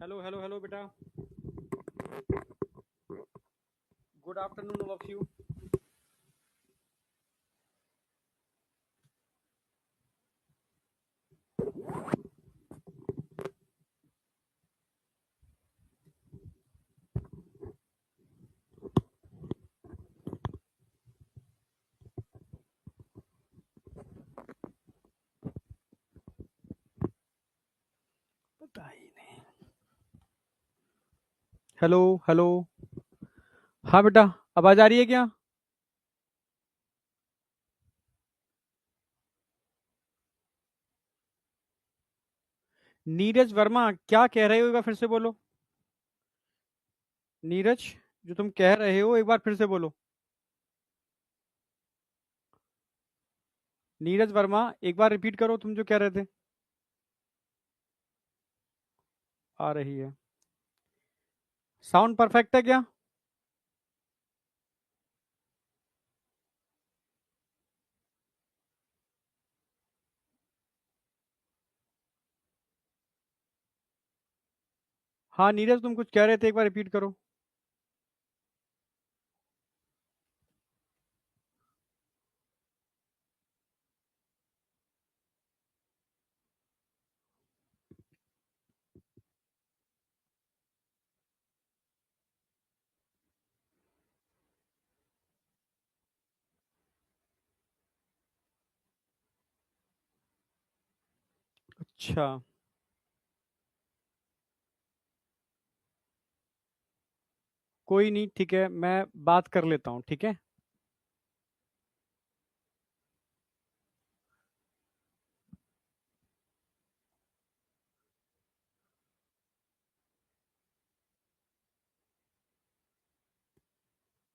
Hello hello hello बेटा। Good afternoon of you. पता ही नहीं। Hello hello. हाँ बेटा, आवाज आ रही है क्या? नीरज वर्मा क्या कह रहे हो, एक बार फिर से बोलो। नीरज, जो तुम कह रहे हो एक बार फिर से बोलो। नीरज वर्मा, एक बार रिपीट करो तुम जो कह रहे थे। आ रही है। साउंड परफेक्ट है क्या? हाँ नीरज, तुम कुछ कह रहे थे, एक बार रिपीट करो। अच्छा। कोई नहीं, ठीक है, मैं बात कर लेता हूँ, ठीक है।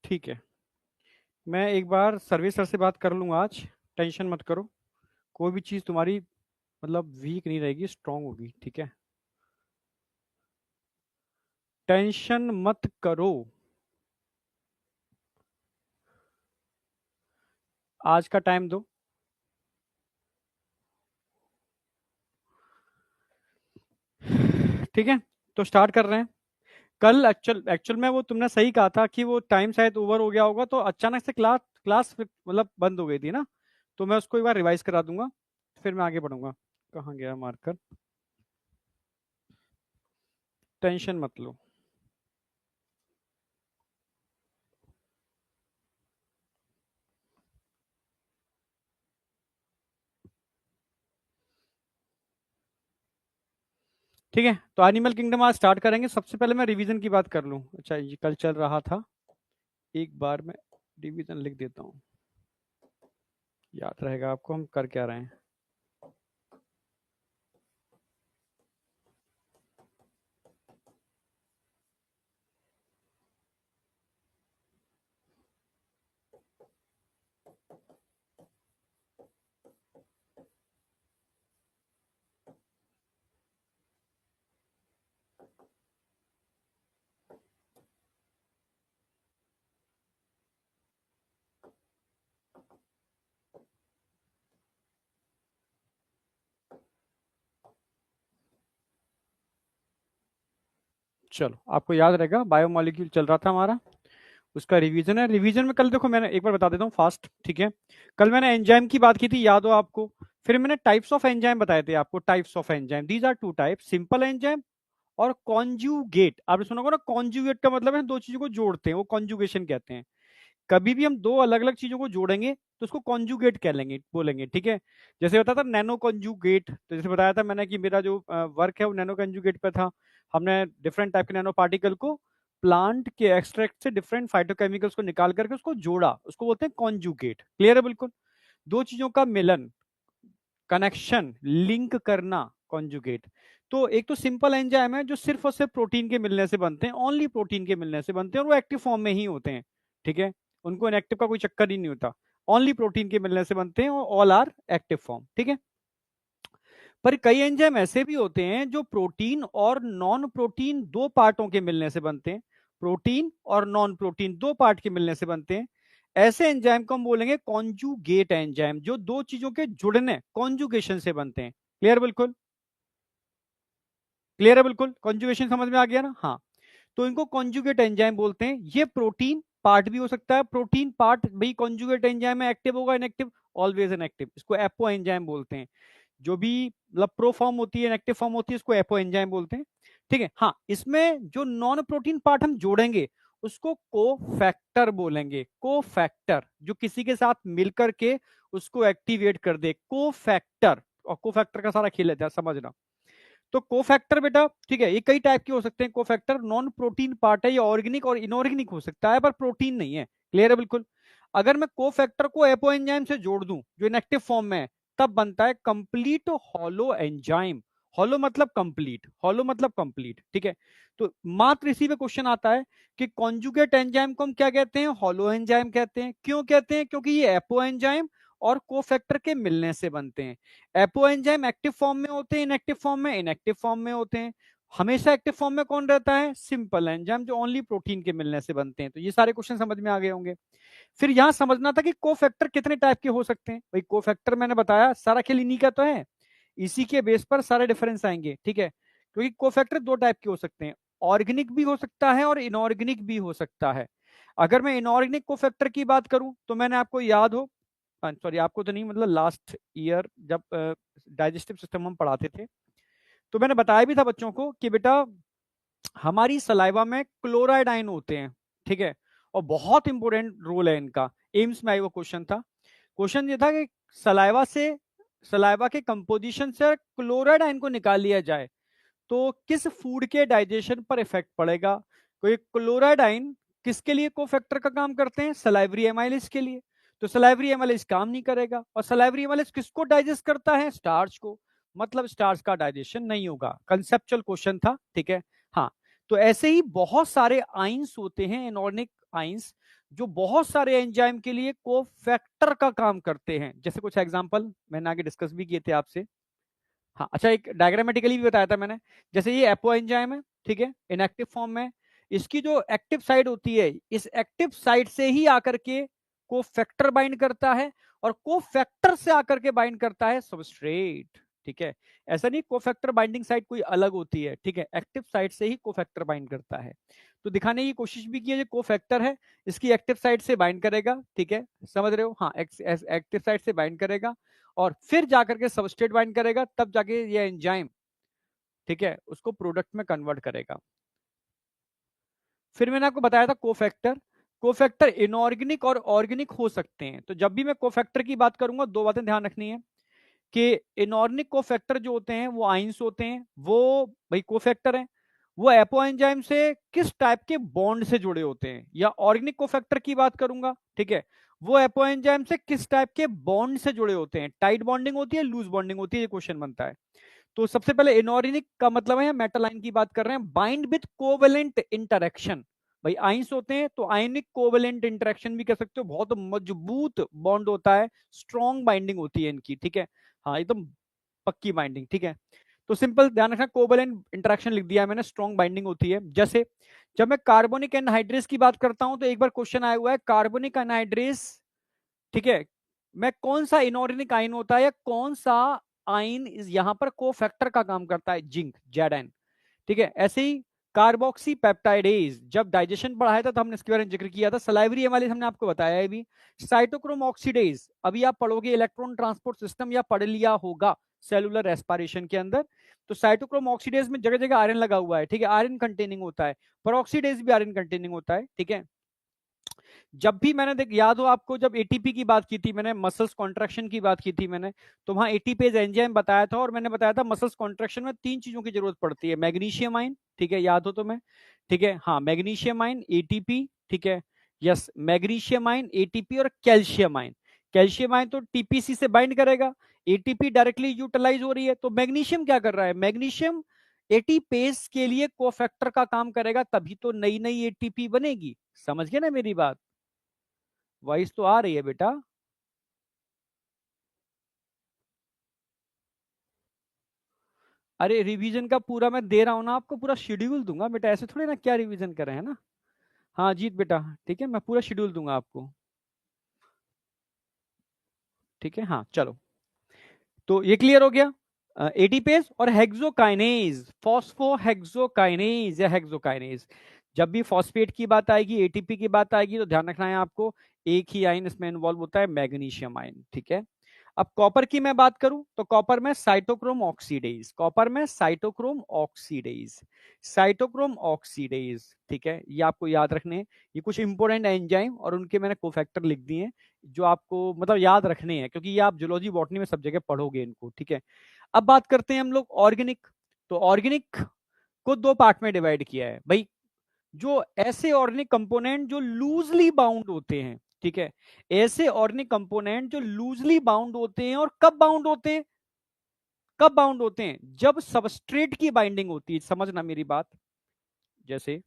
ठीक है, मैं एक बार सर्विस सर से बात कर लूँगा आज। टेंशन मत करो। कोई भी चीज़ तुम्हारी मतलब वीक नहीं रहेगी, स्ट्रांग होगी, ठीक है। टेंशन मत करो। आज का टाइम दो। ठीक है, तो स्टार्ट कर रहे हैं। कल एक्चुअल एक्चुअल में वो तुमने सही कहा था कि वो टाइम शायद ओवर हो गया होगा, तो अचानक से क्लास क्लास मतलब बंद हो गई थी ना। तो मैं उसको एक बार रिवाइज करा दूंगा, फिर मैं आगे बढ़ूंगा। कहाँ गया मार्कर? टेंशन मत लो। ठीक है, तो एनिमल किंगडम आज स्टार्ट करेंगे। सबसे पहले मैं रिवीजन की बात कर लूँ। अच्छा, ये कल चल रहा था, एक बार मैं रिवीजन लिख देता हूँ, याद रहेगा आपको हम कर क्या रहे हैं। चलो, आपको याद रहेगा बायोमोलिक्यूल चल रहा था हमारा, उसका रिवीजन है। रिवीजन में कल देखो, मैंने एक बार बता देता हूँ फास्ट, ठीक है। कल मैंने एंजाइम की बात की थी, याद हो आपको। फिर मैंने टाइप्स ऑफ एंजाइम बताए थे आपको। Types of enzyme, these are two type, simple enzyme और कॉन्जुगेट। आपने सुना होगा ना, कॉन्जुगेट का मतलब है दो चीजों को जोड़ते हैं, वो कॉन्जुगेशन कहते हैं। कभी भी हम दो अलग अलग चीजों को जोड़ेंगे तो उसको कॉन्जुगेट कह लेंगे, बोलेंगे, ठीक है। जैसे बताया था नैनो कॉन्जुगेट, तो जैसे बताया था मैंने कि मेरा जो वर्क है वो नैनो कॉन्जुगेट पे था। हमने डिफरेंट टाइप के नैनो पार्टिकल को प्लांट के एक्सट्रैक्ट से डिफरेंट फाइटोकेमिकल्स को निकाल करके उसको जोड़ा, उसको बोलते हैं कॉन्जुगेट। क्लियर है बिल्कुल? दो चीजों का मिलन, कनेक्शन, लिंक करना, कॉन्जुगेट। तो एक तो सिंपल एंजाइम है जो सिर्फ और सिर्फ प्रोटीन के मिलने से बनते हैं, ओनली प्रोटीन के मिलने से बनते हैं, और वो एक्टिव फॉर्म में ही होते हैं, ठीक है। उनको इनएक्टिव का कोई चक्कर ही नहीं होता, ओनली प्रोटीन के मिलने से बनते हैं और ऑल आर एक्टिव फॉर्म, ठीक है। पर कई एंजाइम ऐसे भी होते हैं जो प्रोटीन और नॉन प्रोटीन दो पार्टों के मिलने से बनते हैं। प्रोटीन और नॉन प्रोटीन दो पार्ट के मिलने से बनते हैं। ऐसे एंजाइम को हम बोलेंगे कॉन्जुगेट एंजाइम, जो दो चीजों के जुड़ने, कॉन्जुगेशन से बनते हैं। क्लियर बिल्कुल? क्लियर है बिल्कुल, कॉन्जुगेशन समझ में आ गया ना। हाँ, तो इनको कॉन्जुगेट एंजाइम बोलते हैं। ये प्रोटीन पार्ट भी हो सकता है, प्रोटीन पार्ट भाई कॉन्जुगेट एंजाइम में एक्टिव होगा, इनएक्टिव ऑलवेज इनएक्टिव, इसको एपो एंजाइम बोलते हैं। जो भी मतलब प्रो फॉर्म होती है, इनएक्टिव फॉर्म होती है, इसको एपो एंजाइम बोलते हैं। ठीक है, हाँ, इसमें जो नॉन प्रोटीन पार्ट हम जोड़ेंगे उसको कोफैक्टर बोलेंगे। कोफैक्टर जो किसी के साथ मिलकर के उसको एक्टिवेट कर दे, कोफैक्टर। और कोफैक्टर का सारा खेल है, समझना। तो कोफैक्टर बेटा, ठीक है, ये कई टाइप के हो सकते हैं कोफैक्टर। नॉन प्रोटीन पार्ट है, ये ऑर्गेनिक और इनऑर्गेनिक हो सकता है, पर प्रोटीन नहीं है। क्लियर है बिल्कुल। अगर मैं कोफैक्टर को एपो एंजाइम से जोड़ दूं जो इनएक्टिव फॉर्म में है, तब बनता है कंप्लीट हॉलो एंजाइम। हॉलो मतलब कंप्लीट, हॉलो मतलब कंप्लीट। ठीक है, तो मात्र इसी पे क्वेश्चन आता है कि कॉन्जुगेट एंजाइम को हम क्या कहते हैं? हॉलो एंजाइम कहते हैं। क्यों कहते हैं? क्योंकि ये एपो एंजाइम और कोफैक्टर के मिलने से बनते हैं। एपो एंजाइम एक्टिव फॉर्म में होते हैं, इनएक्टिव फॉर्म में, इनएक्टिव फॉर्म में होते हैं। हमेशा एक्टिव फॉर्म में कौन रहता है? सिंपल एंजाइम, जो ओनली प्रोटीन के मिलने से बनते हैं। तो ये सारे क्वेश्चन समझ में आ गए होंगे। फिर यहां समझना था कि कोफैक्टर कितने टाइप के हो सकते हैं। भाई कोफैक्टर मैंने बताया सारा खेल इन्हीं का तो है, इसी के बेस पर सारे डिफरेंस आएंगे। ठीक है, क्योंकि कोफैक्टर दो टाइप के हो सकते हैं, ऑर्गेनिक भी हो सकता है और इनऑर्गेनिक भी हो सकता है। अगर मैं इनऑर्गेनिक कोफैक्टर की बात करूं तो मैंने आपको याद हो, सॉरी आपको तो नहीं, मतलब लास्ट ईयर जब डाइजेस्टिव सिस्टम हम पढ़ाते थे तो मैंने बताया भी था बच्चों को कि बेटा हमारी सलाइवा में क्लोराइड आयन होते हैं। ठीक है, और बहुत इंपॉर्टेंट रोल है इनका। एम्स में आई वो क्वेश्चन था। क्वेश्चन ये था कि सलाइवा से, सलाइवा के कंपोजिशन से क्लोराइड आयन को निकाल लिया जाए तो किस फूड के डाइजेशन पर इफेक्ट पड़ेगा? तो ये क्लोराइड आयन किसके लिए कोफैक्टर का काम करते हैं? सलाइवरी एमाइलेज के लिए। तो सलाइवरी एमाइलेज काम नहीं करेगा, और सलाइवरी एमाइलेज किसको डाइजेस्ट करता है? स्टार्च को। मतलब स्टार्च का डाइजेशन नहीं होगा। कंसेप्चुअल क्वेश्चन था। ठीक है, हाँ। तो ऐसे ही बहुत सारे आइंस होते हैं, इनऑर्गेनिक आइंस, जो बहुत सारे एंजाइम के लिए कोफैक्टर का काम करते हैं। जैसे कुछ एग्जांपल मैंने आगे डिस्कस भी किए थे आपसे। हाँ, अच्छा, एक डायग्रामेटिकली भी बताया था मैंने। जैसे ये एपो एंजाइम है, ठीक है, इनएक्टिव फॉर्म में। इसकी जो एक्टिव साइड होती है, इस एक्टिव साइड से ही आकर के कोफैक्टर बाइंड करता है, और कोफैक्टर से आकर के बाइंड करता है सबस्ट्रेट। ठीक है, ऐसा नहीं कोफैक्टर बाइंडिंग साइड कोई अलग होती है। ठीक है, एक्टिव साइड से ही कोफैक्टर बाइंड करता है। तो दिखाने की कोशिश भी की है, जो कोफैक्टर है इसकी एक्टिव साइड से बाइंड करेगा। ठीक है, समझ रहे हो? हाँ, एक्टिव साइड से बाइंड करेगा और फिर जाकर के सबस्ट्रेट बाइंड करेगा, तब जाके ये एंजाइम, ठीक है, उसको प्रोडक्ट में कन्वर्ट करेगा। फिर मैंने आपको बताया था कोफैक्टर। कोफैक्टर इनऑर्गेनिक और ऑर्गेनिक हो सकते हैं। तो जब भी मैं कोफैक्टर की बात करूंगा, दो बातें ध्यान रखनी है कि इनऑर्गेनिक कोफैक्टर जो होते हैं वो आइंस होते हैं, वो भाई कोफैक्टर हैं, वो एपो एंजाइम से किस टाइप के बॉन्ड से जुड़े होते हैं। या ऑर्गेनिक कोफैक्टर की बात करूंगा, ठीक है, वो एपो एंजाइम से किस टाइप के बॉन्ड से जुड़े होते हैं। टाइट बॉन्डिंग होती है, लूज बॉन्डिंग होती है, ये क्वेश्चन बनता है। तो सबसे पहले इनऑर्गेनिक का मतलब है, मेटल आयन की बात कर रहे हैं, बाइंड विथ कोवेलेंट इंटरेक्शन। भाई आइंस होते हैं तो आयनिक कोवेलेंट इंटरेक्शन भी कह सकते हो, बहुत मजबूत बॉन्ड होता है, स्ट्रॉन्ग बाइंडिंग होती है इनकी। ठीक है, हाँ, एकदम पक्की बाइंडिंग। ठीक है, तो सिंपल ध्यान रखना, कोवेलेंट इंटरेक्शन लिख दिया है मैंने, स्ट्रॉन्ग बाइंडिंग होती है। जैसे जब मैं कार्बोनिक एनहाइड्रेस की बात करता हूं तो एक बार क्वेश्चन आया हुआ है, कार्बोनिक एनहाइड्रेस, ठीक है, मैं कौन सा इनऑर्गेनिक आयन होता है, या कौन सा आयन यहां पर कोफैक्टर का काम करता है? Zinc, Z. ठीक है, ऐसे ही कार्बोक्सी पेप्टाइडेज, जब डाइजेशन बढ़ाया था तो हमने इसके बारे में जिक्र किया था। सलाइवरी एमाइलेज हमने आपको बताया है भी। साइटोक्रोम ऑक्सीडेज, अभी आप पढ़ोगे इलेक्ट्रॉन ट्रांसपोर्ट सिस्टम या पढ़ लिया होगा सेलुलर रेस्पिरेशन के अंदर। तो साइटोक्रोम ऑक्सीडेज में जगह जगह आयरन लगा हुआ है। ठीक है, आयरन कंटेनिंग होता है। पेरोक्सीडेज भी आयरन कंटेनिंग होता है। ठीक है, जब भी मैंने याद हो आपको, जब एटीपी की बात की थी मैंने, मसल्स कॉन्ट्रैक्शन की बात की थी मैंने, तो वहां एटीपेज एंजाइम बताया था, और मैंने बताया था मसल्स कॉन्ट्रैक्शन में तीन चीजों की जरूरत पड़ती है। मैग्नीशियम आयन, ठीक है, याद हो तुम्हें? ठीक है, हाँ, मैग्नीशियम आयन, एटीपी, ठीक है, यस, मैग्नीशियम आयन, एटीपी और कैल्शियम आयन। कैल्शियम आयन तो टीपीसी से बाइंड करेगा, एटीपी डायरेक्टली यूटिलाइज हो रही है, तो मैग्नीशियम क्या कर रहा है? मैग्नीशियम एटीपेज के लिए कोफैक्टर का काम करेगा, तभी तो नई नई एटीपी बनेगी। समझ गए ना मेरी बात? वॉइस तो आ रही है बेटा? अरे रिवीजन का पूरा मैं दे रहा हूं ना आपको, पूरा शेड्यूल दूंगा बेटा, ऐसे थोड़ी ना क्या रिवीजन करें, है ना? हाँ जीत बेटा, ठीक है, मैं पूरा शेड्यूल दूंगा आपको। ठीक है, हाँ चलो, तो ये क्लियर हो गया। एटीपेज और हेक्सोकाइनेज, फॉस्फोहेक्सोकाइनेज या हेक्सोकाइनेज। जब भी फॉस्फेट की बात आएगी, एटीपी की बात आएगी, तो ध्यान रखना है आपको, एक ही आयन इसमें इन्वॉल्व होता है, मैग्नीशियम आयन, ठीक है। अब कॉपर की मैं बात करूं तो कॉपर में साइटोक्रोम ऑक्सीडेज, कॉपर में साइटोक्रोम ऑक्सीडेज, साइटोक्रोम ऑक्सीडेज, ठीक है, ये आपको याद रखने हैं। ये कुछ इंपोर्टेंट एंजाइम और उनके मैंने कोफैक्टर लिख दिए हैं, जो आपको मतलब याद रखने हैं, क्योंकि ये आप जूलॉजी बॉटनी में सब जगह पढ़ोगे इनको, ठीक है। अब बात करते हैं हम लोग ऑर्गेनिक। तो ऑर्गेनिक को दो पार्ट में डिवाइड किया है भाई, जो ऐसे ऑर्गेनिक कंपोनेंट जो लूजली बाउंड होते हैं, ठीक है, ऐसे ऑर्गेनिक कंपोनेंट जो लूजली बाउंड होते हैं, और कब बाउंड होते हैं, कब बाउंड होते हैं, जब सबस्ट्रेट की बाइंडिंग होती है, समझना मेरी बात। जैसे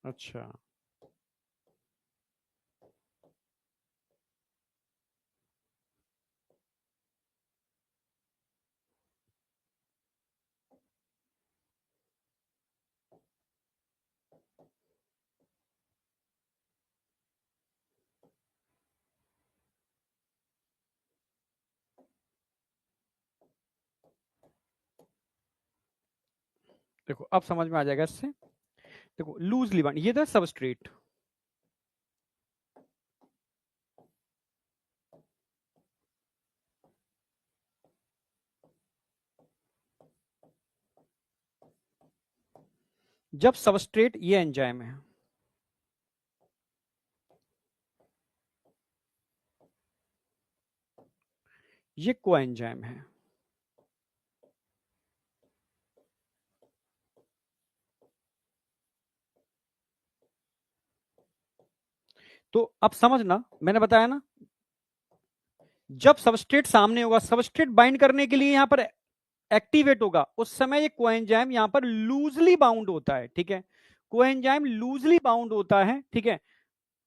अच्छा, देखो अब समझ में आ जाएगा इससे। देखो लूजली बाउंड, ये था सबस्ट्रेट, जब सबस्ट्रेट, ये एंजाइम है, ये को एंजाइम है। तो अब समझना, मैंने बताया ना, जब सबस्ट्रेट सामने होगा, सबस्ट्रेट बाइंड करने के लिए यहां पर एक्टिवेट होगा, उस समय ये कोएंजाइम यहां पर लूजली बाउंड होता है, ठीक है, कोएंजाइम लूजली बाउंड होता है, ठीक है।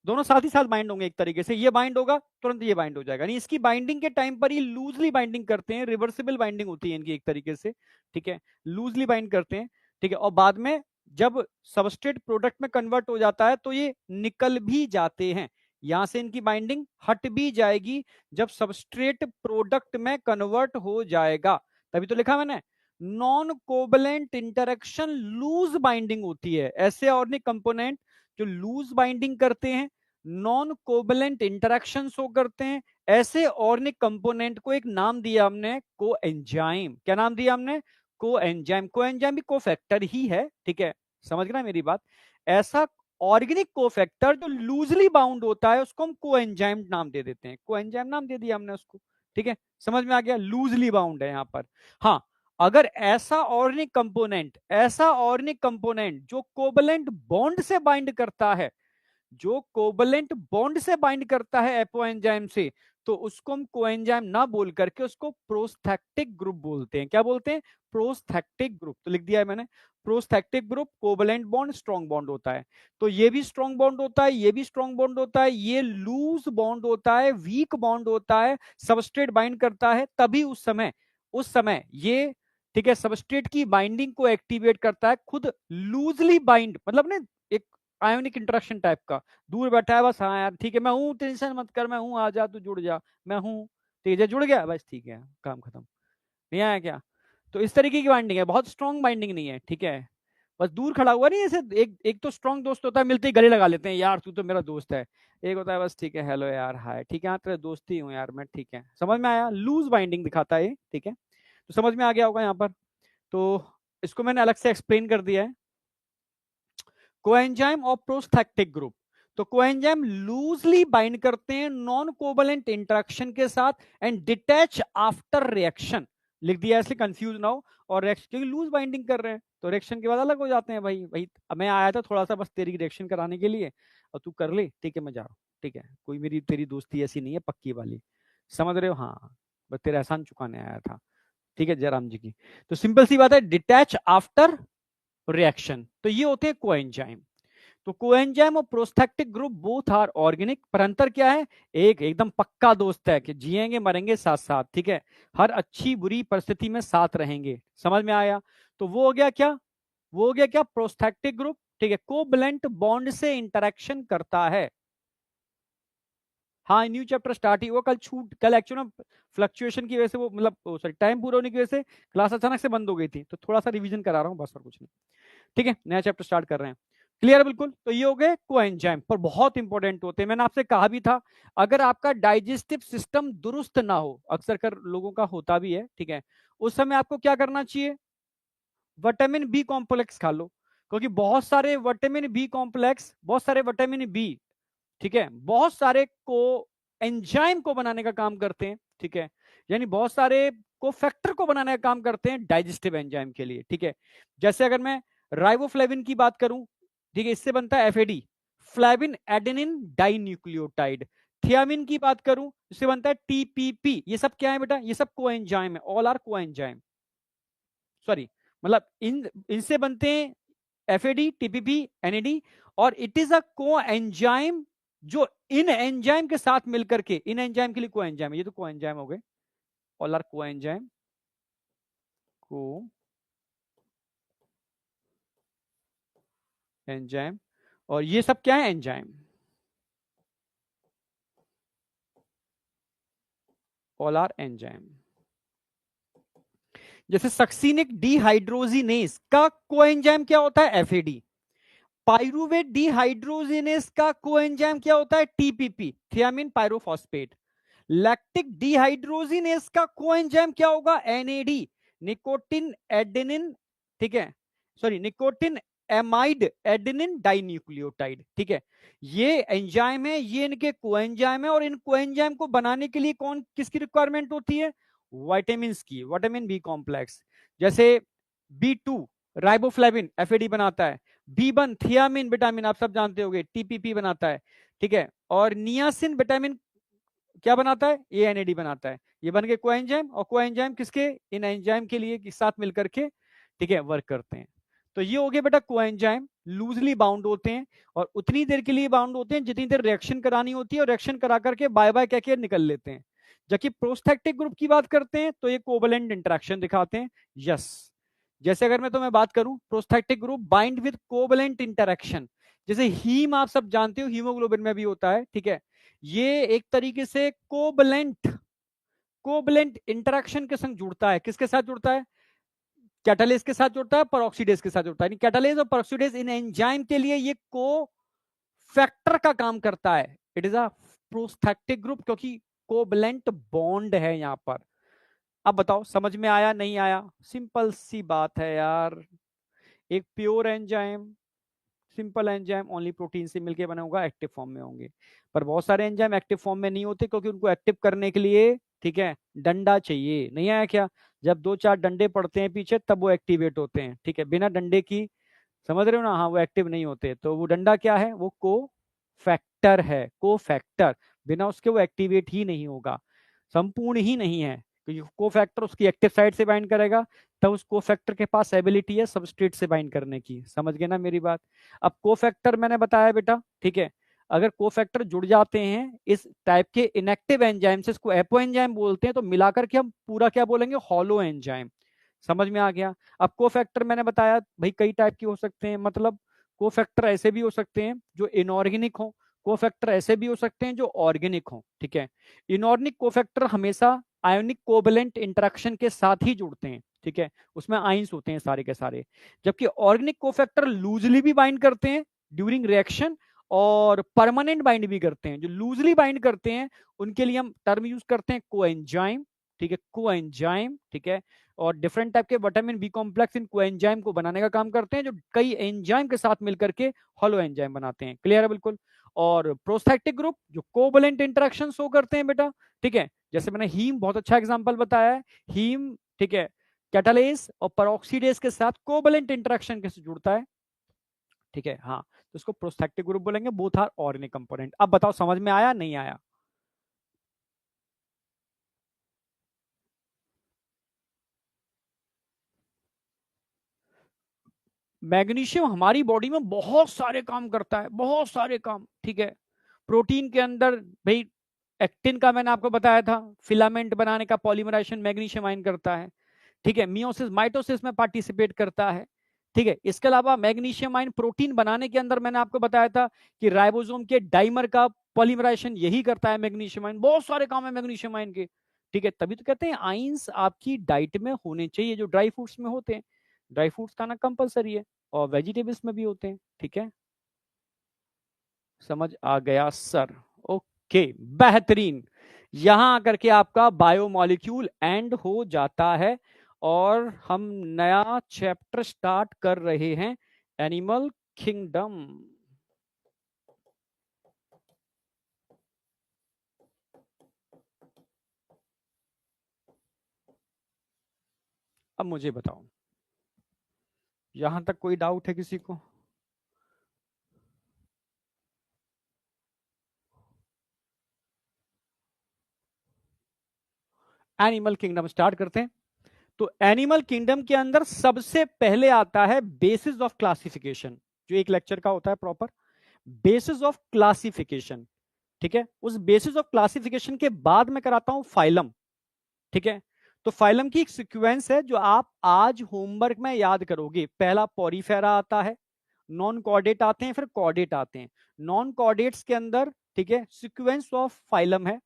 दोनों साथ ही साथ बाइंड होंगे, एक तरीके से ये बाइंड होगा, तुरंत ये बाइंड हो जाएगा, नहीं इसकी बाइंडिंग के टाइम पर ये लूजली बाइंडिंग करते हैं, रिवर्सिबल बाइंडिंग होती है इनकी एक तरीके से, ठीक है, लूजली बाइंड करते हैं, ठीक है, और बाद में जब सबस्ट्रेट प्रोडक्ट में कन्वर्ट हो जाता है तो ये निकल भी जाते हैं, यहां से इनकी बाइंडिंग हट भी जाएगी जब सबस्ट्रेट प्रोडक्ट में कन्वर्ट हो जाएगा। तभी तो लिखा मैंने, non covalent interaction loose binding होती है, ऐसे ऑर्गेनिक कंपोनेंट जो लूज बाइंडिंग करते हैं, नॉन कोवलेंट इंटरेक्शन शो करते हैं, ऐसे ऑर्गेनिक कंपोनेंट को एक नाम दिया हमने, कोएंजाइम। क्या नाम दिया हमने, कोएंजाइम। कोएंजाइम भी कोफैक्टर ही है, ठीक है, समझ गए ना मेरी बात। ऐसा ऑर्गेनिक कोफैक्टर जो लूजली बाउंड होता है उसको हम कोएंजाइम नाम दे देते हैं, कोएंजाइम नाम दे दिया हमने उसको, ठीक है, समझ में आ गया, लूजली बाउंड है यहां पर। हाँ, अगर ऐसा ऑर्गेनिक कंपोनेंट, ऐसा ऑर्गेनिक कंपोनेंट जो कोवलेंट बॉन्ड से बाइंड करता है, जो कोवलेंट बॉन्ड से बाइंड करता है एपो एंजाइम से, तो उसको हम कोएंजाइम ना बोल करके उसको प्रोस्थेक्टिक ग्रुप बोलते हैं। क्या बोलते हैं, प्रोस्थेक्टिक ग्रुप। तो लिख दिया है मैंने, prosthetic group, covalent bond, strong bond होता है, तो ये भी स्ट्रॉन्ग बॉन्ड होता है, ये भी स्ट्रॉन्ग बॉन्ड होता है, ये लूज बॉन्ड होता है, वीक बॉन्ड होता है, सबस्ट्रेट बाइंड करता है तभी उस समय ये, ठीक है, सबस्ट्रेट की बाइंडिंग को एक्टिवेट करता है, खुद लूजली बाइंड, मतलब ना एक आयोनिक इंटरेक्शन टाइप का, दूर बैठा है बस, हाँ यार ठीक है मैं हूं, टेंशन मत कर, मैं हूं, आ जा तू जुड़ जा, मैं हूं, ठीक है, जुड़ गया बस, ठीक है, काम खत्म, नहीं आया क्या। तो इस तरीके की बाइंडिंग है, बहुत स्ट्रॉन्ग बाइंडिंग नहीं है, ठीक है, बस दूर खड़ा हुआ नहीं, ऐसे एक तो स्ट्रॉन्ग दोस्त होता है, मिलते ही गले लगा लेते हैं, यार तू तो मेरा दोस्त है। एक होता है बस ठीक है, हेलो यार, हाय, ठीक है, हाँ तेरा दोस्त ही हूँ यार मैं, ठीक है, समझ में आया, लूज बाइंडिंग दिखाता है ये, ठीक है, तो समझ में आ गया होगा यहाँ पर। तो इसको मैंने अलग से एक्सप्लेन कर दिया है। कोएंजाइम और प्रोस्थेक्टिक ग्रुप, तो कोएंजाइम लूजली बाइंड करते हैं नॉन कोवलेंट इंटरेक्शन के साथ एंड डिटैच आफ्टर रिएक्शन, लिख दिया इसलिए कंफ्यूज ना हो, और रिएक्शन क्योंकि लूज बाइंडिंग कर रहे हैं तो रिएक्शन के बाद अलग हो जाते हैं। भाई भाई मैं आया था थोड़ा सा बस तेरी रिएक्शन कराने के लिए, और तू कर ले, ठीक है मैं जा रहा हूँ, ठीक है, कोई मेरी तेरी दोस्ती ऐसी नहीं है पक्की वाली, समझ रहे हो, हाँ बस तेरा एहसान चुकाने आया था, ठीक है, जयराम जी की। तो सिंपल सी बात है, डिटैच आफ्टर रिएक्शन, तो ये होते हैं कोएंजाइम। तो कोएंजाइम और प्रोस्थेक्टिक ग्रुप बोथ आर ऑर्गेनिक, पर अंतर क्या है, एक एकदम पक्का दोस्त है कि जिएंगे मरेंगे साथ साथ, ठीक है, हर अच्छी बुरी परिस्थिति में साथ रहेंगे, समझ में आया। तो वो हो गया क्या, वो हो गया क्या, प्रोस्थेक्टिक ग्रुप, ठीक है, कोवैलेंट बॉन्ड से इंटरेक्शन करता है। हाँ न्यू चैप्टर स्टार्ट ही हुआ, कल एक्चुअली ना फ्लक्चुएशन की वजह से वो मतलब सॉरी टाइम पूरा होने की वजह से क्लास अचानक से बंद हो गई थी, तो थोड़ा सा रिवीजन करा रहा हूँ बस, और कुछ नहीं, ठीक है, नया चैप्टर स्टार्ट कर रहे हैं। क्लियर है बिल्कुल। तो ये हो गए कोएंजाइम, पर बहुत इंपॉर्टेंट होते हैं, मैंने आपसे कहा भी था, अगर आपका डाइजेस्टिव सिस्टम दुरुस्त ना हो, अक्सर कर लोगों का होता भी है, ठीक है, उस समय आपको क्या करना चाहिए, विटामिन बी कॉम्प्लेक्स खा लो, क्योंकि बहुत सारे विटामिन बी कॉम्प्लेक्स, बहुत सारे विटामिन बी, ठीक है, बहुत सारे को एंजाइम को बनाने का काम करते हैं, ठीक है, यानी बहुत सारे को फैक्टर को बनाने का काम करते हैं डाइजेस्टिव एंजाइम के लिए, ठीक है। जैसे अगर मैं राइबोफ्लेविन की बात करूं, ठीक है, इससे बनता है FAD, flavin adenine dinucleotide. Thiamine की बात करूं, इससे बनता है टीपीपी। ये सब क्या है बेटा, ये सब कोएंजाइम है, ऑल आर कोएंजाइम, सॉरी मतलब इनसे बनते हैं एफएडी, टीपीपी, एनएडी, और इट इज अ कोएंजाइम जो इन एंजाइम के साथ मिलकर के, इन एंजाइम के लिए कोएंजाइम है, ये तो कोएंजाइम हो गए, ऑल आर कोएंजाइम, को एंजाइम, और ये सब क्या है, एंजाइम, ऑल आर एंजाइम। जैसे सक्सिनिक डिहाइड्रोजिनेस का कोएंजाइम क्या होता है, एफएडी। पाइरुवेट डिहाइड्रोजिनेस का कोएंजाइम क्या होता है, TPP, thiamine pyrophosphate. Lactic dehydrogenase का कोएंजाइम क्या होगा, एनएडी, निकोटिन एडेनिन, ठीक है, sorry nicotine amide adenine dinucleotide, ठीक है, ये एंजाइम है, ये इनके कोएंजाइम है, और इन कोएंजाइम को बनाने के लिए कौन किसकी रिक्वायरमेंट होती है, विटामिन की, विटामिन बी कॉम्प्लेक्स। जैसे B2 राइबोफ्लेविन एफएडी बनाता है, B1 थियामिन विटामिन आप सब जानते होंगे, टीपीपी बनाता है, ठीक है, और नियासिन विटामिन क्या बनाता है, एएनएडी बनाता है। ये बन गए कोएंजाइम, और कोएंजाइम किसके, इन एंजाइम के लिए साथ मिलकर के, ठीक है, वर्क करते हैं। तो ये हो गया बेटा कोएंजाइम, लूजली बाउंड होते हैं, और उतनी देर के लिए बाउंड होते हैं जितनी देर रिएक्शन करानी होती है, और रिएक्शन करा करके बाय बाय कह के निकल लेते हैं। जबकि प्रोस्थेक्टिक ग्रुप की बात करते हैं तो ये कोवैलेंट इंटरेक्शन दिखाते हैं। यस, जैसे अगर मैं तुम्हें बात करूं, prosthetic group bind with covalent interaction, जैसे हीम आप सब जानते हो, हीमोग्लोबिन में भी होता है, ठीक है, ये एक तरीके से कोवैलेंट कोवैलेंट इंटरेक्शन के संग जुड़ता है, किसके साथ जुड़ता है, कैटालेज के साथ जुड़ता है, पेरोक्सीडेज के साथ जुड़ता है। कैटालेज और पेरोक्सीडेज इन एंजाइम के लिए ये को फैक्टर का काम करता है, इट इज अ प्रोस्थेक्टिक ग्रुप, क्योंकि कोवैलेंट बॉन्ड है यहां पर। अब बताओ समझ में आया नहीं आया, सिंपल सी बात है यार, एक pure enzyme, simple enzyme only protein से मिलकर बना होगा, एक्टिव फॉर्म में होंगे, पर बहुत सारे एंजाइम एक्टिव फॉर्म में नहीं होते, क्योंकि उनको एक्टिव करने के लिए, ठीक है, डंडा चाहिए, नहीं आया क्या, जब 2-4 डंडे पड़ते हैं पीछे तब वो एक्टिवेट होते हैं, ठीक है, बिना डंडे की, समझ रहे हो ना, हाँ वो एक्टिव नहीं होते। तो वो डंडा क्या है, वो को फैक्टर है, को फैक्टर, बिना उसके वो एक्टिवेट ही नहीं होगा, संपूर्ण ही नहीं है, क्योंकि को फैक्टर उसकी एक्टिव साइड से बाइंड करेगा, तब उस को फैक्टर के पास एबिलिटी है सबस्ट्रेट से बाइंड करने की, समझ गए ना मेरी बात। अब को फैक्टर मैंने बताया बेटा, ठीक है, अगर को फैक्टर जुड़ जाते हैं इस टाइप के इनएक्टिव एंजाइम से, इसको एपो एंजाइम बोलते हैं, तो मिलाकर के हम पूरा क्या बोलेंगे, हॉलो एंजाइम, समझ में आ गया। अब को फैक्टर मैंने बताया भाई कई टाइप के हो सकते हैं, मतलब को फैक्टर ऐसे भी हो सकते हैं जो इनऑर्गेनिक हो, को फैक्टर ऐसे भी हो सकते हैं जो ऑर्गेनिक हो, ठीक है। इनऑर्गेनिक को फैक्टर हमेशा आयोनिक कोवैलेंट इंटरेक्शन के साथ ही जुड़ते हैं, ठीक है, उसमें आइंस होते हैं सारे के सारे। जबकि ऑर्गेनिक कोफैक्टर लूजली भी बाइंड करते हैं ड्यूरिंग रिएक्शन और परमानेंट बाइंड भी करते हैं। जो लूजली बाइंड करते हैं उनके लिए हम टर्म यूज करते हैं कोएंजाइम, ठीक है, कोएंजाइम, ठीक है। और डिफरेंट टाइप के विटामिन बी कॉम्प्लेक्स इन कोएंजाइम को बनाने का काम करते हैं, जो कई एंजाइम के साथ मिलकर के हॉलो एंजाइम बनाते हैं। क्लियर है बिल्कुल। और प्रोस्थेटिक ग्रुप जो कोवलेंट इंटरेक्शन शो करते हैं बेटा, ठीक है, जैसे मैंने हीम बहुत अच्छा एग्जांपल बताया है। हीम, ठीक है, कैटालेज और पेरोक्सीडेज के साथ कोवलेंट इंटरेक्शन कैसे जुड़ता है, ठीक है, हाँ, तो इसको प्रोस्थेटिक ग्रुप बोलेंगे। Both are organic component. अब बताओ समझ में आया नहीं आया? मैग्नीशियम हमारी बॉडी में बहुत सारे काम करता है, बहुत सारे काम, ठीक है। प्रोटीन के अंदर भाई एक्टिन का मैंने आपको बताया था, फिलामेंट बनाने का पॉलीमराइजेशन मैग्नीशियम आयन करता है, ठीक है। मियोसिस माइटोसिस में पार्टिसिपेट करता है, ठीक है। इसके अलावा मैग्नीशियम आयन प्रोटीन बनाने के अंदर मैंने आपको बताया था कि राइबोसोम के डाइमर का पॉलीमराइजेशन यही करता है मैग्नीशियम आयन। बहुत सारे काम है मैग्नीशियम आयन के, ठीक है। तभी तो कहते हैं आइंस आपकी डाइट में होने चाहिए, जो ड्राई फ्रूट्स में होते हैं। ड्राई फ्रूट्स खाना कंपलसरी है और वेजिटेबल्स में भी होते हैं, ठीक है। समझ आ गया सर? ओके, बेहतरीन। यहां आकर के आपका बायोमोलिक्यूल एंड हो जाता है और हम नया चैप्टर स्टार्ट कर रहे हैं, एनिमल किंगडम। अब मुझे बताओ, यहां तक कोई डाउट है किसी को? एनिमल किंगडम स्टार्ट करते हैं। तो एनिमल किंगडम के अंदर सबसे पहले आता है बेसिस ऑफ क्लासिफिकेशन, जो एक लेक्चर का होता है प्रॉपर, बेसिस ऑफ क्लासिफिकेशन, ठीक है। उस बेसिस ऑफ क्लासिफिकेशन के बाद मैं कराता हूं फाइलम, ठीक है। तो फाइलम की एक सीक्वेंस है जो आप आज होमवर्क में याद करोगे। पहला पॉरीफेरा आता है, नॉन कॉर्डेट आते हैं, फिर कॉर्डेट आते हैं। नॉन कॉर्डेट्स के अंदर, ठीक है, सीक्वेंस ऑफ फाइलम है।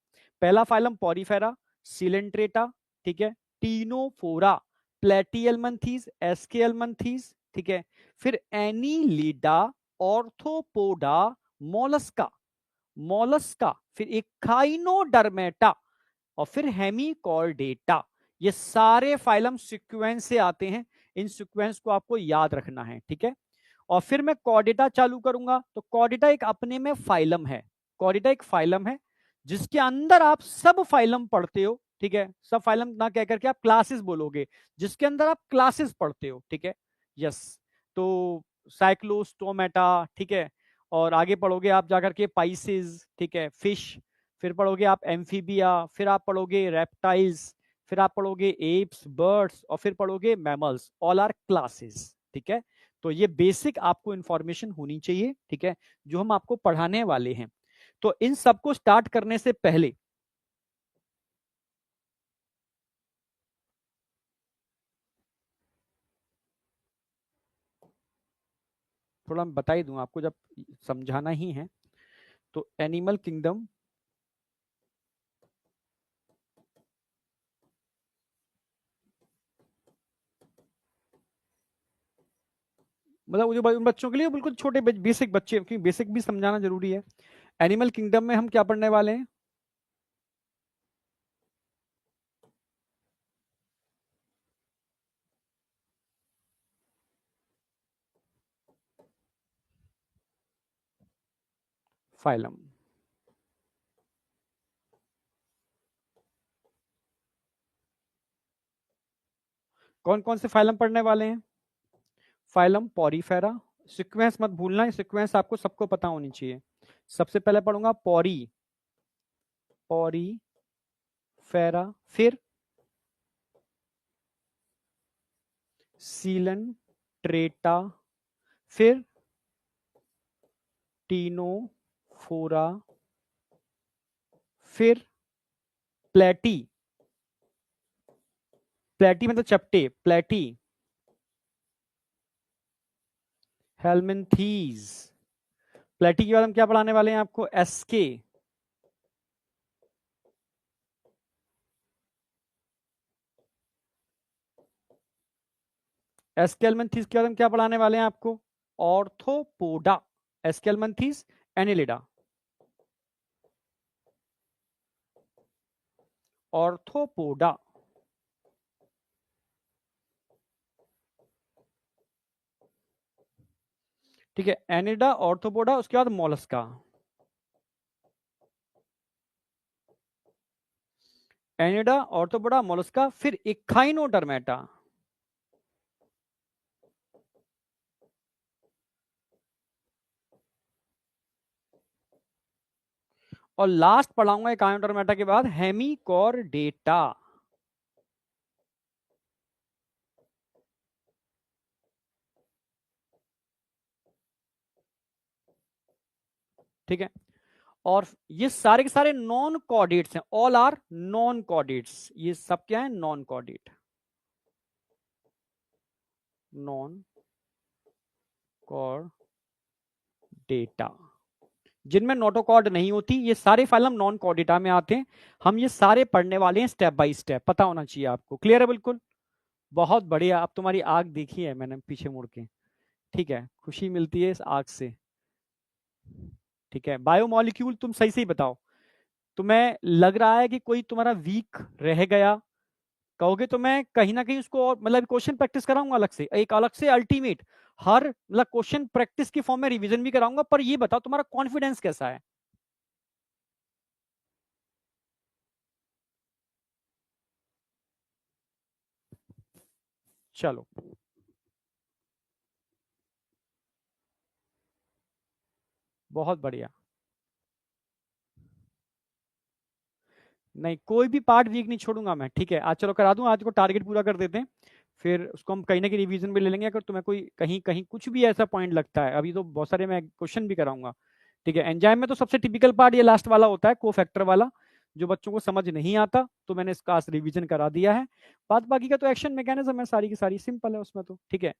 पहला फाइलम पॉरीफेरा, सिलेंट्रेटा, ठीक है, टीनोफोरा, प्लेटियलमंथीज, एस्केलमंथीज, ठीक है। फिर एनीलिडा, ऑर्थोपोडा, मोलस्का, मोलस्का, फिर एक खाइनोडर्मेटा और फिर हेमिकॉर्डेटा। ये सारे फाइलम सीक्वेंस से आते हैं। इन सीक्वेंस को आपको याद रखना है, ठीक है। और फिर मैं कॉर्डेटा चालू करूंगा। तो कॉर्डेटा एक अपने में फाइलम है। कॉर्डेटा एक फाइलम है जिसके अंदर आप सब फाइलम पढ़ते हो, ठीक है। सब फाइलम ना कह करके आप क्लासेस बोलोगे, जिसके अंदर आप क्लासेस पढ़ते हो, ठीक है। यस, तो साइक्लोस्टोमेटा, ठीक है। और आगे पढ़ोगे आप जाकर के पाइसेस, ठीक है, फिश। फिर पढ़ोगे आप एम्फीबिया, फिर आप पढ़ोगे रेप्टाइल्स, फिर आप पढ़ोगे एप्स, बर्ड्स, और फिर पढ़ोगे मैमल्स। ऑल आर क्लासेस, ठीक है। तो ये बेसिक आपको इंफॉर्मेशन होनी चाहिए, ठीक है, जो हम आपको पढ़ाने वाले हैं। तो इन सबको स्टार्ट करने से पहले थोड़ा मैं बता ही दूं आपको, जब समझाना ही है। तो एनिमल किंगडम मतलब जो उन बच्चों के लिए बिल्कुल छोटे बेसिक बच्चे, क्योंकि बेसिक भी समझाना जरूरी है। एनिमल किंगडम में हम क्या पढ़ने वाले हैं? फाइलम। कौन कौन से फाइलम पढ़ने वाले हैं? Phylum Porifera. सीक्वेंस मत भूलना, सीक्वेंस आपको सबको पता होनी चाहिए। सबसे पहले पढ़ूंगा पॉरी, पॉरी फेरा, फिर सीलन ट्रेटा, फिर टीनोफोरा, फिर प्लेटी, प्लेटी मतलब चपटे, प्लेटी, हेलमिंथीज। प्लेटी के बाद हम क्या पढ़ाने वाले हैं आपको? एसके, एस्केलमेंथीज के बाद हम क्या पढ़ाने वाले हैं आपको? Arthropoda, Aschelminthes, Annelida. ऑर्थोपोडा, ठीक है, एनिडा, ऑर्थोपोडा, उसके बाद मोलस्का। एनिडा, ऑर्थोपोडा, मोलस्का, फिर इक्थाइनोडर्मेटा। और लास्ट पढ़ाऊंगा इक्थाइनोडर्मेटा के बाद हेमिकॉर्डेटा। ठीक है, और ये सारे के सारे नॉन कॉर्डेट्स हैं, ऑल आर नॉन कॉर्डेट्स। ये सब क्या है? नॉन कॉर्डेट, नॉन कॉर्डेटा, जिनमें नोटोकॉर्ड नहीं होती। ये सारे फाइलम नॉन कॉर्डेटा में आते हैं। हम ये सारे पढ़ने वाले हैं स्टेप बाय स्टेप, पता होना चाहिए आपको। क्लियर है? बिल्कुल, बहुत बढ़िया। अब तुम्हारी आग देखी है मैंने पीछे मुड़ के, ठीक है, खुशी मिलती है इस आग से। ठीक है, बायोमोलिक्यूल तुम सही से ही बताओ, तुम्हें लग रहा है कि कोई तुम्हारा वीक रह गया? कहोगे तो मैं कहीं ना कहीं उसको और मतलब क्वेश्चन प्रैक्टिस कराऊंगा अलग से, एक अलग से अल्टीमेट हर मतलब क्वेश्चन प्रैक्टिस की फॉर्म में रिवीजन भी कराऊंगा। पर ये बताओ तुम्हारा कॉन्फिडेंस कैसा है? चलो, बहुत बढ़िया। नहीं, कोई भी पार्ट वीक नहीं छोड़ूंगा मैं। ठीक है, आज चलो करा दूं, आज को टारगेट पूरा कर देते हैं, फिर उसको हम कहीं ना कहीं रिवीजन में ले लेंगे। अगर तुम्हें कोई कहीं कहीं कुछ भी ऐसा पॉइंट लगता है, अभी तो बहुत सारे मैं क्वेश्चन भी कराऊंगा। ठीक है, एंजाइम में तो सबसे टिपिकल पार्ट ये लास्ट वाला होता है, कोफैक्टर वाला, जो बच्चों को समझ नहीं आता, तो मैंने इसका आज रिवीजन करा दिया है। बात बाकी का तो एक्शन मैकेनिज्म है, सारी की सारी सिंपल है उसमें तो। ठीक है,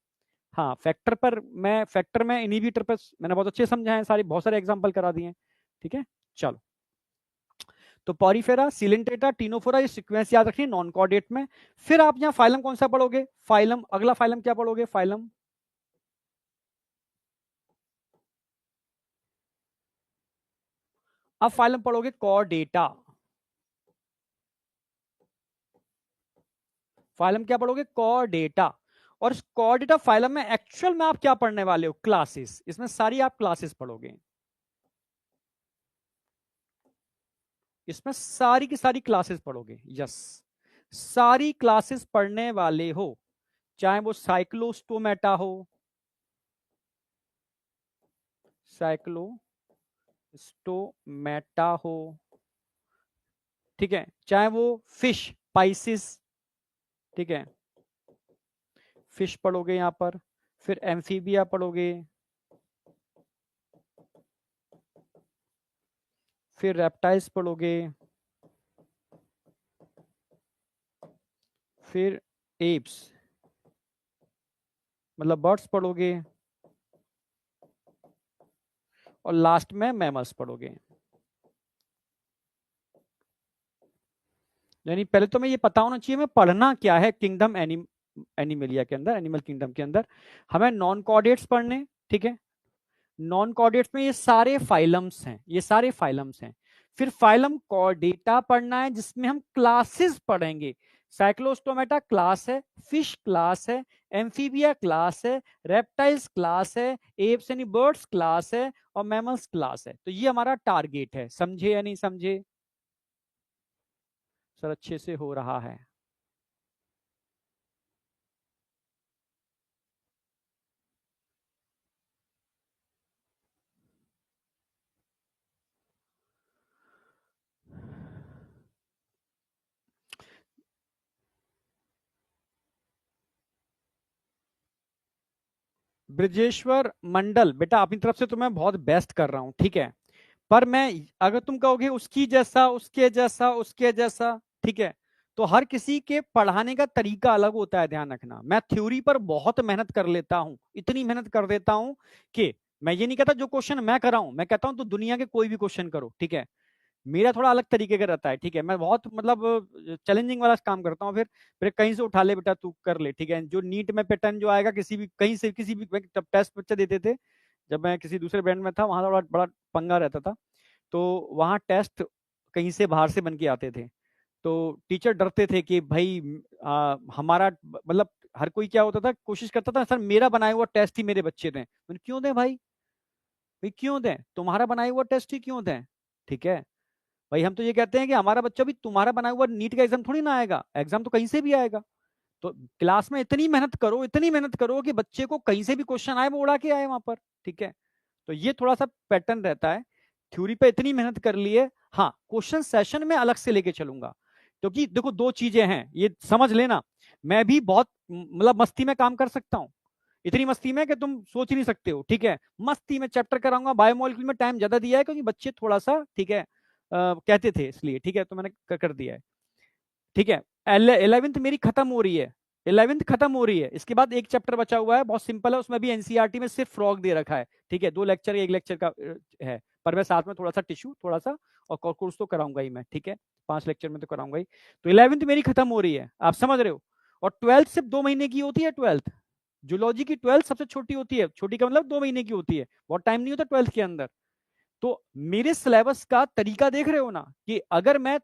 हाँ, फैक्टर में इनहिबिटर पर मैंने बहुत अच्छे समझाए हैं, सारी बहुत सारे एग्जांपल करा दिए हैं। ठीक है, चलो, तो पॉरीफेरा, सिलेंट्रेटा, टीनोफोरा, ये सीक्वेंस याद रखिए नॉन कॉर्डेट में। फिर आप यहाँ फाइलम कौन सा पढ़ोगे? फाइलम, अगला फाइलम क्या पढ़ोगे? फाइलम, अब फाइलम पढ़ोगे कॉर्डेटा। फाइलम क्या पढ़ोगे? कॉर्डेटा। और इस कॉर्डेटा फाइलम में एक्चुअल में आप क्या पढ़ने वाले हो? क्लासेस। इसमें सारी आप क्लासेस पढ़ोगे, इसमें सारी की सारी क्लासेस पढ़ोगे। यस, सारी क्लासेस पढ़ने वाले हो, चाहे वो साइक्लोस्टोमेटा हो, साइक्लोस्टोमेटा हो, ठीक है, चाहे वो फिश पाइसिस, ठीक है, फिश पढ़ोगे यहां पर, फिर एम्फीबिया पढ़ोगे, फिर रेप्टाइल्स पढ़ोगे, फिर एप्स मतलब बर्ड्स पढ़ोगे, और लास्ट में मैमल्स पढ़ोगे। यानी पहले तो मैं ये पता होना चाहिए मैं पढ़ना क्या है। किंगडम एनिमलिया के अंदर, एनिमल किंगडम के अंदर हमें नॉन कॉर्डेट्स पढ़ने। ठीक है, नॉन कॉर्डेट्स में ये सारे फाइलम्स हैं, ये सारे फाइलम्स हैं। फिर फाइलम कॉर्डेटा पढ़ना है, जिसमें हम क्लासेस पढ़ेंगे। साइक्लोस्टोमेटा क्लास है, फिश क्लास है, एम्फीबिया क्लास है, रेप्टाइल्स क्लास है, एप्स यानी बर्ड्स क्लास है, और मैमल्स क्लास है। तो ये हमारा टारगेट है, समझे या नहीं समझे? सर अच्छे से हो रहा है। ब्रिजेश्वर मंडल, बेटा अपनी तरफ से तो मैं बहुत बेस्ट कर रहा हूं, ठीक है, पर मैं, अगर तुम कहोगे उसकी जैसा, उसके जैसा, उसके जैसा, ठीक है, तो हर किसी के पढ़ाने का तरीका अलग होता है, ध्यान रखना। मैं थ्योरी पर बहुत मेहनत कर लेता हूं, इतनी मेहनत कर देता हूं कि मैं ये नहीं कहता जो क्वेश्चन मैं कर रहा हूं, मैं कहता हूं तो दुनिया के कोई भी क्वेश्चन करो, ठीक है, मेरा थोड़ा अलग तरीके का रहता है, ठीक है। मैं बहुत मतलब चैलेंजिंग वाला काम करता हूँ, फिर कहीं से उठा ले बेटा तू कर ले, ठीक है। जो नीट में पैटर्न जो आएगा किसी भी कहीं से किसी भी टेस्ट बच्चे देते थे, जब मैं किसी दूसरे ब्रांड में था वहां बड़ा बड़ा पंगा रहता था। तो वहां टेस्ट कहीं से बाहर से बन के आते थे, तो टीचर डरते थे कि भाई हमारा मतलब हर कोई क्या होता था, कोशिश करता था सर मेरा बनाया हुआ टेस्ट ही मेरे बच्चे दें। मैंने क्यों दें भाई, भाई क्यों दें, तुम्हारा बनाया हुआ टेस्ट ही क्यों दें, ठीक है। भाई हम तो ये कहते हैं कि हमारा बच्चा भी तुम्हारा बनाया हुआ नीट का एग्जाम थोड़ी ना आएगा, एग्जाम तो कहीं से भी आएगा। तो क्लास में इतनी मेहनत करो, इतनी मेहनत करो कि बच्चे को कहीं से भी क्वेश्चन आए वो उड़ा के आए वहां पर, ठीक है। तो ये थोड़ा सा पैटर्न रहता है। थ्योरी पे इतनी मेहनत कर लिए, हाँ क्वेश्चन सेशन में अलग से लेके चलूंगा, क्योंकि देखो दो चीजें हैं ये समझ लेना। मैं भी बहुत मतलब मस्ती में काम कर सकता हूँ, इतनी मस्ती में कि तुम सोच नहीं सकते हो, ठीक है। मस्ती में चैप्टर कराऊंगा, बायोमोलिक्यूल में टाइम ज्यादा दिया है क्योंकि बच्चे थोड़ा सा, ठीक है, कहते थे इसलिए, ठीक है, तो मैंने कर दिया है, ठीक है। 11th मेरी खत्म हो रही है, 11th खत्म हो रही है, इसके बाद एक चैप्टर बचा हुआ है, बहुत सिंपल है, उसमें भी एनसीईआरटी में सिर्फ फ्रॉग दे रखा है, ठीक है। 2 लेक्चर 1 लेक्चर का है, पर मैं साथ में थोड़ा सा टिश्यू थोड़ा सा और कोर्स तो कराऊंगा ही मैं, ठीक है। 5 लेक्चर में तो कराऊंगा ही। तो 11th मेरी खत्म हो रही है, आप समझ रहे हो। और 12th सिर्फ 2 महीने की होती है, 12th जूलॉजी की 12th सबसे छोटी होती है, छोटी का मतलब 2 महीने की होती है, बहुत टाइम नहीं होता 12th के अंदर। तो मेरे सिलेबस का तरीका देख रहे हो ना, कि अगर मैं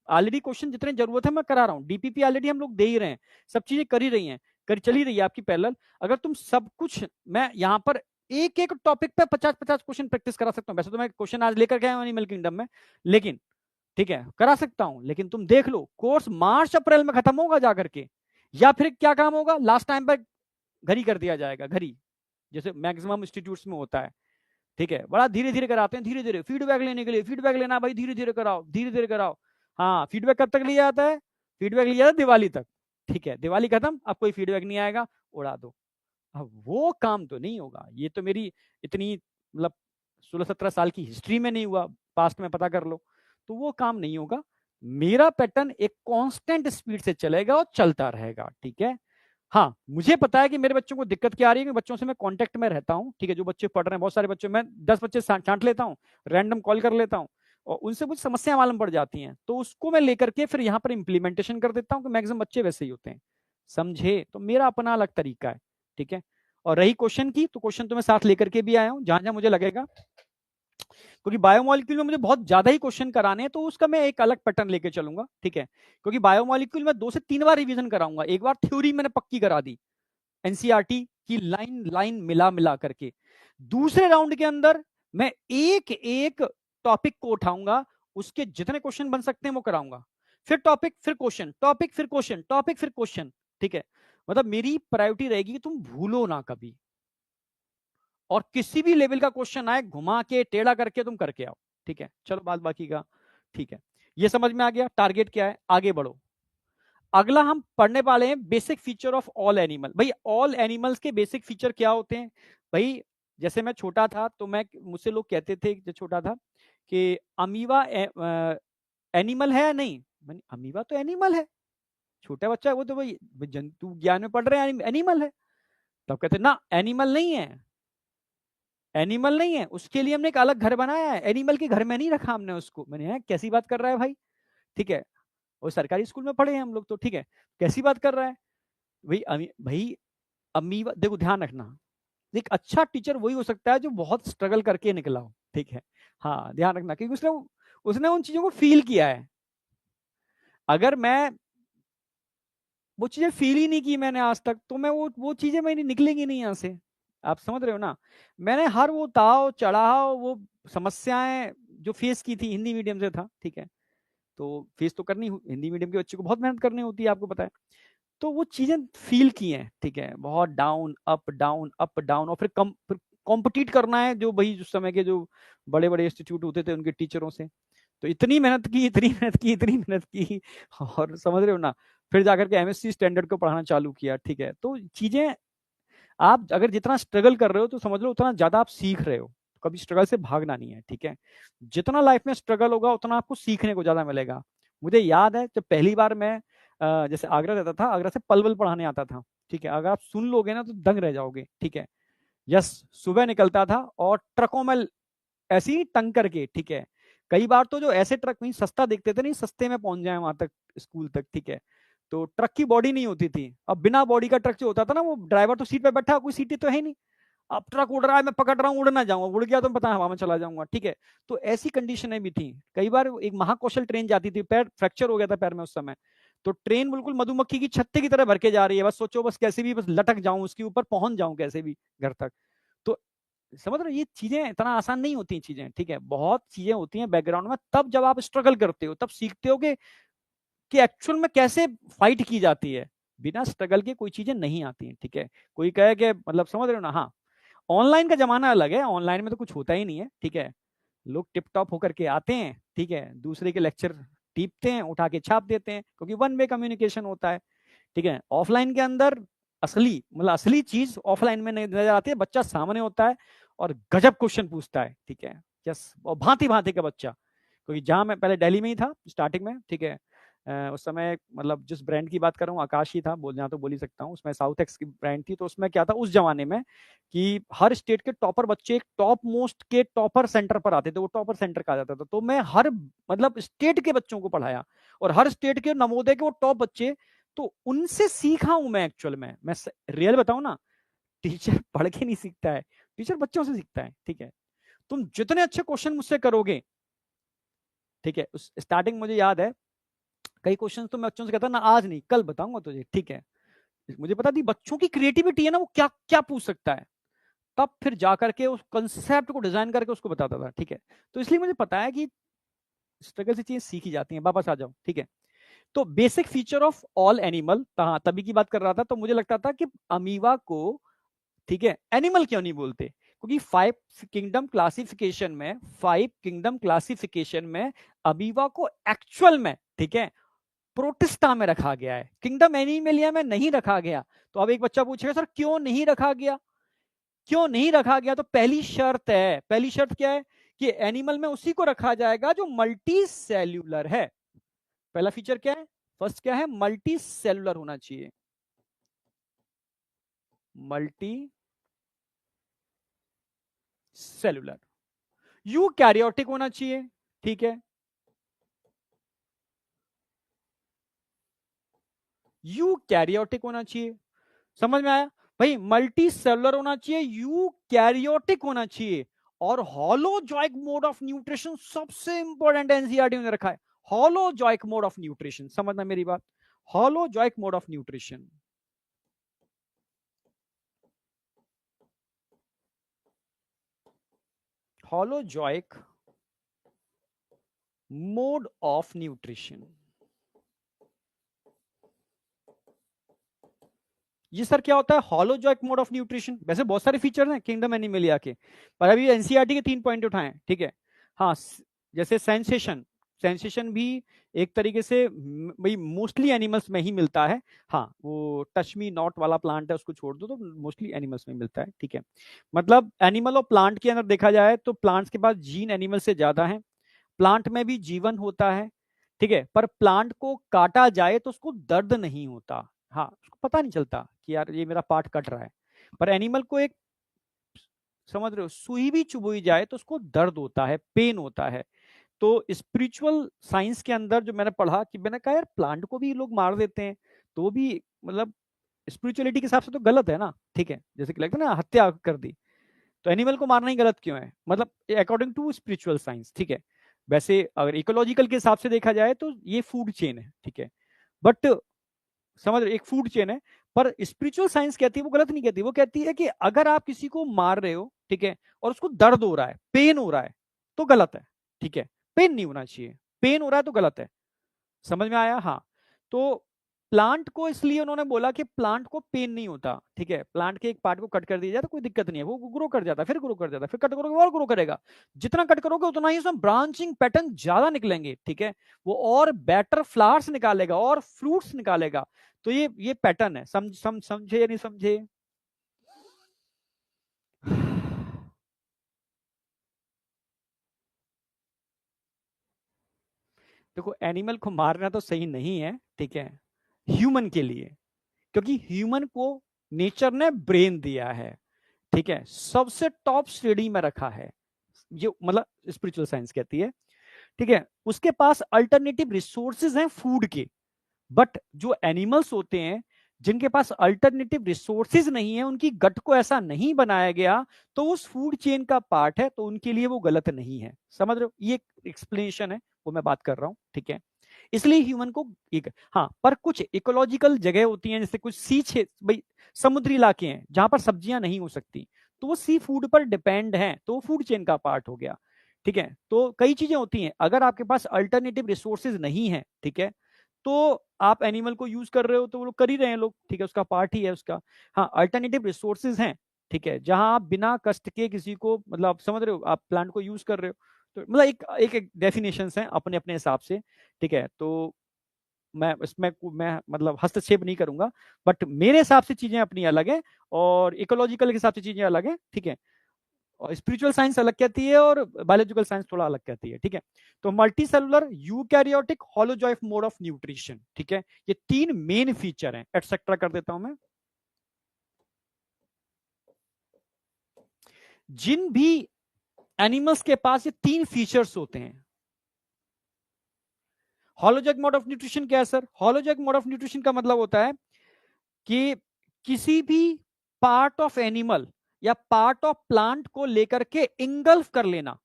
ऑलरेडी क्वेश्चन जितने जरूरत है मैं करा रहा हूँ, डीपीपी ऑलरेडी हम लोग दे ही रहे हैं, सब चीजें कर ही रही हैं, कर चली रही है आपकी पैरेलल। अगर तुम सब कुछ, मैं यहाँ पर एक एक टॉपिक पे 50-50 क्वेश्चन प्रैक्टिस करा सकता हूँ। वैसे तो मैं क्वेश्चन आज लेकर के आया हूँ एनिमल किंगडम में, लेकिन ठीक है करा सकता हूँ। लेकिन तुम देख लो कोर्स मार्च अप्रैल में खत्म होगा जाकर के, या फिर क्या काम होगा लास्ट टाइम पर घड़ी कर दिया जाएगा, घड़ी जैसे मैक्सिमम इंस्टीट्यूट्स में होता है, ठीक है। बड़ा धीरे धीरे कराते हैं, धीरे धीरे फीडबैक लेने के लिए, फीडबैक लेना भाई धीरे धीरे कराओ, धीरे धीरे कराओ। हाँ फीडबैक कब तक लिया जाता है, फीडबैक लिया जाता है दिवाली तक, ठीक है। दिवाली खत्म, अब कोई फीडबैक नहीं आएगा, उड़ा दो। अब वो काम तो नहीं होगा, ये तो मेरी इतनी मतलब 16-17 साल की हिस्ट्री में नहीं हुआ, पास्ट में पता कर लो, तो वो काम नहीं होगा। मेरा पैटर्न एक कांस्टेंट स्पीड से चलेगा और चलता रहेगा, ठीक है। हाँ मुझे पता है कि मेरे बच्चों को दिक्कत क्या आ रही है, कि बच्चों से मैं कांटेक्ट में रहता हूँ, ठीक है। जो बच्चे पढ़ रहे हैं, बहुत सारे बच्चे, मैं 10 बच्चे छांट लेता हूँ, रैंडम कॉल कर लेता हूँ, और उनसे कुछ समस्या मालूम पड़ जाती हैं, तो उसको मैं लेकर के फिर यहाँ पर इंप्लीमेंटेशन कर देता हूँ कि मैक्सिमम बच्चे वैसे ही होते हैं, समझे। तो मेरा अपना अलग तरीका है, ठीक है। और रही क्वेश्चन की, तो क्वेश्चन तो मैं साथ लेकर के भी आया हूँ जहां जहां मुझे लगेगा, क्योंकि बायोमोलिक्यूल में मुझे बहुत ज्यादा ही क्वेश्चन कराने हैं, तो उसका मैं एक अलग पैटर्न लेके चलूंगा, ठीक है। क्योंकि बायोमोलिक्यूल में 2 से 3 बार रिवीजन कराऊंगा, एक बार थ्योरी मैंने पक्की करा दी एनसीईआरटी की लाइन लाइन मिला मिला करके, दूसरे राउंड के अंदर मैं एक एक टॉपिक को उठाऊंगा, उसके जितने क्वेश्चन बन सकते हैं वो कराऊंगा, फिर टॉपिक फिर क्वेश्चन, टॉपिक फिर क्वेश्चन, टॉपिक फिर क्वेश्चन, ठीक है। मतलब मेरी प्रायोरिटी रहेगी कि तुम भूलो ना कभी, और किसी भी लेवल का क्वेश्चन आए घुमा के टेढ़ा करके तुम करके आओ, ठीक है। चलो बात बाकी का, ठीक है। ये समझ में आ गया टारगेट क्या है, आगे बढ़ो। अगला हम पढ़ने वाले हैं basic feature of all animal. भाई ऑल एनिमल्स के बेसिक फीचर क्या होते हैं भाई। जैसे मैं छोटा था तो मैं, मुझसे लोग कहते थे जब छोटा था कि अमीबा एनिमल है या नहीं, मैंने अमीबा तो एनिमल है, छोटा बच्चा है वो तो भाई जंतु ज्ञान में पढ़ रहे हैं, एनिमल है। तब कहते ना एनिमल नहीं है, एनिमल नहीं है, उसके लिए हमने एक अलग घर बनाया है, एनिमल के घर में नहीं रखा हमने उसको। मैंने है कैसी बात कर रहा है भाई, ठीक है। और सरकारी स्कूल में पढ़े हैं हम लोग तो, ठीक है, कैसी बात कर रहा है भाई। भाई अमीबा, देखो ध्यान रखना, एक अच्छा टीचर वही हो सकता है जो बहुत स्ट्रगल करके निकला हो, ठीक है। हाँ ध्यान रखना, क्योंकि उसने उसने उन चीजों को फील किया है। अगर मैं वो चीजें फील ही नहीं की मैंने आज तक, तो मैं वो चीजें मेरी निकलेंगी नहीं यहाँ से, आप समझ रहे हो ना। मैंने हर वो ताव चढ़ाव, वो समस्याएं जो फेस की थी, हिंदी मीडियम से था, ठीक है। तो फेस तो करनी, हिंदी मीडियम के बच्चे को बहुत मेहनत करनी होती है, आपको पता है। तो वो चीजें फील की हैं, ठीक है। बहुत down up down up down, और फिर कॉम्पिटिट करना है जो भाई उस समय के जो बड़े बड़े इंस्टीट्यूट होते थे उनके टीचरों से। तो इतनी मेहनत की, इतनी मेहनत की, इतनी मेहनत की, और समझ रहे हो ना, फिर जाकर के एमएससी स्टैंडर्ड को पढ़ाना चालू किया, ठीक है। तो चीजें, आप अगर जितना स्ट्रगल कर रहे हो तो समझ लो उतना ज्यादा आप सीख रहे हो, कभी स्ट्रगल से भागना नहीं है, ठीक है। जितना लाइफ में स्ट्रगल होगा उतना आपको सीखने को ज्यादा मिलेगा। मुझे याद है जब पहली बार मैं जैसे आगरा रहता था, आगरा से पलवल पढ़ाने आता था, ठीक है। अगर आप सुन लोगे ना तो दंग रह जाओगे, ठीक है। यस, सुबह निकलता था और ट्रकों में ऐसे ही टंग करके, ठीक है, कई बार तो जो ऐसे ट्रक नहीं सस्ता देखते थे, नहीं सस्ते में पहुंच जाए वहां तक, स्कूल तक, ठीक है। तो ट्रक की बॉडी नहीं होती थी, अब बिना बॉडी का ट्रक जो होता था ना, वो ड्राइवर तो सीट पे बैठा, कोई सीटें तो है नहीं, अब ट्रक उड़ रहा है, मैं पकड़ रहा हूँ, उड़ ना जाऊंगा, उड़ गया तो पता है हवा में चला जाऊंगा, ठीक है। तो ऐसी कंडीशनें भी थी। कई बार एक महाकौशल ट्रेन जाती थी, पैर फ्रैक्चर हो गया था पैर में उस समय, तो ट्रेन बिल्कुल मधुमक्खी की छत्ते की तरह भर के जा रही है, बस सोचो बस कैसे भी बस लटक जाऊं उसके ऊपर, पहुंच जाऊं कैसे भी घर तक। तो समझ रहे हो, ये चीजें इतना आसान नहीं होती चीजें, ठीक है, बहुत चीजें होती हैं बैकग्राउंड में, तब जब आप स्ट्रगल करते हो तब सीखते हो कि एक्चुअल में कैसे फाइट की जाती है। बिना स्ट्रगल के कोई चीजें नहीं आती हैं, ठीक है। कोई कहे कि मतलब समझ रहे हो ना, हाँ, ऑनलाइन का जमाना अलग है, ऑनलाइन में तो कुछ होता ही नहीं है, ठीक है। लोग टिप टॉप होकर के आते हैं, ठीक है, दूसरे के लेक्चर टीपते हैं, उठा के छाप देते हैं, क्योंकि वन वे कम्युनिकेशन होता है, ठीक है। ऑफलाइन के अंदर असली मतलब असली चीज ऑफलाइन में नहीं नजर आती है, बच्चा सामने होता है और गजब क्वेश्चन पूछता है, ठीक है, यस, और भांति भांति का बच्चा। क्योंकि जहां मैं पहले दिल्ली में ही था स्टार्टिंग में, ठीक है, उस समय मतलब जिस ब्रांड की बात कर रहा हूँ आकाश ही था, बोलना तो बोल ही सकता हूँ, उसमें साउथ एक्स की ब्रांड थी। तो उसमें क्या था उस जमाने में कि हर स्टेट के टॉपर बच्चे एक टॉप मोस्ट के टॉपर सेंटर पर आते थे, वो टॉपर सेंटर कहा जाता था। तो मैं हर मतलब स्टेट के बच्चों को पढ़ाया, और हर स्टेट के नवोदय के वो टॉप बच्चे, तो उनसे सीखा हूं मैं एक्चुअल में। मैं रियल बताऊं ना, टीचर पढ़ के नहीं सीखता है, टीचर बच्चों से सीखता है, ठीक है। तुम जितने अच्छे क्वेश्चन मुझसे करोगे, ठीक है, उस स्टार्टिंग मुझे याद है कई क्वेश्चन तो मैं बच्चों से कहता ना आज नहीं कल बताऊंगा तुझे, ठीक है। मुझे पता थी बच्चों की क्रिएटिविटी है ना, वो क्या क्या पूछ सकता है, तब फिर जाकर के उस कंसेप्ट को डिजाइन करके उसको बताता था, ठीक है। तो इसलिए मुझे पता है कि स्ट्रगल से चीजें सीखी जाती हैं। वापस आ जाओ, ठीक है। तो basic feature of all animal, हाँ तभी की बात कर रहा था, तो मुझे लगता था कि अमीबा को, ठीक है, एनिमल क्यों नहीं बोलते, क्योंकि फाइव किंगडम क्लासिफिकेशन में अमीबा को एक्चुअल में, ठीक है, प्रोटिस्टा में रखा गया है, किंगडम एनिमेलिया में नहीं रखा गया। तो अब एक बच्चा पूछेगा सर क्यों नहीं रखा गया, क्यों नहीं रखा गया? तो पहली शर्त है, पहली शर्त क्या है कि एनिमल में उसी को रखा जाएगा जो मल्टी सेल्यूलर है। पहला फीचर क्या है, फर्स्ट क्या है, मल्टी सेलुलर होना चाहिए, मल्टी सेलुलर। यू कैरियोटिक होना चाहिए, ठीक है, यू कैरियोटिक होना चाहिए। समझ में आया भाई, मल्टी सेलुलर होना चाहिए, यू कैरियोटिक होना चाहिए, और हॉलोजॉइक मोड ऑफ न्यूट्रिशन सबसे इंपॉर्टेंट एनसीईआरटी में रखा है, हॉलोजॉइक मोड ऑफ न्यूट्रिशन। समझना मेरी बात, हॉलोजॉइक mode of nutrition, हॉलोजॉइक mode of nutrition. ये सर क्या होता है हॉलोजॉइक मोड ऑफ न्यूट्रिशन? वैसे बहुत सारे फीचर हैं किंगडम एनिमलिया के, पर अभी एनसीईआरटी के 3 पॉइंट उठाए, ठीक है। हाँ, जैसे सेंसेशन, सेंसेशन भी एक तरीके से भाई मोस्टली एनिमल्स में ही मिलता है। हाँ, वो टच मी नॉट वाला प्लांट है, उसको छोड़ दो, तो मोस्टली एनिमल्स में मिलता है, ठीक है। मतलब एनिमल और प्लांट के अंदर देखा जाए तो प्लांट्स के पास जीन एनिमल से ज्यादा है, प्लांट में भी जीवन होता है, ठीक है, पर प्लांट को काटा जाए तो उसको दर्द नहीं होता। हाँ, उसको पता नहीं चलता कि यार ये मेरा पार्ट कट रहा है, पर एनिमल को एक, समझ रहे हो, सुई भी चुभोई जाए तो उसको दर्द होता है, पेन होता है। तो स्पिरिचुअल साइंस के अंदर जो मैंने पढ़ा कि मैंने कहा यार प्लांट को भी लोग मार देते हैं, तो वो भी मतलब स्पिरिचुअलिटी के हिसाब से तो गलत है ना, ठीक है, जैसे कि लगता है ना हत्या कर दी, तो एनिमल को मारना ही गलत क्यों है, मतलब अकॉर्डिंग टू स्पिरिचुअल साइंस, ठीक है। वैसे अगर इकोलॉजिकल के हिसाब से देखा जाए तो ये फूड चेन है, ठीक है, बट समझ रहे एक फूड चेन है, पर स्पिरिचुअल साइंस कहती है वो गलत नहीं कहती, वो कहती है कि अगर आप किसी को मार रहे हो, ठीक है, और उसको दर्द हो रहा है, पेन हो रहा है, तो गलत है, ठीक है, पेन नहीं होना चाहिए, पेन हो रहा है तो गलत है। समझ में आया? हाँ। तो प्लांट को इसलिए उन्होंने बोला कि प्लांट को पेन नहीं होता, ठीक है, प्लांट के एक पार्ट को कट कर दिया जाए तो कोई दिक्कत नहीं है, वो ग्रो कर जाता है, फिर ग्रो कर जाता है, फिर कट करोगे और ग्रो करेगा, जितना कट करोगे उतना ही उसमें ब्रांचिंग पैटर्न ज्यादा निकलेंगे, ठीक है, वो और बेटर फ्लावर्स निकालेगा और फ्रूट्स निकालेगा। तो ये पैटर्न है, समझे या नहीं समझे? देखो एनिमल को मारना तो सही नहीं है, ठीक है, ह्यूमन के लिए, क्योंकि ह्यूमन को नेचर ने ब्रेन दिया है, ठीक है, सबसे टॉप श्रेणी में रखा है, जो मतलब स्पिरिचुअल साइंस कहती है। ठीक है, उसके पास अल्टरनेटिव रिसोर्सेज हैं फूड के। बट जो एनिमल्स होते हैं जिनके पास अल्टरनेटिव रिसोर्सेज नहीं है, उनकी गट को ऐसा नहीं बनाया गया तो उस फूड चेन का पार्ट है, तो उनके लिए वो गलत नहीं है। समझ रहे हो, ये एक्सप्लेनेशन है वो मैं बात कर रहा हूं, ठीक है। इसलिए ह्यूमन को एक, हाँ, पर कुछ इकोलॉजिकल जगह होती हैं, जैसे कुछ सी भाई समुद्री इलाके हैं जहां पर सब्जियां नहीं हो सकती, तो वो सी फूड पर डिपेंड हैं, तो वो फूड चेन का पार्ट हो गया, ठीक है। तो कई चीजें होती हैं, अगर आपके पास अल्टरनेटिव रिसोर्सेज नहीं है, ठीक है, तो आप एनिमल को यूज कर रहे हो तो वो लोग कर ही रहे हैं लोग, ठीक है, उसका पार्ट ही है उसका। हाँ, अल्टरनेटिव रिसोर्सेज हैं, ठीक है, जहां आप बिना कष्ट के किसी को, मतलब आप समझ रहे हो, आप प्लांट को यूज कर रहे हो, तो मतलब एक डेफिनेशन हैं अपने अपने हिसाब से, ठीक है। तो मैं मतलब हस्तक्षेप नहीं करूंगा, बट मेरे हिसाब से चीजें अपनी अलग है, और इकोलॉजिकल के हिसाब से चीजें अलग है, ठीक है। और स्पिरिचुअल साइंस अलग कहती है और बायोलॉजिकल साइंस थोड़ा अलग कहती है, ठीक है। तो multi cellular eukaryotic holozoic mode of nutrition, ठीक है, ये 3 मेन फीचर हैं, एटसेट्रा कर देता हूं मैं। जिन भी एनिमल्स के पास ये 3 फीचर्स होते हैं, होलोजॉइक मोड ऑफ न्यूट्रिशन क्या है सर? होलोजॉइक मोड ऑफ न्यूट्रिशन का मतलब होता है कि किसी भी पार्ट ऑफ एनिमल या पार्ट ऑफ प्लांट को लेकर के इंगल्फ कर लेना,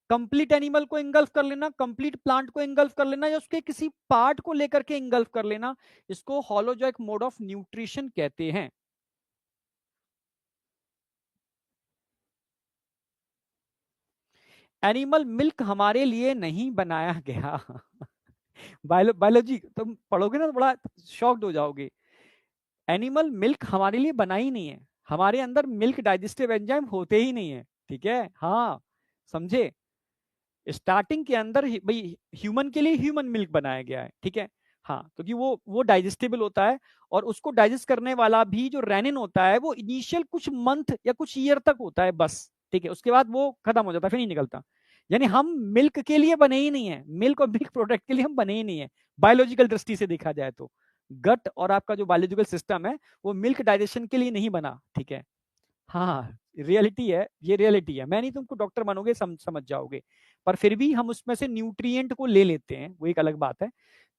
कंप्लीट एनिमल को इंगल्फ कर लेना, कंप्लीट प्लांट को इंगल्फ कर लेना, या उसके किसी पार्ट को लेकर के इंगल्फ कर लेना, इसको होलोजॉइक मोड ऑफ न्यूट्रिशन कहते हैं। एनिमल मिल्क हमारे लिए नहीं बनाया गया। बायोलॉजी तुम पढ़ोगे ना तो बड़ा शॉक्ड हो जाओगे। एनिमल मिल्क हमारे लिए बना ही नहीं है, हमारे अंदर मिल्क डाइजेस्टिव एंजाइम होते ही नहीं है, ठीक है, हाँ, समझे। स्टार्टिंग के अंदर भाई ह्यूमन के लिए ह्यूमन मिल्क बनाया गया है, ठीक है, हाँ, क्योंकि वो डाइजेस्टेबल होता है, और उसको डाइजेस्ट करने वाला भी जो रेनिन होता है वो इनिशियल कुछ मंथ या कुछ ईयर तक होता है बस, ठीक है, उसके बाद वो खत्म हो जाता है, फिर नहीं निकलता। यानी हम मिल्क के लिए बने ही नहीं है, मिल्क और मिल्क प्रोडक्ट के लिए हम बने ही नहीं है, बायोलॉजिकल दृष्टि से देखा जाए तो। गट और आपका जो बायोलॉजिकल सिस्टम है वो मिल्क डाइजेशन के लिए नहीं बना, ठीक है, हाँ, रियलिटी है, ये रियलिटी है, मैं नहीं तुमको डॉक्टर बनोगे समझ जाओगे, पर फिर भी हम उसमें से न्यूट्रिएंट को ले लेते हैं, वो एक अलग बात है।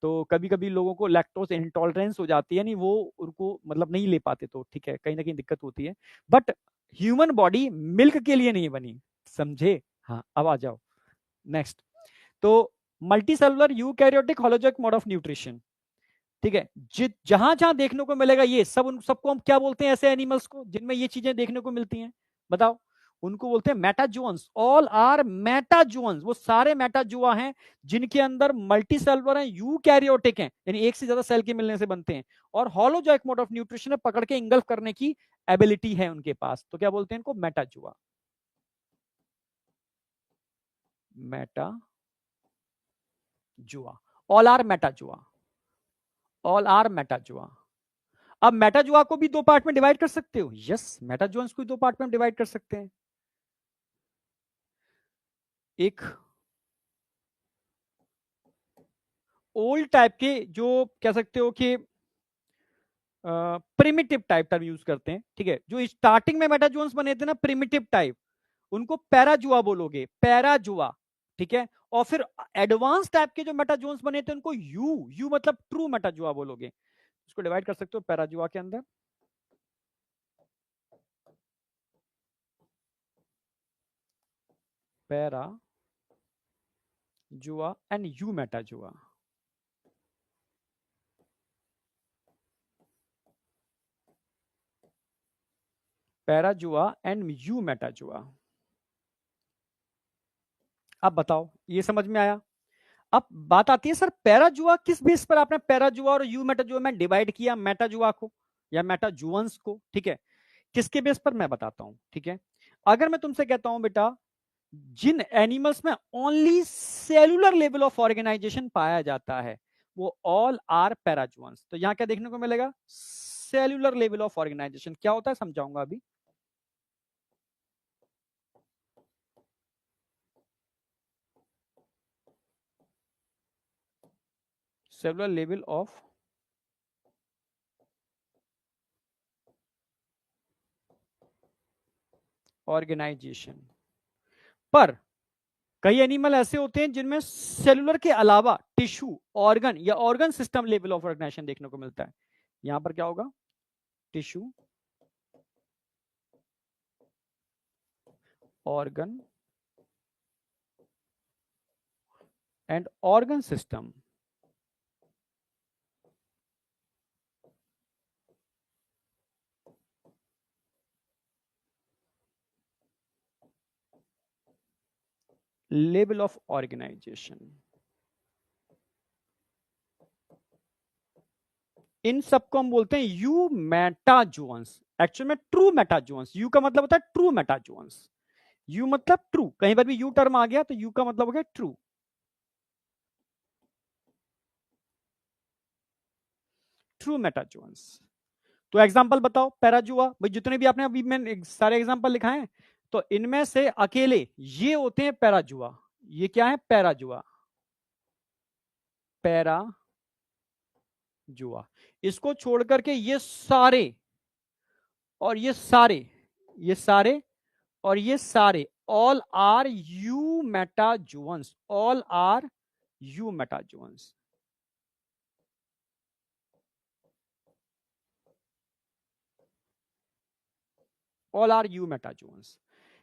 तो कभी कभी लोगों को लैक्टोज इंटॉलरेंस हो जाती है, नहीं वो उनको मतलब नहीं ले पाते, तो ठीक है, कहीं ना कहीं दिक्कत होती है, बट ह्यूमन बॉडी मिल्क के लिए नहीं बनी, समझे। हाँ, अब आ जाओ नेक्स्ट। तो multi cellular eukaryotic holozoic mode of nutrition, ठीक है, जहां जहां देखने को मिलेगा ये सब, उन सबको हम क्या बोलते हैं, ऐसे एनिमल्स को जिनमें ये चीजें देखने को मिलती हैं, बताओ। उनको बोलते हैं मेटाजोन्स, ऑल आर मेटाजोन्स, वो सारे मेटाजोआ हैं जिनके अंदर मल्टी सेलुलर हैं, यूकैरियोटिक हैं, यानी एक से ज्यादा सेल के मिलने से बनते हैं, और होलोजॉइक मोड ऑफ न्यूट्रिशन है, पकड़ के इंगल्फ करने की एबिलिटी है उनके पास, तो क्या बोलते हैं इनको, metazoa. Metazoa, all are metazoa, all are metazoa. अब मेटाजुआ को भी 2 पार्ट में डिवाइड कर सकते हो, यस, मेटाजुअन्स को 2 पार्ट में डिवाइड कर सकते हैं। एक ओल्ड टाइप के, जो कह सकते हो कि प्रिमिटिव टाइप टर्म यूज करते हैं, ठीक है, जो स्टार्टिंग में मेटाजुअन्स बने थे ना, प्रिमिटिव टाइप, उनको पैराजुआ बोलोगे, पैराजुआ, ठीक है। और फिर एडवांस टाइप के जो मेटाजुअन्स बने थे उनको यू यू मतलब ट्रू मेटाजुआ बोलोगे। इसको डिवाइड कर सकते हो पैराजुआ के अंदर, parazoa and eumetazoa. Parazoa and eumetazoa. अब बताओ, ये समझ में आया? अब बात आती है, सर पैराजुआ किस बेस पर आपने पैराजुआ और यू मेटाजुआ में डिवाइड किया, मेटाजुआ को या मेटाजुअन्स को, ठीक है, किसके बेस पर, मैं बताता हूं, ठीक है। अगर मैं तुमसे कहता हूं बेटा, जिन एनिमल्स में only cellular level of organization पाया जाता है वो ऑल आर पैराजुअन्स, तो यहां क्या देखने को मिलेगा, सेलुलर लेवल ऑफ ऑर्गेनाइजेशन क्या होता है समझाऊंगा अभी। सेलुलर लेवल ऑफ ऑर्गेनाइजेशन, पर कई एनिमल ऐसे होते हैं जिनमें सेलुलर के अलावा टिश्यू, ऑर्गन या organ system level of organization देखने को मिलता है। यहां पर क्या होगा? Tissue, organ and organ system. Level of organization, इन सबको हम बोलते हैं यू मेटाजोन्स। एक्चुअल में ट्रू मेटाजोन्स, यू का मतलब होता है ट्रू मेटाजोन्स। यू मतलब ट्रू, कहीं पर भी यू टर्म आ गया तो यू का मतलब हो गया ट्रू। ट्रू मेटाजोन्स। तो एग्जांपल बताओ, पैराजुआ भाई, जितने भी आपने अभी मैंने सारे एग्जांपल लिखाए हैं, तो इनमें से अकेले ये होते हैं पैराजुआ। ये क्या है? पैराजुआ, पैराजुआ। इसको छोड़ करके ये सारे और ये सारे, ये सारे और ये सारे, all are eumetazoans, all are eumetazoans. All are eumetazoans.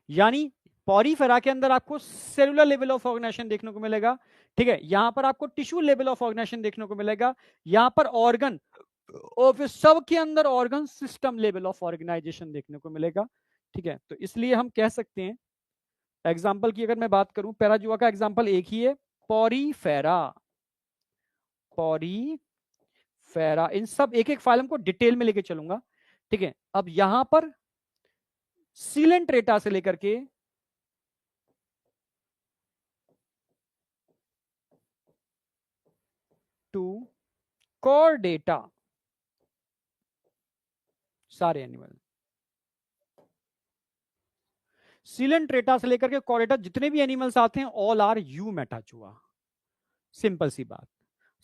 यानी पॉरीफेरा के अंदर आपको सेलुलर लेवल ऑफ ऑर्गेनाइजेशन देखने को मिलेगा, ठीक है। यहां पर आपको टिश्यू लेवल ऑफ ऑर्गेनाइजेशन देखने को मिलेगा, यहां पर ऑर्गन और फिर सब के अंदर organ system level of organization देखने को मिलेगा, ठीक है। तो इसलिए हम कह सकते हैं, एग्जाम्पल की अगर मैं बात करूं, पैराजुआ का एग्जाम्पल एक ही है, पॉरीफेरा। पॉरीफेरा, इन सब एक एक फाइलम को डिटेल में लेके चलूंगा, ठीक है। अब यहां पर सीलेंट्रेटा से लेकर के टू कॉर्डेटा, सारे एनिमल, सीलेंट्रेटा से लेकर के कॉर्डेटा, जितने भी एनिमल्स आते हैं ऑल आर यू मेटाजुआ। सिंपल सी बात।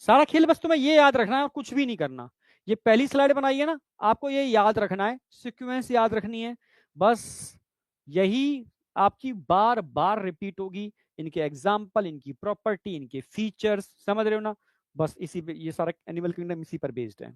सारा खेल बस तुम्हें ये याद रखना है और कुछ भी नहीं करना। ये पहली स्लाइड बनाई है ना, आपको ये याद रखना है, सीक्वेंस याद रखनी है, बस यही आपकी बार बार रिपीट होगी। इनके एग्जाम्पल, इनकी प्रॉपर्टी, इनके फीचर्स, समझ रहे हो ना? बस इसी पे ये सारा एनिमल किंगडम इसी पर बेस्ड है।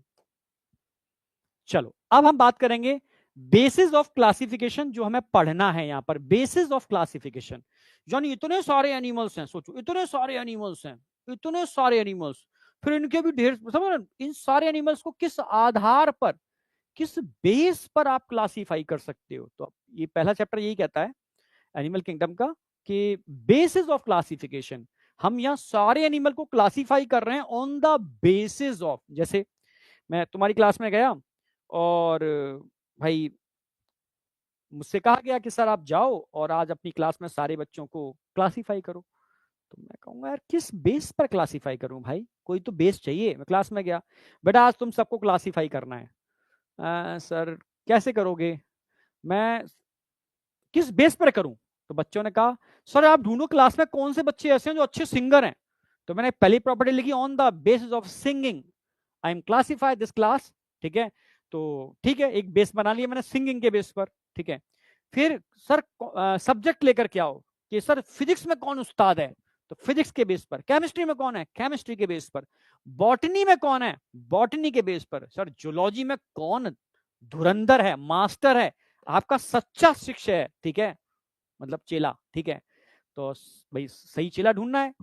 चलो अब हम बात करेंगे बेसिस ऑफ क्लासिफिकेशन, जो हमें पढ़ना है यहां पर। बेसिस ऑफ क्लासिफिकेशन यानी इतने सारे एनिमल्स हैं, सोचो इतने सारे एनिमल्स हैं, इतने सारे एनिमल्स, फिर इनके भी ढेर, समझ, इन सारे एनिमल्स को किस आधार पर, किस बेस पर आप क्लासिफाई कर सकते हो। तो ये पहला चैप्टर यही कहता है एनिमल किंगडम का, कि बेसिस ऑफ क्लासिफिकेशन, हम यहाँ सारे एनिमल को क्लासिफाई कर रहे हैं ऑन द बेसिस ऑफ। जैसे मैं तुम्हारी क्लास में गया और भाई मुझसे कहा गया कि सर आप जाओ और आज अपनी क्लास में सारे बच्चों को क्लासिफाई करो, तो मैं कहूंगा यार किस बेस पर क्लासिफाई करूं भाई, कोई तो बेस चाहिए। मैं क्लास में गया, बेटा आज तुम सबको क्लासिफाई करना है। सर कैसे करोगे, मैं किस बेस पर करूं? तो बच्चों ने कहा सर आप ढूंढो क्लास में कौन से बच्चे ऐसे हैं जो अच्छे सिंगर हैं। तो मैंने पहली प्रॉपर्टी लिखी, on the basis of singing I am classify this class, ठीक है। तो ठीक है, एक बेस बना लिया मैंने सिंगिंग के बेस पर, ठीक है। फिर सर सब्जेक्ट लेकर के आओ, कि सर फिजिक्स में कौन उस्ताद है, तो फिजिक्स के बेस पर। केमिस्ट्री में कौन है, केमिस्ट्री के बेस पर। बॉटनी में कौन है, बॉटनी के बेस पर। सर जूलॉजी में कौन धुरंधर है, मास्टर है, आपका सच्चा शिष्य है, ठीक है, मतलब चेला, ठीक है। तो भाई सही चेला ढूंढना है,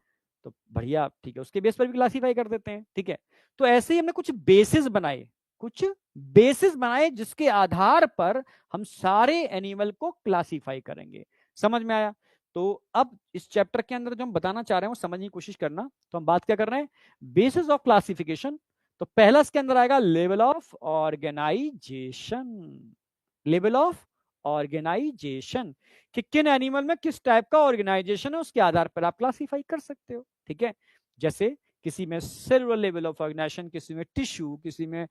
तो बढ़िया, ठीक है, उसके बेस पर भी क्लासिफाई कर देते हैं, ठीक है। तो ऐसे ही हमने कुछ बेसिस बनाए, कुछ बेसिस बनाए जिसके आधार पर हम सारे एनिमल को क्लासिफाई करेंगे। समझ में आया? तो अब इस चैप्टर के अंदर जो हम बताना चाह रहे हैं वो समझने की कोशिश करना। तो हम बात क्या कर रहे हैं, बेसिस ऑफ क्लासिफिकेशन। तो पहला इसके अंदर आएगा level of organization. Level of organization, कि किन एनिमल में किस टाइप का ऑर्गेनाइजेशन है, उसके आधार पर आप क्लासिफाई कर सकते हो, ठीक है। जैसे किसी में सेलुलर लेवल ऑफ ऑर्गेनाइजेशन, किसी में टिश्यू, किसी में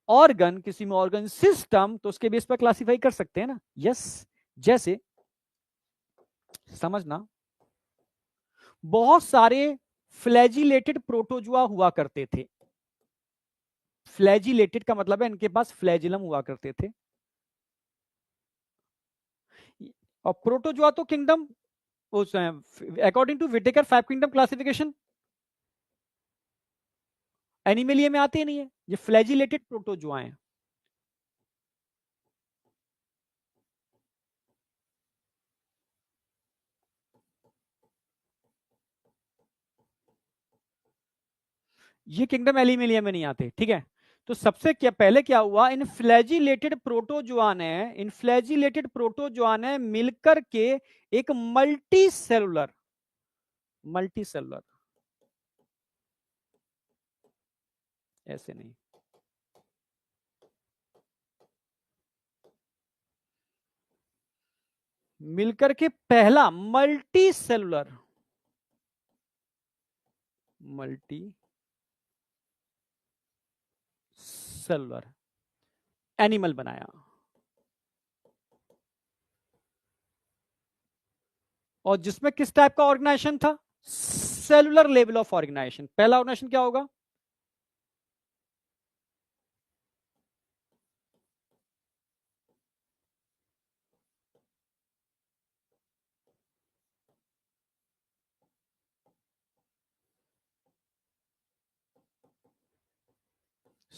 ऑर्गन, किसी में ऑर्गन सिस्टम, तो उसके बेस पर क्लासिफाई कर सकते हैं ना। यस, जैसे समझना, बहुत सारे फ्लैजिलेटेड प्रोटोजुआ हुआ करते थे। फ्लैजिलेटेड का मतलब है इनके पास फ्लैजिलम हुआ करते थे। और प्रोटोजुआ तो किंगडम उस according to Whittaker 5 kingdom classification animalia में आते ही नहीं है, ये फ्लैजिलेटेड प्रोटोजोआ हैं। ये किंगडम एनिमेलिया में नहीं आते, ठीक है। तो सबसे क्या पहले क्या हुआ, इन फ्लैजिलेटेड प्रोटोजोआ ने मिलकर के एक मल्टी सेलुलर ऐसे नहीं, मिलकर के पहला मल्टी सेलुलर एनिमल बनाया। और जिसमें किस टाइप का ऑर्गेनाइजेशन था, सेलुलर लेवल ऑफ ऑर्गेनाइजेशन। पहला ऑर्गेनाइजेशन क्या होगा,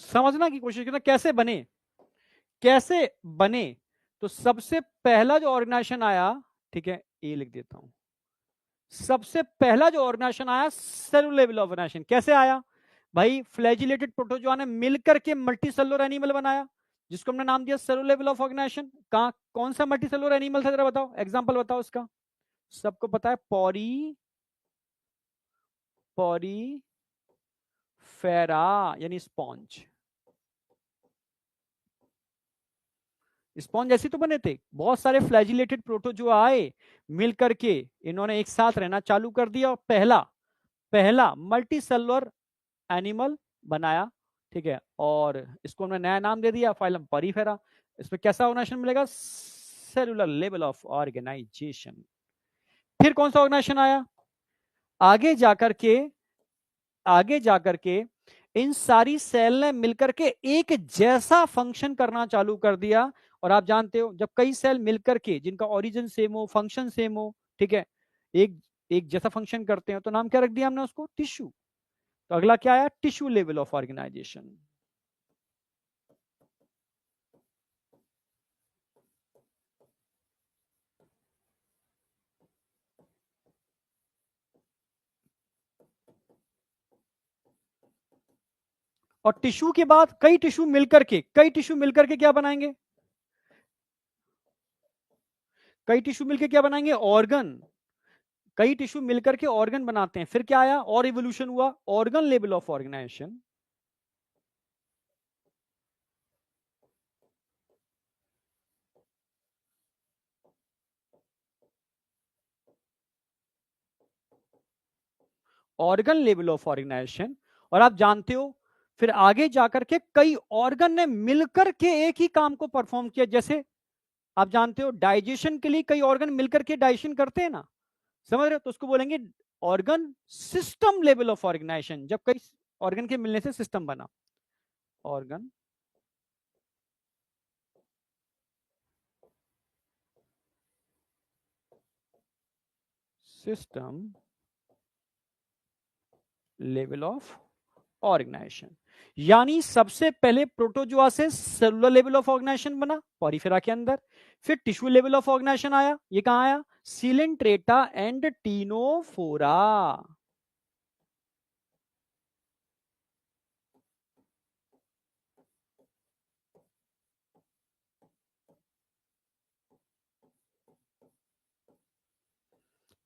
समझना की कोशिश करना कैसे बने। तो सबसे पहला जो ऑर्गेनाइजेशन आया, ठीक है, ए लिख देता हूं, सबसे पहला जो ऑर्गेनाइजेशन आया सेलुलर लेवल ऑर्गेनाइजेशन। कैसे आया भाई, फ्लैजिलेटेड प्रोटोजोआ ने मिलकर के मल्टी सेलुलर एनिमल बनाया, जिसको हमने नाम दिया सेलुलर लेवल ऑफ ऑर्गेनाइजेशन। कहां, कौन सा मल्टी सेलुलर एनिमल था, जरा बताओ, एग्जांपल बताओ इसका। सबको पता है, पॉरी फेरा यानी स्पॉन्ज। स्पॉन्ज ऐसे तो बने थे, बहुत सारे फ्लैजिलेटेड प्रोटोजोआ आए, मिल करके इन्होंने एक साथ रहना चालू कर दिया और पहला पहला मल्टी सेलुलर एनिमल बनाया, ठीक है। और इसको हमने नया नाम दे दिया, फाइलम पॉरीफेरा। इसमें कैसा ऑर्गेनाइजेशन मिलेगा, सेलुलर लेवल ऑफ ऑर्गेनाइजेशन। फिर कौन सा ऑर्गेनाइजेशन आया, आगे जाकर के इन सारी सेल ने मिलकर के एक जैसा फंक्शन करना चालू कर दिया। और आप जानते हो, जब कई सेल मिलकर के जिनका ओरिजिन सेम हो, फंक्शन सेम हो, ठीक है, एक एक जैसा फंक्शन करते हैं, तो नाम क्या रख दिया हमने उसको, टिश्यू। तो अगला क्या आया, टिश्यू लेवल ऑफ ऑर्गेनाइजेशन। और टिश्यू के बाद कई टिश्यू मिलकर के क्या बनाएंगे, ऑर्गन। कई टिश्यू मिलकर के ऑर्गन बनाते हैं। फिर क्या आया, और इवोल्यूशन हुआ, organ level of organization. Organ level of organization. और आप जानते हो, फिर आगे जाकर के कई ऑर्गन ने मिलकर के एक ही काम को परफॉर्म किया। जैसे आप जानते हो, डाइजेशन के लिए कई ऑर्गन मिलकर के डाइजेशन करते हैं ना, समझ रहे हो, तो उसको बोलेंगे organ system level of organization, जब कई ऑर्गन के मिलने से सिस्टम बना। Organ system level of organization. यानी सबसे पहले प्रोटोजोआ से सेलुलर लेवल ऑफ ऑर्गेनाइजेशन बना पॉरीफेरा के अंदर, फिर टिश्यू लेवल ऑफ ऑर्गेनाइजेशन आया। ये कहां आया, सिलेंट्रेटा एंड टीनोफोरा।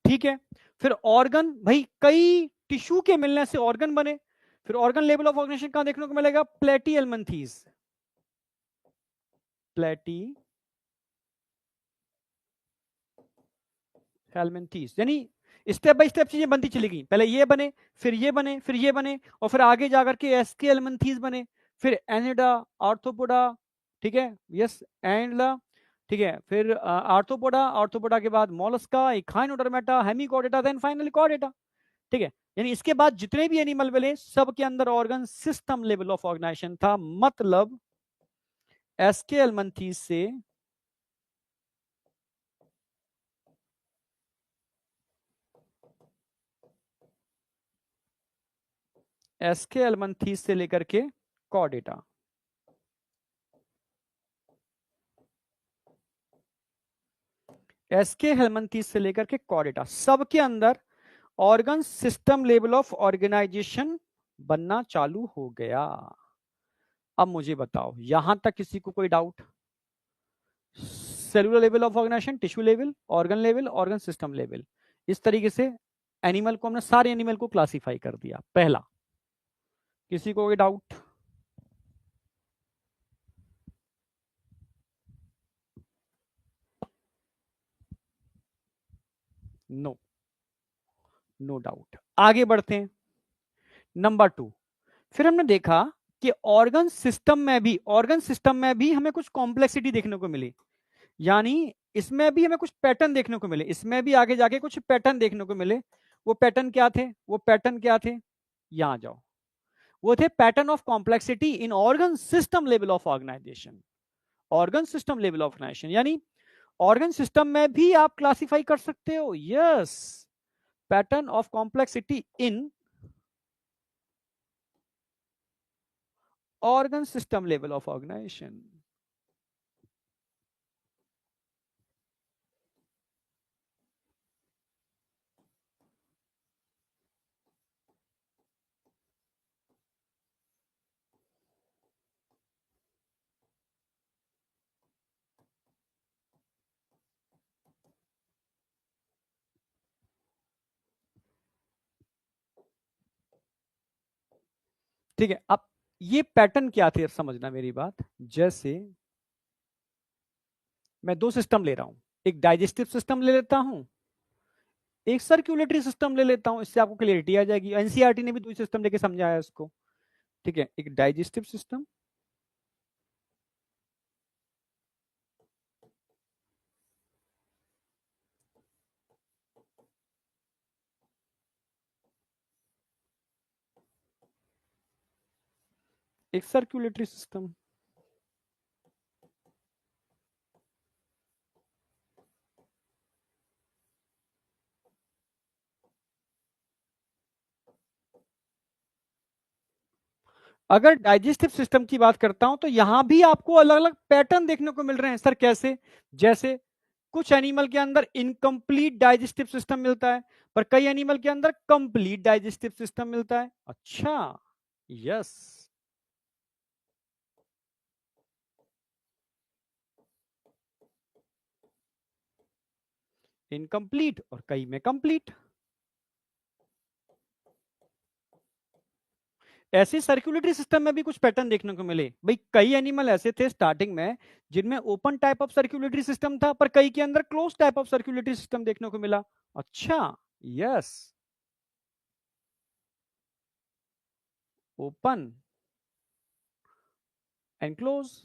ठीक है, फिर ऑर्गन, भाई कई टिश्यू के मिलने से ऑर्गन बने। फिर ऑर्गन लेवल ऑफ ऑर्गेनाइजेशन कहां देखने को मिलेगा, प्लेटी एलमंथीज। प्लेटी हेलमिंथीज, यानी स्टेप बाय स्टेप चीजें बनती चली गई। पहले ये बने, फिर ये बने, फिर ये बने, और फिर आगे जाकर के एसके हेलमिंथीज बने, फिर एनिडा, आर्थ्रोपोडा, ठीक है, यस एंडला, ठीक है, फिर आर्थ्रोपोडा के बाद Mollusca, Echinodermata, Hemichordata, then finally Chordata, ठीक है। यानी इसके बाद जितने भी एनिमल मिले, सबके अंदर organ system level of organization था। मतलब एसके हेलमिंथीज से एसके एलमंथीस से लेकर के कॉर्डेटा। एसके हेलमंथीस से लेकर के कॉर्डेटा, सबके अंदर organ system level of organization बनना चालू हो गया। अब मुझे बताओ, यहां तक किसी को कोई doubt? Cellular level of organization, tissue level, organ level, organ system level, इस तरीके से एनिमल को हमने, सारे एनिमल को क्लासिफाई कर दिया। पहला, किसी को कोई डाउट? No, no doubt. आगे बढ़ते हैं। नंबर 2, फिर हमने देखा कि ऑर्गन सिस्टम में भी हमें कुछ कॉम्प्लेक्सिटी देखने को मिली, यानी इसमें भी हमें कुछ पैटर्न देखने को मिले, इसमें भी आगे जाके कुछ पैटर्न देखने को मिले। वो पैटर्न क्या थे? वो पैटर्न क्या थे? यहां जाओ। वो थे pattern of complexity in organ system level of organization. Organ system level of organization यानी ऑर्गन सिस्टम में भी आप क्लासिफाई कर सकते हो। Yes, pattern of complexity in organ system level of organization. ठीक है, अब ये पैटर्न क्या थे समझना मेरी बात। जैसे मैं दो सिस्टम ले रहा हूं, एक डाइजेस्टिव सिस्टम ले लेता हूं, एक सर्कुलेटरी सिस्टम ले लेता हूं, इससे आपको क्लियरिटी आ जाएगी। एनसीईआरटी ने भी दो सिस्टम लेके समझाया इसको। ठीक है, एक डाइजेस्टिव सिस्टम, एक सर्कुलेटरी सिस्टम। अगर डाइजेस्टिव सिस्टम की बात करता हूं तो यहां भी आपको अलग अलग पैटर्न देखने को मिल रहे हैं। सर कैसे? जैसे कुछ एनिमल के अंदर इनकम्प्लीट डाइजेस्टिव सिस्टम मिलता है, पर कई एनिमल के अंदर कंप्लीट डाइजेस्टिव सिस्टम मिलता है। अच्छा, यस, इनकम्प्लीट और कई में कंप्लीट। ऐसे सर्कुलेटरी सिस्टम में भी कुछ पैटर्न देखने को मिले। भाई कई एनिमल ऐसे थे स्टार्टिंग में जिनमें open type of circulatory system था, पर कई के अंदर close type of circulatory system देखने को मिला। अच्छा, yes, open and close.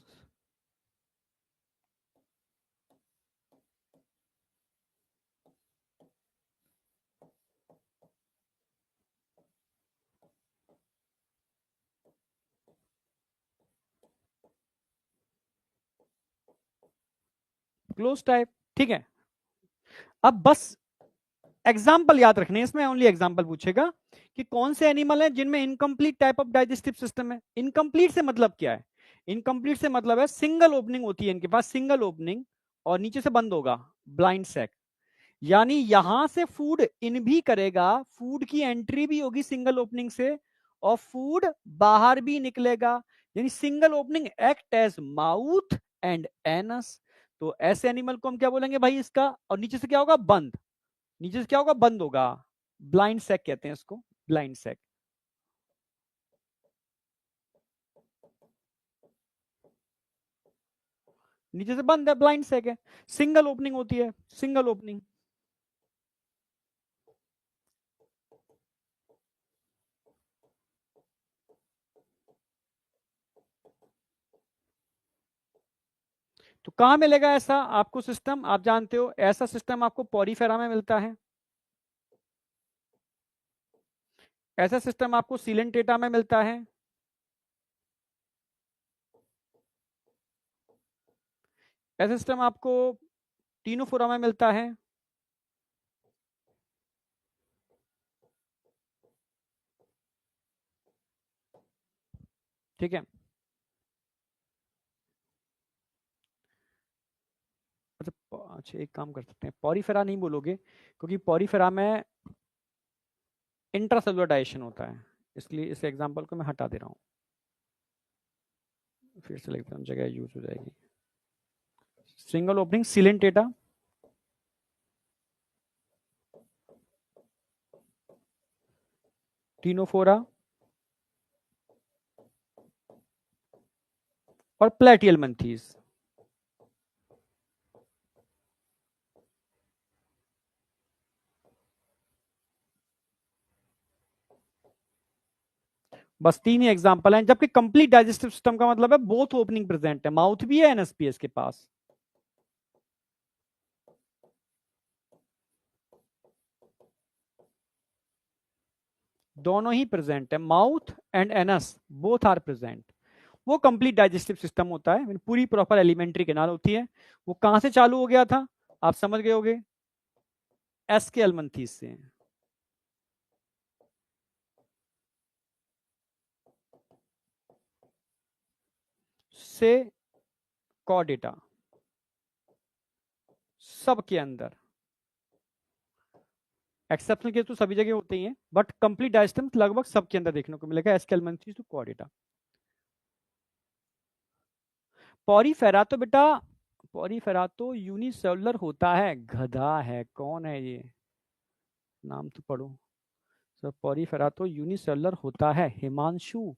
Close type. ठीक है, अब बस एग्जाम्पल याद रखने हैं इसमें, ओनली एग्जाम्पल पूछेगा कि कौन से एनिमल है जिनमें incomplete type of digestive system है। इनकम्प्लीट से मतलब क्या है? इनकम्प्लीट से मतलब है सिंगल ओपनिंग होती है इनके पास, सिंगल ओपनिंग, और नीचे से बंद होगा, ब्लाइंड सैक। यानी यहां से फूड इन भी करेगा, फूड की एंट्री भी होगी सिंगल ओपनिंग से, और फूड बाहर भी निकलेगा। यानी single opening act as mouth and anus. तो ऐसे एनिमल को हम क्या बोलेंगे भाई इसका? और नीचे से क्या होगा? बंद। नीचे से क्या होगा? बंद होगा। ब्लाइंड सैक कहते हैं इसको, ब्लाइंड सैक। नीचे से बंद है, ब्लाइंड सैक है। सिंगल ओपनिंग होती है, सिंगल ओपनिंग। तो कहां मिलेगा ऐसा आपको सिस्टम? आप जानते हो ऐसा सिस्टम आपको पॉरीफेरा में मिलता है, ऐसा सिस्टम आपको सीलेंटेटा में मिलता है, ऐसा सिस्टम आपको टीनोफोरा में मिलता है, ठीक है। अच्छा एक काम कर सकते हैं, पॉरीफेरा नहीं बोलोगे क्योंकि पॉरीफेरा में इंट्रासेलुलर डाइजेशन होता है, इसलिए इस एग्जांपल को मैं हटा दे रहा हूँ, फिर से लिखता हूँ, जगह यूज हो जाएगी। Single opening sealant data, Ctenophora और प्लेटियल मंथीज। बस 3 ही एग्जांपल हैं, जबकि कंप्लीट डाइजेस्टिव सिस्टम का मतलब है बोथ ओपनिंग प्रेजेंट है, माउथ भी है एनएसपीएस के पास। दोनों ही प्रेजेंट है, mouth and anus both are present. वो कंप्लीट डाइजेस्टिव सिस्टम होता है, पूरी प्रॉपर एलिमेंट्री कैनाल होती है। वो कहां से चालू हो गया था आप समझ गए होगे, एस के एलमंथीज से। से कॉर्डेटा सबके अंदर, एक्सेप्शनल केस तो सभी जगह होते ही हैं, बट कंप्लीट डाइजेस्टिव लगभग सबके अंदर देखने को मिलेगा, एस के एलमंथीज टू कॉर्डेटा। पॉरीफेरा तो बेटा, पॉरीफेरा तो यूनिसेलुलर होता है, गधा है, कौन है ये, नाम तो पढ़ो सर। पॉरीफेरा तो यूनिसेलुलर होता है, हिमांशु।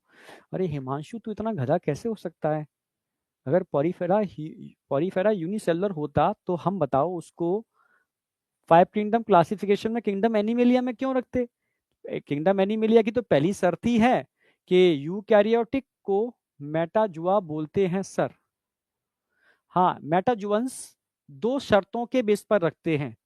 अरे हिमांशु तू इतना गधा कैसे हो सकता है, अगर पॉरीफेरा यूनिसेलुलर होता तो हम बताओ उसको 5 किंगडम क्लासिफिकेशन में किंगडम एनिमेलिया में क्यों रखते। किंगडम एनिमेलिया की तो पहली शर्त ही है कि यूकैरियोटिक को मेटाजुआ बोलते हैं सर। हाँ, मेटाजुअंस 2 शर्तों के बेस पर रखते हैं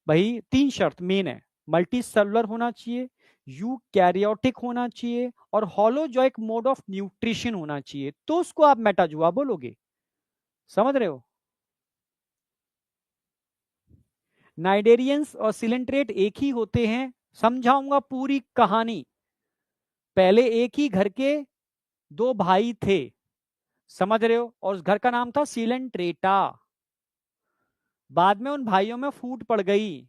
भाई, 3 शर्त मेन है, मल्टी सेलुलर होना चाहिए, यूकैरियोटिक होना चाहिए और होलोजोइक मोड ऑफ न्यूट्रिशन होना चाहिए, तो उसको आप मेटाजुआ बोलोगे। समझ रहे हो। नाइडेरियंस और सिलेंट्रेट एक ही होते हैं, समझाऊंगा पूरी कहानी। पहले एक ही घर के 2 भाई थे, समझ रहे हो, और उस घर का नाम था सिलेंट्रेटा। बाद में उन भाइयों में फूट पड़ गई,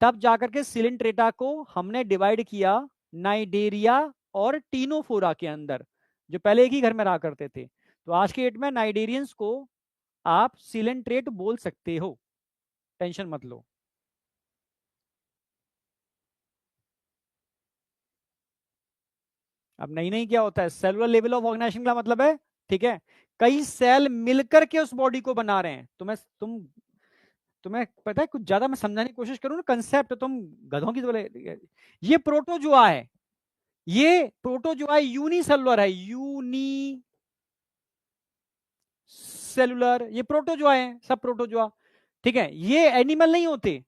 तब जाकर के सिलेंट्रेटा को हमने डिवाइड किया नाइडेरिया और टीनोफोरा के अंदर, जो पहले एक ही घर में रहा करते थे। तो आज के डेट में नाइडेरियंस को आप सिलेंट्रेट बोल सकते हो, टेंशन मत लो। अब नहीं नहीं क्या होता है, सेलुलर लेवल ऑफ ऑर्गेनाइजेशन का मतलब है, ठीक है, कई सेल मिलकर के उस बॉडी को बना रहे हैं। तुम्हें पता है, कुछ ज्यादा मैं समझाने की कोशिश करूं ना कंसेप्ट, तुम गधों की बोले। ये प्रोटोजुआ है, ये प्रोटोजुआ यूनिसेलुलर है, यूनी सेलुलर, ये प्रोटोजुआ है, सब प्रोटोजुआ, ठीक है। ये एनिमल नहीं होते,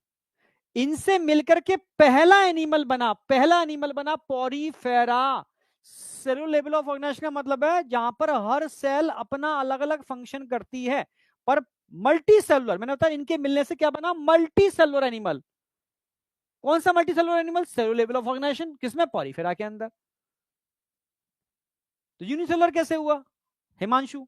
इनसे मिलकर के पहला एनिमल बना porifera. Cellular level of organization का मतलब है जहां पर हर सेल अपना अलग अलग फंक्शन करती है, पर मल्टी सेलुलर, मैंने बताया इनके मिलने से क्या बना, मल्टी सेलुलर एनिमल। कौन सा multi cellular animal, cellular level of organization, किसमें, पॉरीफेरा के अंदर। तो यूनिसेलुलर कैसे हुआ Himanshu.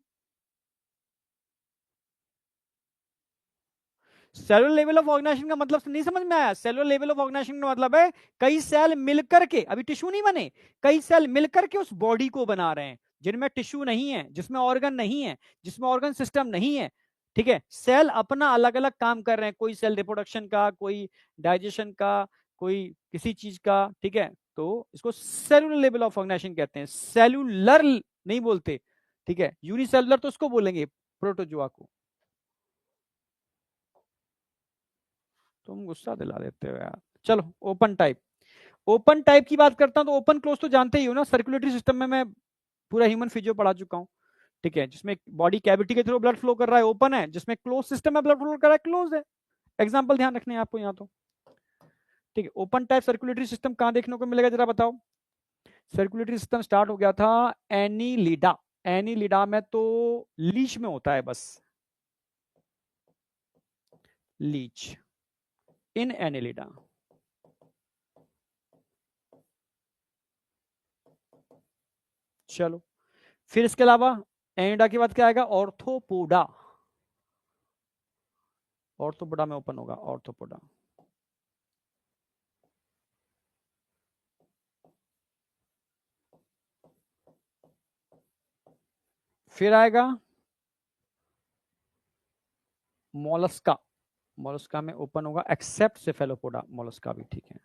Cellular level of organization का मतलब नहीं समझ में आया। सेलुलर लेवल ऑफ ऑर्गेनाइजेशन का मतलब है कई सेल मिलकर के, अभी टिश्यू नहीं बने, कई सेल मिलकर के उस बॉडी को बना रहे हैं, जिनमें टिश्यू नहीं है, जिसमें ऑर्गन नहीं है, जिसमें ऑर्गन सिस्टम नहीं है, ठीक है। सेल अपना अलग अलग काम कर रहे हैं, कोई सेल रिप्रोडक्शन का, कोई डाइजेशन का, कोई किसी चीज का, ठीक है। तो इसको सेलुलर लेवल ऑफ ऑर्गेनाइजेशन कहते हैं, सेलुलर नहीं बोलते, ठीक है। यूनिसेलुलर तो उसको बोलेंगे प्रोटोजुआ को। तुम गुस्सा दिला देते हो यार। चलो ओपन टाइप, ओपन टाइप की बात करता हूं तो ओपन क्लोज तो जानते ही हो ना, सर्कुलेटरी सिस्टम में मैं पूरा ह्यूमन फिजियो पढ़ा चुका हूं, ठीक है, जिसमें बॉडी कैविटी के थ्रू ब्लड फ्लो कर रहा है ओपन है, जिसमें क्लोज सिस्टम में ब्लड फ्लो कर रहा है क्लोज है। एग्जाम्पल ध्यान रखने हैं आपको यहाँ तो, ठीक है। ओपन टाइप सर्कुलेटरी सिस्टम कहां देखने को मिलेगा जरा बताओ। सर्कुलेटरी सिस्टम स्टार्ट हो गया था एनीलिडा, एनीलिडा में तो लीच में होता है बस, लीच इन एनीलिडा। चलो फिर इसके अलावा एनिडा के बाद क्या आएगा, ऑर्थोपोडा। ऑर्थोपोडा में ओपन होगा, ऑर्थोपोडा। फिर आएगा मोलस्का। मोलस्का में ओपन होगा एक्सेप्ट सेफेलोपोडा, मोलस्का भी ठीक है।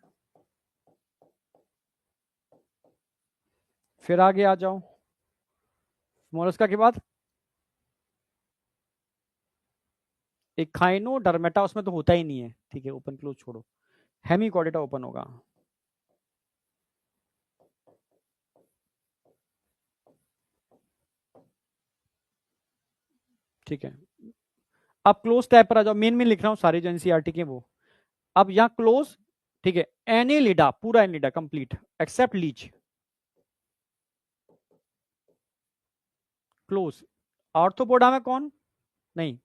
फिर आगे आ जाओ, मोलस्का के बाद एखाइनोडर्मेटा, उसमें तो होता ही नहीं है, ठीक है, ओपन क्लोज छोड़ो। हेमिकॉर्डेटा ओपन होगा। ठीक है, अब क्लोज टैब पर आ जाओ, मेन में लिख रहा हूं सारे जो एनसीईआरटी के वो। अब यहां क्लोज, ठीक है, एनिलिडा, पूरा annelida complete except leech, close. Arthropoda में कौन, नहीं,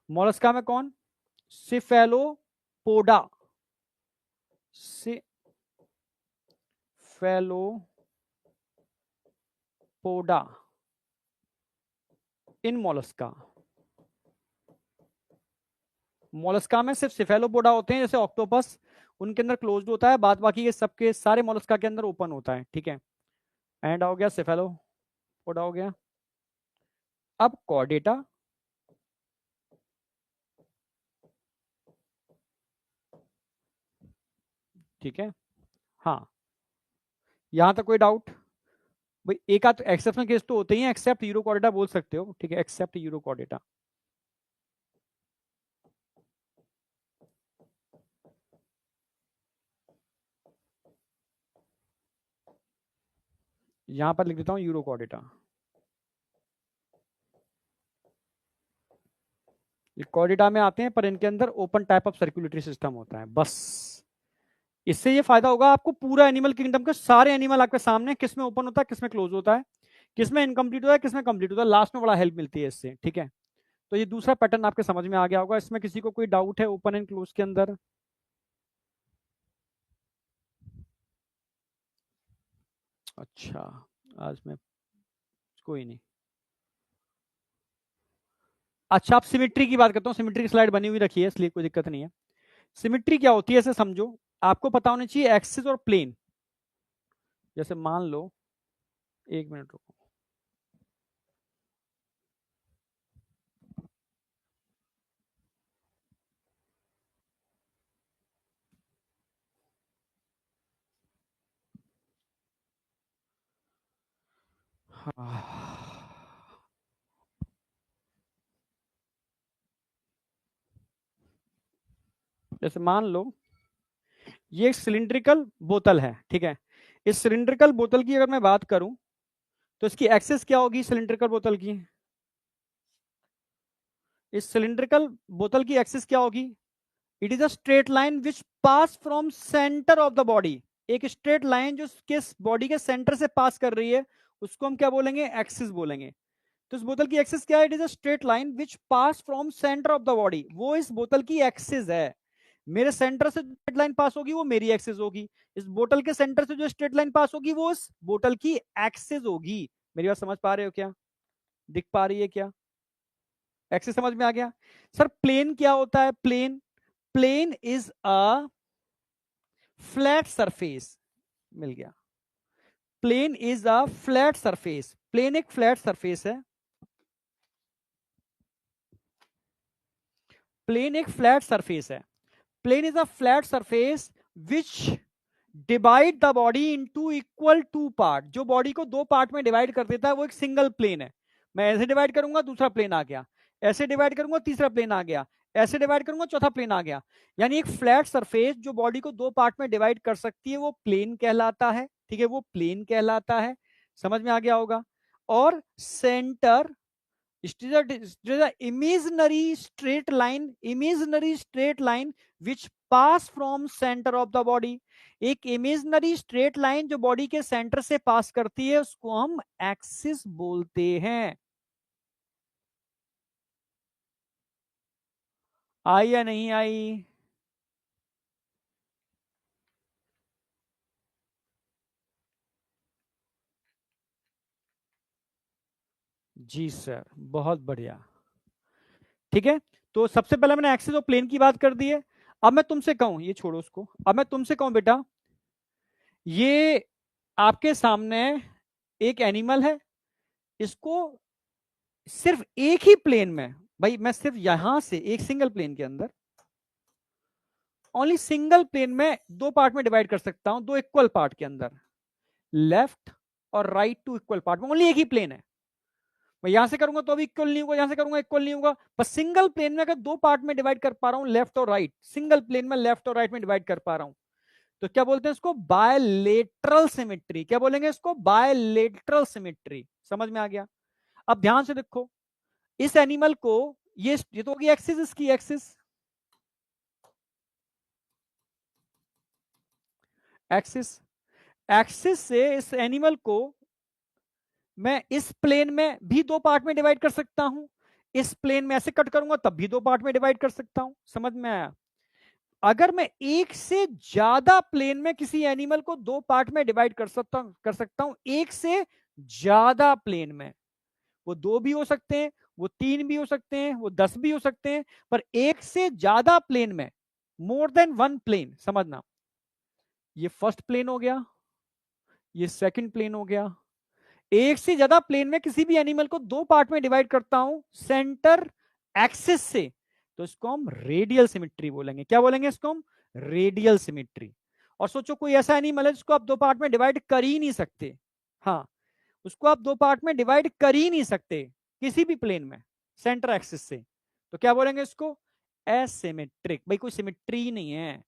मोलस्का में कौन, cephalopoda, cephalopoda in mollusca. Mollusca में सिर्फ सिफेलोपोडा होते हैं, जैसे ऑक्टोपस, उनके अंदर क्लोज्ड होता है, बाद बाकी के सबके सारे मोलस्का के अंदर ओपन होता है, ठीक है। एंड हो गया सिफेलोपोडा हो गया। अब कॉर्डेटा, ठीक है, हाँ, यहां तक कोई डाउट भाई? एक आध एक्सेप्शनल केस तो होते ही हैं, एक्सेप्ट यूरोकॉर्डेटा बोल सकते हो, ठीक है, एक्सेप्ट यूरोकॉर्डेटा। यहां पर लिख देता हूं यूरोकॉर्डेटा। ये कॉर्डेटा में आते हैं, पर इनके अंदर open type of circulatory system होता है, बस। इससे ये फायदा होगा आपको, पूरा एनिमल किंगडम के सारे एनिमल आपके सामने, किस में ओपन होता है, किस में क्लोज होता है, किस में इनकम्प्लीट होता है, किस में कंप्लीट होता है, लास्ट में बड़ा हेल्प मिलती है इससे, ठीक है। तो ये दूसरा पैटर्न आपके समझ में आ गया होगा। इसमें किसी को कोई डाउट है ओपन एंड क्लोज के अंदर? अच्छा, आज मैं, कोई नहीं। अच्छा, आप सिमिट्री की बात करता हूँ, सिमिट्री की स्लाइड बनी हुई रखी है, इसलिए कोई दिक्कत नहीं है। सिमिट्री क्या होती है ऐसे समझो, आपको पता होना चाहिए एक्सिस और प्लेन। जैसे मान लो, एक मिनट रुको, हाँ। जैसे मान लो ये एक सिलिंड्रिकल बोतल है, ठीक है। इस सिलिंड्रिकल बोतल की अगर मैं बात करूं, तो इसकी एक्सिस क्या होगी सिलिंड्रिकल बोतल की? इस सिलिंड्रिकल बोतल की एक्सिस क्या होगी? It is a straight line which pass from centre of the body. एक स्ट्रेट लाइन जो किस बॉडी के सेंटर से पास कर रही है, उसको हम क्या बोलेंगे? एक्सिस बोलेंगे। तो इस बोतल की एक्सिस क्या है? It is a straight line which pass from centre of the body, वो इस बोतल की एक्सिस है। मेरे सेंटर से जो स्ट्रेट लाइन पास होगी वो मेरी एक्सिस होगी, इस बोतल के सेंटर से जो स्ट्रेट लाइन पास होगी वो इस बोतल की एक्सिस होगी। मेरी बात समझ पा रहे हो क्या? दिख पा रही है क्या? एक्सिस समझ में आ गया? सर प्लेन क्या होता है? Plane, plane is a flat surface, मिल गया। Plane is a flat surface, plane एक फ्लैट सरफेस है। प्लेन एक फ्लैट सरफेस है। Plane is a flat surface which divide the body into equal two part. जो बॉडी को दो part में डिवाइड कर देता है वो एक सिंगल प्लेन है। मैं ऐसे डिवाइड करूंगा, दूसरा प्लेन आ गया, ऐसे डिवाइड करूंगा, तीसरा प्लेन आ गया, ऐसे डिवाइड करूंगा, चौथा प्लेन आ गया। यानी एक फ्लैट सरफेस जो बॉडी को दो पार्ट में डिवाइड कर सकती है वो प्लेन कहलाता है, ठीक है, वो प्लेन कहलाता है। समझ में आ गया होगा? और centre, imaginary straight line, imaginary straight line which pass from center of the body। एक इमेजनरी स्ट्रेट लाइन जो बॉडी के सेंटर से पास करती है उसको हम एक्सिस बोलते हैं। आई या नहीं आई? जी सर, बहुत बढ़िया। ठीक है, तो सबसे पहले मैंने एक्सिस और प्लेन की बात कर दी है। अब मैं तुमसे कहूं, ये छोड़ो उसको, अब मैं तुमसे कहूं बेटा, ये आपके सामने एक एनिमल है, इसको सिर्फ एक ही प्लेन में, भाई मैं सिर्फ यहां से एक सिंगल प्लेन के अंदर, ओनली सिंगल प्लेन में दो पार्ट में डिवाइड कर सकता हूं, दो इक्वल पार्ट के अंदर, लेफ्ट और राइट टू इक्वल पार्ट में, ओनली एक ही प्लेन है। मैं यहां से करूंगा तो अभी इक्वल नहीं होगा, यहां से करूंगा इक्वल नहीं होगा, बस सिंगल प्लेन में अगर दो पार्ट में डिवाइड कर पा रहा हूं, लेफ्ट और राइट, सिंगल प्लेन में लेफ्ट और राइट में डिवाइड कर पा रहा हूं, तो क्या बोलते हैं इसको, बायलेटरल सिमेट्री। क्या बोलेंगे इसको, बायलेटरल सिमेट्री। समझ में आ गया? अब ध्यान से देखो, इस एनिमल को, ये तो होगी एक्सिस, इसकी एक्सिस, एक्सिस, एक्सिस से इस एनिमल को मैं इस प्लेन में भी दो पार्ट में डिवाइड कर सकता हूं, इस प्लेन में ऐसे कट करूंगा तब भी दो पार्ट में डिवाइड कर सकता हूं। समझ में आया? अगर मैं एक से ज्यादा प्लेन में किसी एनिमल को दो पार्ट में डिवाइड कर सकता हूं एक से ज्यादा प्लेन में, वो दो भी हो सकते हैं, वो तीन भी हो सकते हैं, वो 10 भी हो सकते हैं, पर एक से ज्यादा प्लेन में, मोर देन वन प्लेन, समझना, ये फर्स्ट प्लेन हो गया, ये सेकंड प्लेन हो गया, एक से ज्यादा प्लेन में किसी भी एनिमल को दो पार्ट में डिवाइड करता हूं सेंटर एक्सिस से, तो इसको हम रेडियल सिमेट्री बोलेंगे। क्या बोलेंगे इसको हम? Radial symmetry. और सोचो कोई ऐसा एनिमल है जिसको आप दो पार्ट में डिवाइड कर ही नहीं सकते, हाँ, उसको आप दो पार्ट में डिवाइड कर ही नहीं सकते किसी भी प्लेन में सेंटर एक्सिस से, तो क्या बोलेंगे इसको? एसिमेट्रिक। भाई कोई सिमेट्री ही नहीं है,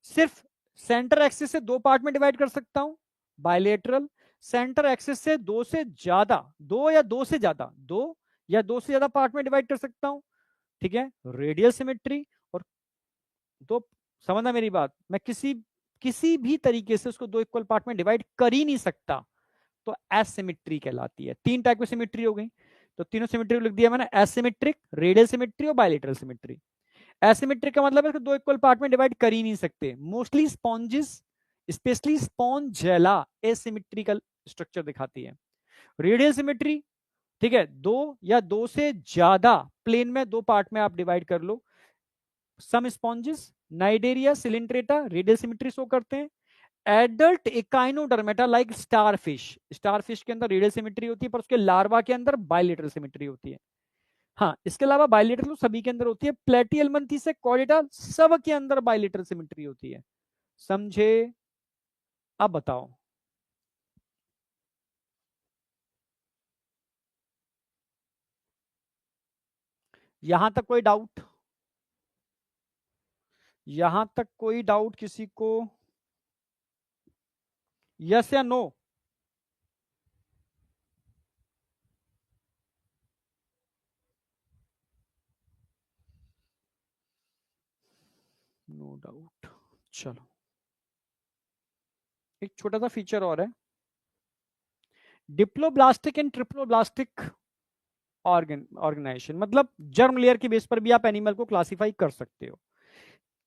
सिर्फ सेंटर एक्सिस से दो पार्ट में डिवाइड कर सकता हूं, बायलेटरल, सेंटर एक्सिस से दो से ज्यादा, दो या दो से ज्यादा, दो या दो से ज्यादा पार्ट में डिवाइड कर सकता हूं, ठीक है, रेडियल सिमेट्री। और दो, समझना मेरी बात, मैं किसी किसी भी तरीके से उसको दो इक्वल पार्ट में डिवाइड कर ही नहीं सकता, तो एसिमेट्री कहलाती है। तीन टाइप की सिमेट्री हो गई, तो तीनों सिमेट्री लिख दिया मैंने, एसिमेट्रिक, रेडियल सिमेट्री और बायलेटरल सिमेट्री। एसिमेट्रिक का मतलब है कि दो इक्वल पार्ट में डिवाइड कर ही नहीं सकते। Mostly sponges, specially Spongilla, asymmetrical structure दिखाती है। रेडियल सिमेट्री, ठीक है, दो या दो से ज्यादा प्लेन में दो पार्ट में आप डिवाइड कर लो। Some sponges, Cnidaria, Coelenterata, radial symmetry show करते हैं। Adult Echinodermata like starfish, starfish के अंदर रेडियल सिमेट्री होती है, पर उसके लार्वा के अंदर बायलेटरल सिमेट्री होती है। हाँ, इसके अलावा बायलेटरल तो सभी के अंदर होती है, प्लेटियलमंथी से कॉर्डेटा सब के अंदर बायलेटरल सिमेट्री होती है। समझे? अब बताओ, यहां तक कोई डाउट? यहां तक कोई डाउट किसी को? यस या नो? No doubt. चलो, एक छोटा सा फीचर और है, डिप्लोब्लास्टिक एंड ट्रिप्लोब्लास्टिक ऑर्गेनाइजेशन, मतलब जर्म लेयर के बेस पर भी आप एनिमल को क्लासिफाई कर सकते हो।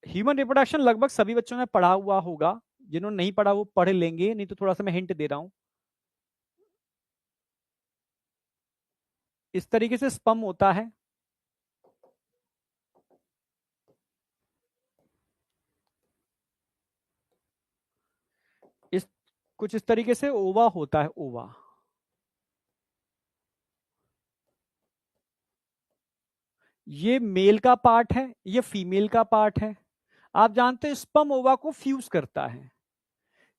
ह्यूमन रिप्रोडक्शन लगभग सभी बच्चों ने पढ़ा हुआ होगा, जिन्होंने नहीं पढ़ा वो पढ़ लेंगे, नहीं तो थोड़ा सा मैं हिंट दे रहा हूं। इस तरीके से स्पर्म होता है, इस कुछ इस तरीके से ओवा होता है, ओवा। ये मेल का पार्ट है, ये फीमेल का पार्ट है। आप जानते हैं स्पर्म ओवा को फ्यूज करता है,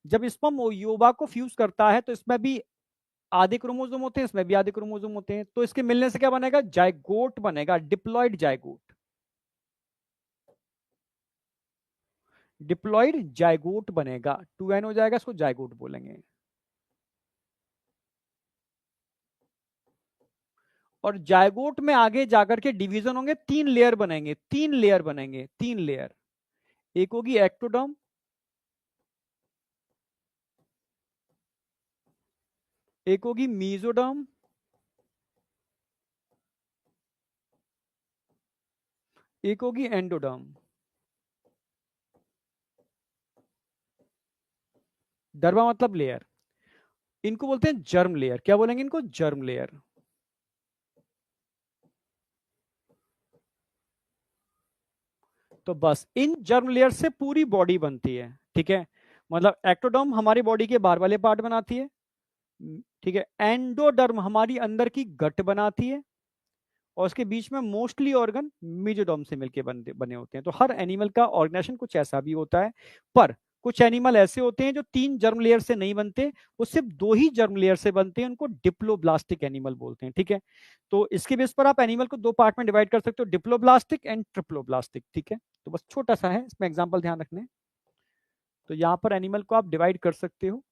जब स्पर्म ओवा को फ्यूज करता है तो इसमें भी आधे क्रोमोसोम होते हैं, इसमें भी आधे क्रोमोसोम होते हैं, तो इसके मिलने से क्या बनेगा? जाइगोट बनेगा, डिप्लॉइड जाइगोट। डिप्लॉइड जाइगोट बनेगा, 2n हो जाएगा, इसको जाइगोट बोलेंगे। और जाइगोट में आगे जाकर के डिवीजन होंगे, तीन लेयर बनेंगे, तीन लेयर बनेंगे, तीन लेयर। एक होगी एक्टोडर्म, एक होगी मीजोडर्म, एक होगी एंडोडर्म। डर्मा मतलब लेयर, इनको बोलते हैं जर्म लेयर। क्या बोलेंगे इनको? Germ layer. तो बस इन जर्म लेयर से पूरी बॉडी बनती है, ठीक है। मतलब एक्टोडर्म हमारी बॉडी के बाहर वाले पार्ट बनाती है, ठीक है। एंडोडर्म हमारी अंदर की गट बनाती है, और उसके बीच में मोस्टली ऑर्गन मेजोडर्म से मिलके बने होते हैं। तो हर एनिमल का ऑर्गेनाइजेशन कुछ ऐसा भी होता है, पर कुछ एनिमल ऐसे होते हैं जो 3 जर्म लेयर से नहीं बनते, वो सिर्फ 2 ही जर्म लेयर से बनते हैं, उनको डिप्लोब्लास्टिक एनिमल बोलते हैं, ठीक है। तो इसके बेस पर आप एनिमल को 2 पार्ट में डिवाइड कर सकते हो, डिप्लोब्लास्टिक एंड ट्रिप्लोब्लास्टिक, ठीक है। तो बस छोटा सा है, इसमें एग्जाम्पल ध्यान रखने। तो यहाँ पर एनिमल को आप डिवाइड कर सकते हो,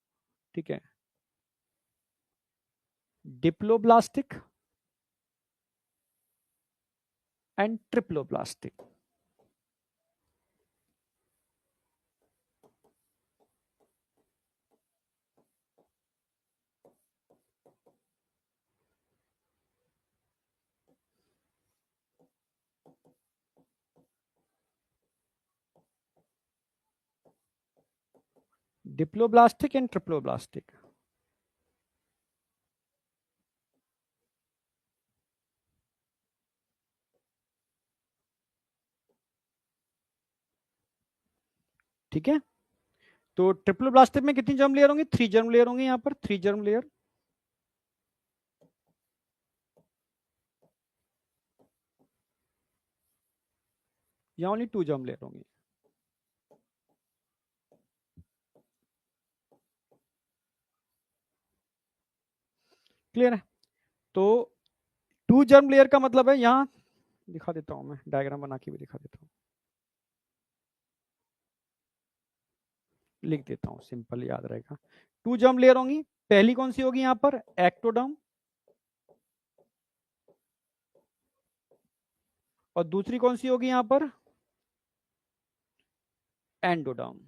ठीक है, diploblastic and triploblastic. Diploblastic and triploblastic. ठीक है। तो ट्रिप्लोब्लास्टिक में कितनी जर्म लेयर होंगी? 3 जर्म लेयर होंगी, यहाँ पर 3 जर्म लेयर। यहाँ ओनली 2 जर्म लेयर होंगी। क्लियर है? तो 2 जर्म लेयर का मतलब है, यहाँ दिखा देता हूं मैं, डायग्राम बना के भी दिखा देता हूं, लिख देता हूं, सिंपल याद रहेगा। 2 जर्म लेयर होंगी। पहली कौन सी होगी यहाँ पर? एक्टोडर्म। और दूसरी कौन सी होगी यहाँ पर? एंडोडर्म।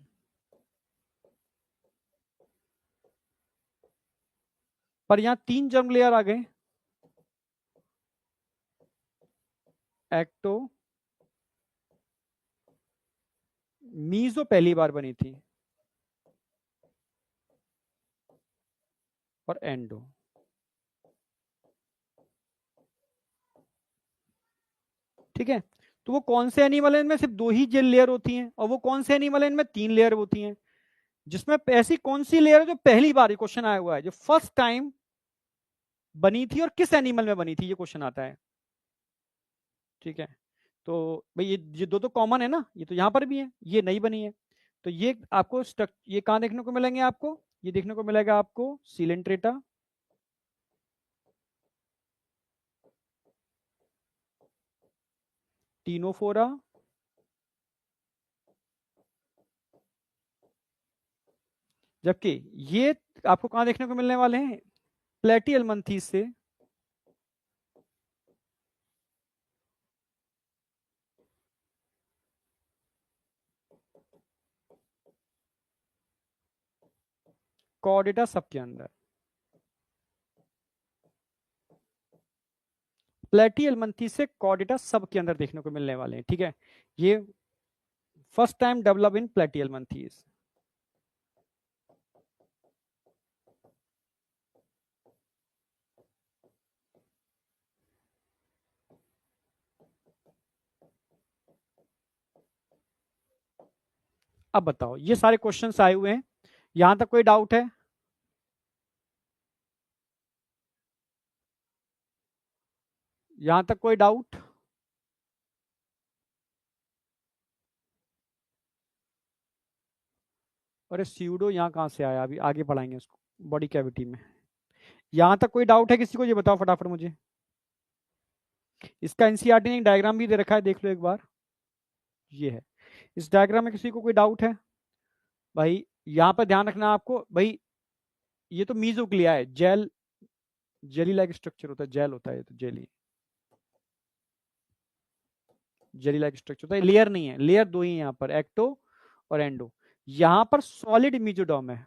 पर यहाँ 3 जर्म लेयर आ गए, एक्टो, मीजो पहली बार बनी थी, और एंडो। ठीक है। तो वो कौन से एनिमल है इनमें सिर्फ 2 ही जेल लेयर होती हैं, और वो कौन से एनिमल है इनमें 3 लेयर होती हैं? जिसमें ऐसी कौन सी लेयर है जो पहली बार, क्वेश्चन आया हुआ है, जो फर्स्ट टाइम बनी थी, और किस एनिमल में बनी थी, ये क्वेश्चन आता है। ठीक है। तो भाई ये दो तो कॉमन है ना, ये तो यहां पर भी है, ये नहीं बनी है। तो ये आपको ये कहां देखने को मिलेंगे आपको? ये देखने को मिलेगा आपको सीलेंट्रेटा, टीनोफोरा, जबकि ये आपको कहां देखने को मिलने वाले हैं? प्लेटियलमंथीस से कॉर्डेटा सब के अंदर। प्लेटियलमंथीस से कॉर्डेटा सब के अंदर देखने को मिलने वाले हैं, ठीक है। ये फर्स्ट टाइम डेवलप इन प्लेटियलमंथीस। अब बताओ, ये सारे क्वेश्चंस आए हुए हैं, यहां तक कोई डाउट है? यहां तक कोई डाउट? अरे स्यूडो यहाँ कहाँ से आया? अभी आगे पढ़ाएंगे उसको, बॉडी कैविटी में। यहां तक कोई डाउट है किसी को? ये बताओ फटाफट मुझे। इसका एनसीईआरटी ने डायग्राम भी दे रखा है, देख लो एक बार। ये है, इस डायग्राम में किसी को कोई डाउट है? भाई यहाँ पर ध्यान रखना आपको भाई, ये तो मीजोग्लिया है, जेल, जेली लाइक स्ट्रक्चर होता है, जेल होता है, ये तो जेली, जेली लाइक स्ट्रक्चर होता है, लेयर नहीं है, लेयर 2 ही है यहाँ पर, एक्टो और एंडो। यहाँ पर सॉलिड मीजोडर्म है,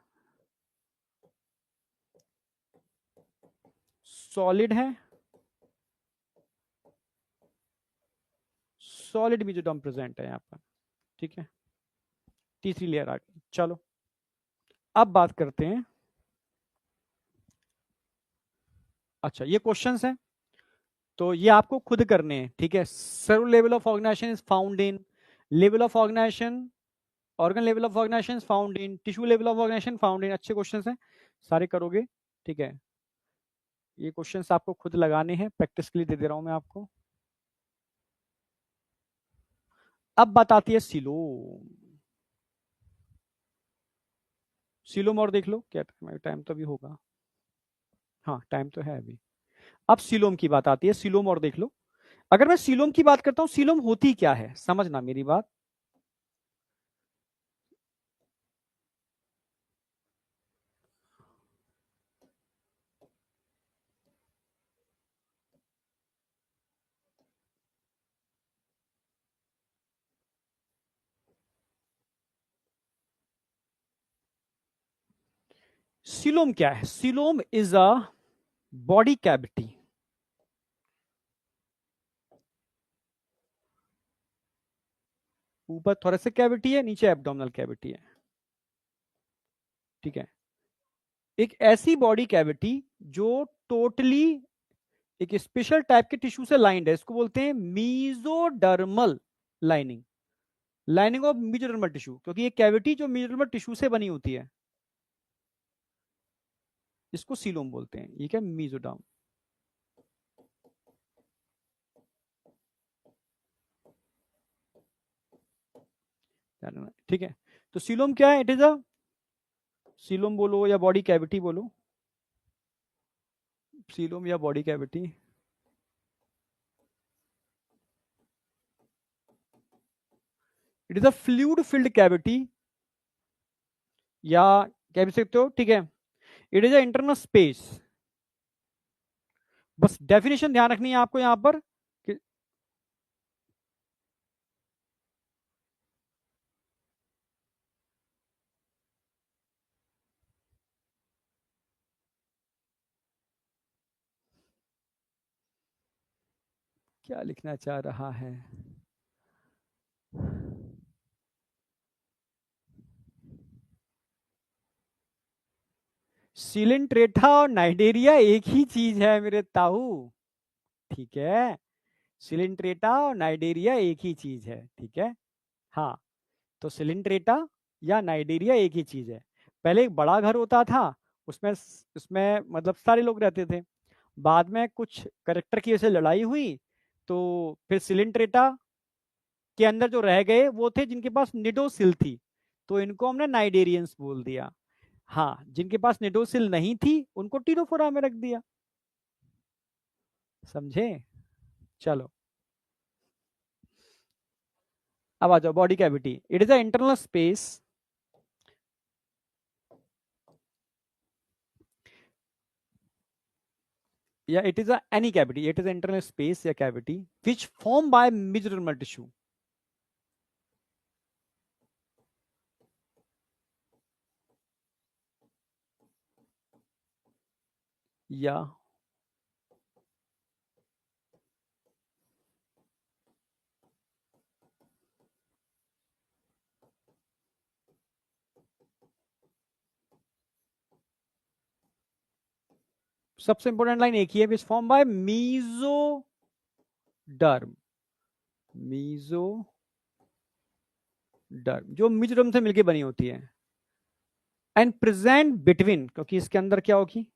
सॉलिड है, सॉलिड मीजोडर्म प्रेजेंट है यहाँ पर, ठीक है। तीसरी लेयर आ गई। चलो अब बात करते हैं, अच्छा ये क्वेश्चंस हैं, तो ये आपको खुद करने हैं, ठीक है। Cellular level of organization is found in level of organization, organ level of organization found in, tissue level of organization found in. अच्छे क्वेश्चंस हैं, सारे करोगे, ठीक है। ये क्वेश्चंस आपको खुद लगाने हैं, प्रैक्टिस के लिए दे दे रहा हूं मैं आपको। अब बात आती है सीलोम। सीलोम और देख लो, क्या टाइम तो अभी होगा, हाँ टाइम तो है अभी। अब सीलोम की बात आती है, सीलोम और देख लो। अगर मैं सीलोम की बात करता हूं, सीलोम होती क्या है, समझना मेरी बात। सीलोम क्या है? Coelom is a body cavity, ऊपर थोरेसिक कैविटी है, नीचे एब्डोमिनल कैविटी है, ठीक है। एक ऐसी बॉडी कैविटी जो टोटली एक स्पेशल टाइप के टिश्यू से लाइंड है, इसको बोलते हैं mesodermal lining, lining of mesodermal tissue, क्योंकि ये कैविटी जो मीजोडर्मल टिश्यू से बनी होती है, इसको सीलोम बोलते हैं। ये क्या, मीजोडर्म, ठीक है। तो सीलोम क्या है? इट इज अ, सीलोम बोलो या बॉडी कैविटी बोलो, सीलोम या body cavity, it is a fluid filled cavity, या कह भी सकते हो, ठीक है। It is a internal space, बस डेफिनेशन ध्यान रखनी है आपको यहां पर कि, क्या लिखना चाह रहा है। सिलिंट्रेटा और नाइडेरिया एक ही चीज है मेरे ताऊ, ठीक है। सिलिंट्रेटा और नाइडेरिया एक ही चीज है, ठीक है। हाँ, तो सिलिंट्रेटा या नाइडेरिया एक ही चीज है। पहले एक बड़ा घर होता था, उसमें उसमें मतलब सारे लोग रहते थे। बाद में कुछ करेक्टर की वजह से लड़ाई हुई, तो फिर सिलिंट्रेटा के अंदर जो रह गए वो थे जिनके पास निडोसिल थी, तो इनको हमने नाइडेरियंस बोल दिया। हाँ, जिनके पास निडोसिल नहीं थी उनको टीरोफोरा में रख दिया, समझे। चलो, अब आ जाओ body cavity. It is a internal space, या it is a any cavity, it is internal space या cavity which form by mesenchymal tissue, या सबसे इंपॉर्टेंट लाइन एक ही है, which form by mesoderm, mesoderm जो मीजोडर्म से मिलकर बनी होती है, एंड प्रेजेंट बिटवीन, क्योंकि इसके अंदर क्या होगी,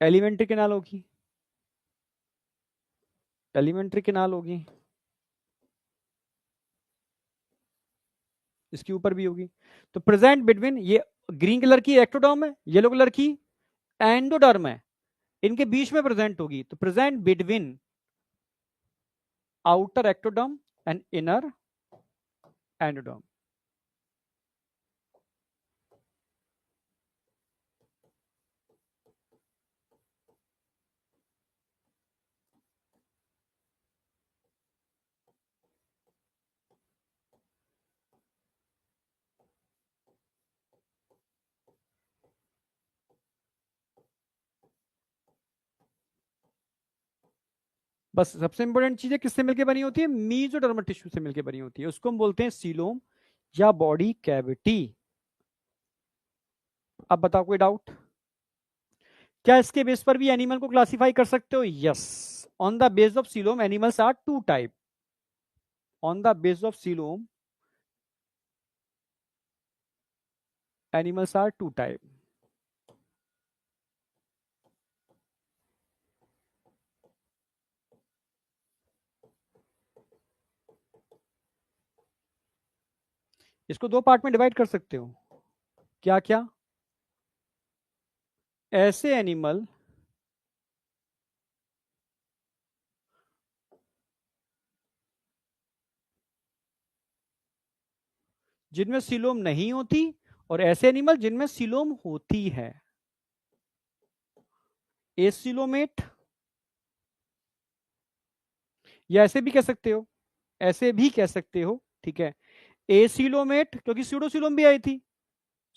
एलिमेंट्री केनाल होगी, एलिमेंट्री केनाल होगी, इसके ऊपर भी होगी। तो प्रेजेंट बिटवीन, ये ग्रीन कलर की एक्टोडर्म है, येलो कलर की एंडोडर्म है, इनके बीच में प्रेजेंट होगी, तो present between outer ectoderm and inner endoderm. बस सबसे इंपॉर्टेंट चीज है, किससे मिलकर बनी होती है, मीजोडर्मल टिश्यू से मिलकर बनी होती है, उसको हम बोलते हैं सीलोम या बॉडी कैविटी। अब बताओ कोई डाउट? क्या इसके बेस पर भी एनिमल को क्लासिफाई कर सकते हो? Yes, On the base of coelom, animals are two type. On the base of coelom, animals are two type. इसको दो पार्ट में डिवाइड कर सकते हो. क्या क्या? ऐसे एनिमल जिनमें सीलोम नहीं होती और ऐसे एनिमल जिनमें सीलोम होती है. एसिलोमेट, या ऐसे भी कह सकते हो, ऐसे भी कह सकते हो, ठीक है. एसिलोमेट, क्योंकि सूडोसिलोम भी आई थी.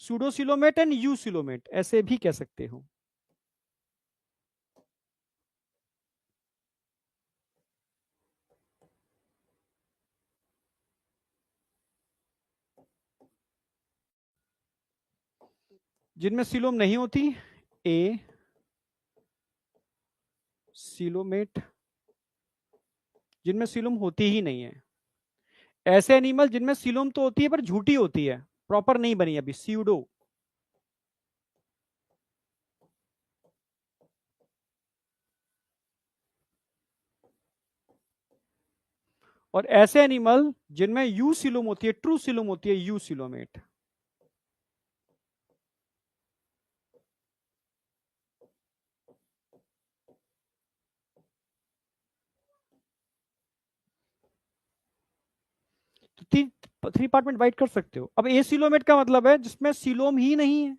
सूडोसिलोमेट एंड यूसिलोमेट, ऐसे भी कह सकते हो. जिनमें सीलोम नहीं होती, ए सीलोमेट. जिनमें सीलोम होती ही नहीं है. ऐसे एनिमल जिनमें सीलोम तो होती है पर झूठी होती है, प्रॉपर नहीं बनी अभी, सीडो. और ऐसे एनिमल जिनमें यू सीलोम होती है, ट्रू सीलोम होती है, यू सीलोमेट. तो थ्री पार्ट में डिवाइड कर सकते हो. अब एसिलोमेट का मतलब है जिसमें सीलोम ही नहीं है.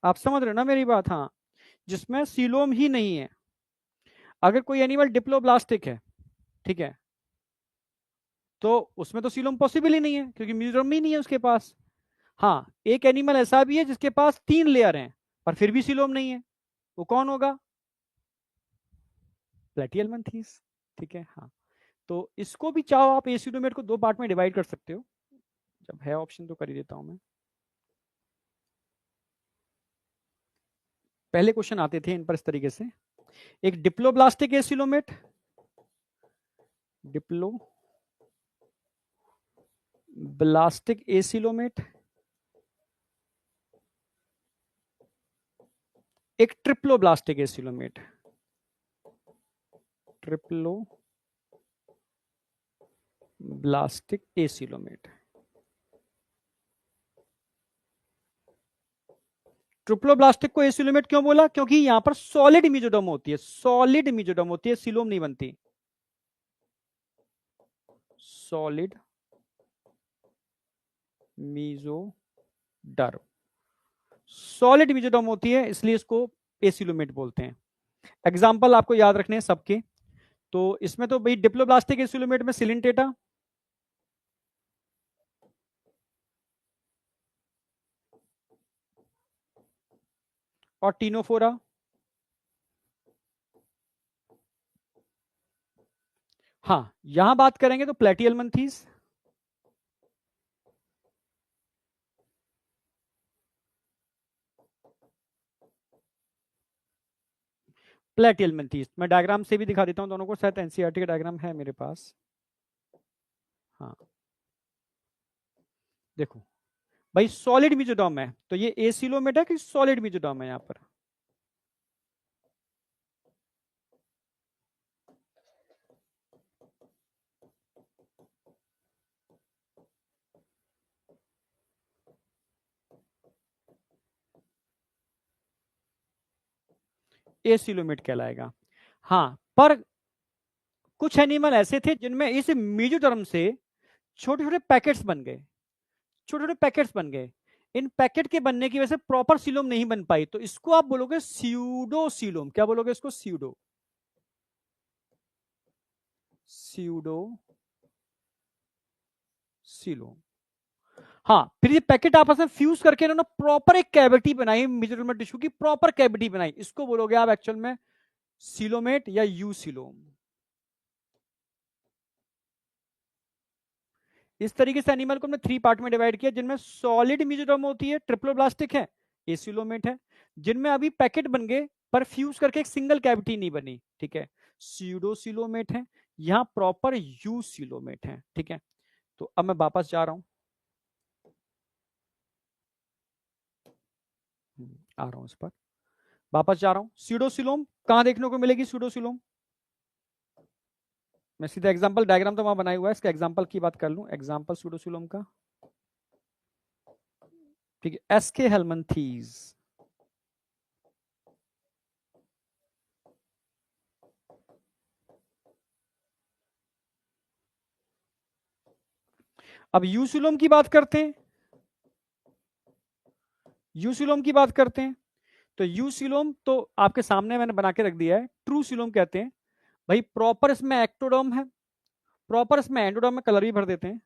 आप समझ रहे हो ना मेरी बात? हाँ, जिसमें सीलोम ही नहीं है. अगर कोई एनिमल डिप्लोब्लास्टिक है, ठीक है, तो उसमें तो सीलोम पॉसिबल ही नहीं है क्योंकि म्यूजरम ही नहीं है उसके पास. हाँ, एक एनिमल ऐसा भी है जिसके पास 3 लेयर हैं पर फिर भी सीलोम नहीं है. वो कौन होगा? प्लेटियलमंथीस. ठीक है. हाँ, तो इसको भी चाहो आप एसिलोमेट को दो पार्ट में डिवाइड कर सकते हो. जब है ऑप्शन तो कर ही देता हूं मैं. पहले क्वेश्चन आते थे इन पर इस तरीके से. एक डिप्लोब्लास्टिक एसिलोमेट, डिप्लोब्लास्टिक एसिलोमेट, एक triploblastic acoelomate. Triploblastic acoelomate. Triploblastic को एसिलोमेट क्यों बोला? क्योंकि यहां पर सॉलिड मीजोडर्म होती है. सॉलिड मीजोडर्म होती है, सीलोम नहीं बनती. सॉलिड मीजोडर्म, सॉलिड मीजोडर्म होती है, इसलिए इसको एसिलोमेट बोलते हैं. एग्जाम्पल आपको याद रखने हैं सबके. तो इसमें तो भाई डिप्लोब्लास्टिक एसिलोमेट में सिलिंटेटा, और टीनोफोरा. हाँ, यहां बात करेंगे तो प्लेटियलमंथीस, प्लेटियलमंथीस. मैं डायग्राम से भी दिखा देता हूं दोनों को, शायद एनसीईआरटी का डायग्राम है मेरे पास. हाँ, देखो भाई, सॉलिड मीजोडर्म है तो ये एसिलोमेट है कि सॉलिड मीजोडर्म है? यहां पर एसिलोमेट कहलाएगा. हाँ, पर कुछ एनिमल ऐसे थे जिनमें इस मीजोडर्म से छोटे छोटे पैकेट्स बन गए. छोटे छोटे पैकेट्स बन गए. इन पैकेट के बनने की वजह से प्रॉपर सीलोम नहीं बन पाई, तो इसको आप बोलोगे स्यूडो सीलोम. क्या बोलोगे इसको? Pseudo, pseudo coelom. हाँ, फिर ये पैकेट आपस में फ्यूज करके इन्होंने प्रॉपर एक कैविटी बनाई, मीजोडर्मल टिश्यू की प्रॉपर कैविटी बनाई. इसको बोलोगे आप एक्चुअल में सीलोमेट या यूसिलोम. इस तरीके से एनिमल को हमने थ्री पार्ट में डिवाइड किया, जिनमें सॉलिड मीजोडर्म होती है, ट्रिप्लोब्लास्टिक है, एसिलोमेट है. जिनमें अभी पैकेट बन गए पर फ्यूज करके एक सिंगल कैविटी नहीं बनी. ठीक है. स्यूडोसिलोमेट है, यहाँ प्रॉपर यूसिलोमेट है। ठीक है, तो अब मैं वापस जा रहा हूं, आ रहा हूं इस पर, वापस जा रहा हूं। स्यूडोसिलोम कहां देखने को मिलेगी? स्यूडोसिलोम मैं सीधा एग्जांपल डायग्राम तो वहां बनाया हुआ है, इसका एग्जांपल की बात कर लूं। एग्जांपल स्यूडोसिलोम का, ठीक है, एसके हेलमंथीज। अब यूसिलोम की बात करते हैं, यूसिलोम की बात करते हैं। तो यूसिलोम तो आपके सामने मैंने बना के रख दिया है, ट्रू सिलोम कहते हैं भाई। प्रॉपर इसमें एक्टोडर्म है, प्रॉपर इसमें एंडोडर्म में कलर भी भर देते हैं।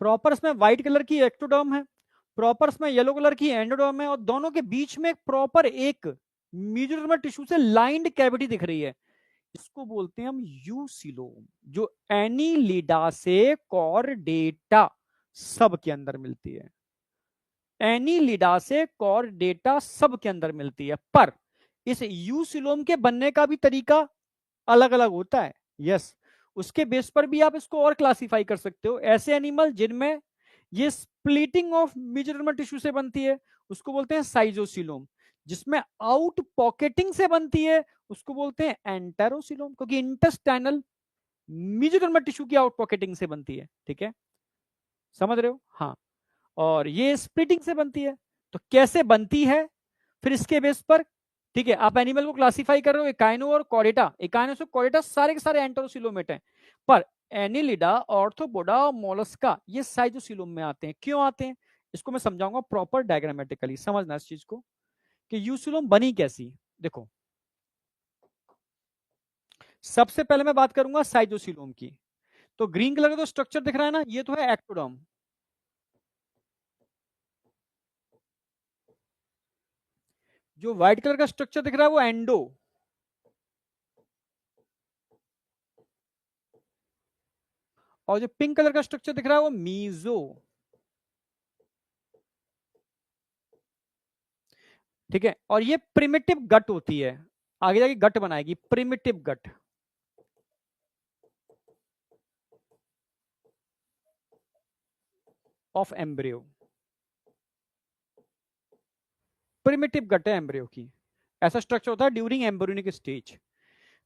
प्रॉपर इसमें व्हाइट कलर की एक्टोडर्म है, प्रॉपर इसमें येलो कलर की एंडोडर्म है, और दोनों के बीच में प्रॉपर एक मेसोडर्मल टिश्यू से लाइंड कैविटी दिख रही है। इसको बोलते हैं हम यूसिलोम, जो एनीलिडा से कॉर्डेटा सब के अंदर मिलती है। एनीलिडा से कॉर्डेटा सब के अंदर मिलती है। पर इस यूसिलोम के बनने का भी तरीका अलग अलग होता है। यस, उसके बेस पर भी आप इसको और क्लासिफाई कर सकते हो। ऐसे एनिमल जिनमें ये स्प्लिटिंग ऑफ मेसोडर्मल टिश्यू से बनती है उसको बोलते हैं साइजोसिलोम, जिसमें आउट पॉकेटिंग से बनती है उसको बोलते हैं एंटेरोसिलोम, क्योंकि इंटेस्टाइनल मेसोडर्मल टिश्यू की आउट पॉकेटिंग से बनती है। ठीक है, समझ रहे हो? हाँ, और ये स्प्लिटिंग से बनती है। तो कैसे बनती है, फिर इसके बेस पर, ठीक है, आप एनिमल को क्लासिफाई कर रहे हो एकाइनो और कॉर्डेटा। एकाइनो से कॉर्डेटा सारे के सारे एंटेरोसिलोमेट हैं, पर एनिलिडा, ऑर्थोपोडा और मोलस्का ये साइजोसिलोम में आते हैं। क्यों आते हैं इसको मैं समझाऊंगा प्रॉपर डायग्रामेटिकली, समझना इस चीज को कि यूसिलोम बनी कैसी। देखो, सबसे पहले मैं बात करूंगा साइजोसिलोम की। तो ग्रीन कलर का तो स्ट्रक्चर दिख रहा है ना, ये तो है एक्टोडर्म। जो व्हाइट कलर का स्ट्रक्चर दिख रहा है वो एंडो, और जो पिंक कलर का स्ट्रक्चर दिख रहा है वो मीजो। ठीक है, और ये प्रिमिटिव गट होती है, आगे जाके गट बनाएगी, primitive gut of embryo. Primitive gut है एम्ब्रियो की, ऐसा स्ट्रक्चर होता है ड्यूरिंग एम्ब्रियोनिक स्टेज।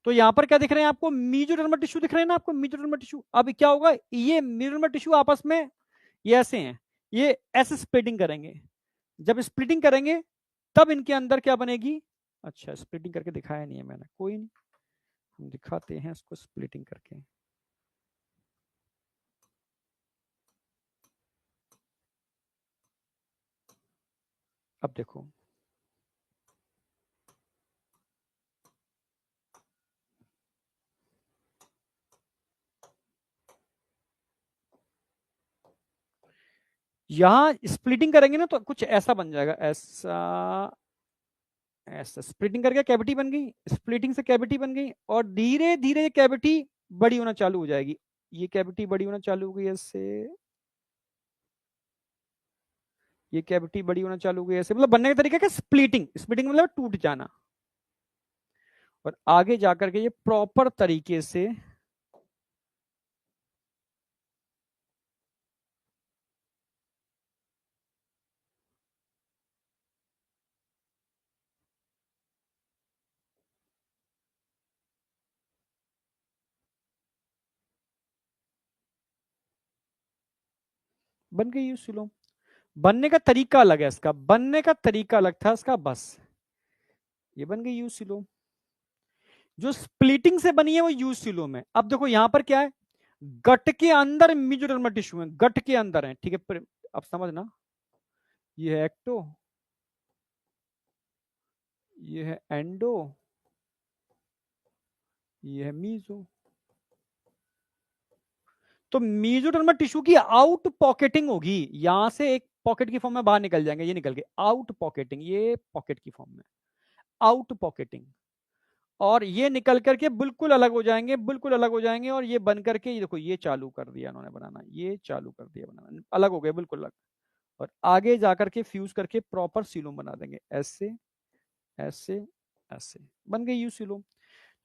तो यहां पर क्या दिख रहे हैं आपको? मेसोडर्मल टिश्यू दिख रहे हैं ना आपको, मेसोडर्मल टिश्यू। अब क्या होगा, ये मेसोडर्मल टिश्यू आपस में ये ऐसे हैं, ये ऐसे स्प्लिटिंग करेंगे। जब स्प्लिटिंग करेंगे तब इनके अंदर क्या बनेगी? अच्छा, स्प्लिटिंग करके दिखाया नहीं है मैंने, कोई नहीं, हम दिखाते हैं इसको स्प्लिटिंग करके। अब देखो, यहां स्प्लिटिंग करेंगे ना तो कुछ ऐसा बन जाएगा, ऐसा ऐसा स्प्लिटिंग करके कैविटी बन गई, स्प्लिटिंग से कैविटी बन गई, और धीरे धीरे ये कैविटी बड़ी होना चालू हो जाएगी। ये कैविटी बड़ी होना चालू हो गई ऐसे, ये कैविटी बड़ी होना चालू हो गई ऐसे, मतलब बनने का तरीका क्या? स्प्लिटिंग। स्प्लिटिंग मतलब टूट जाना, और आगे जाकर के ये प्रॉपर तरीके से बन गई ये सिलोम। बनने का तरीका अलग है इसका, बनने का तरीका अलग था इसका, बस ये बन गई यूसिलोम। जो स्प्लिटिंग से बनी है वो यूसिलोम है। अब देखो यहां पर क्या है, गट के अंदर मेसोडर्मल टिश्यू है, गट के अंदर है। ठीक है, अब समझना, ये है एक्टो, ये है एंडो, ये है मीजो। तो मेसोडर्मल टिश्यू की आउट पॉकेटिंग होगी, यहां से एक पॉकेट की फॉर्म में बाहर निकल जाएंगे, ये निकल के आउट पॉकेटिंग, ये पॉकेट की फॉर्म में आउट पॉकेटिंग। और ये निकल करके बिल्कुल अलग हो जाएंगे, बिल्कुल अलग हो जाएंगे, और ये बन करके देखो ये चालू कर दिया उन्होंने बनाना, ये चालू कर दिया बनाना, अलग हो गए बिल्कुल अलग। और आगे जाकर के फ्यूज करके प्रॉपर सीलोम बना देंगे, ऐसे ऐसे ऐसे बन गई यूसिलोम।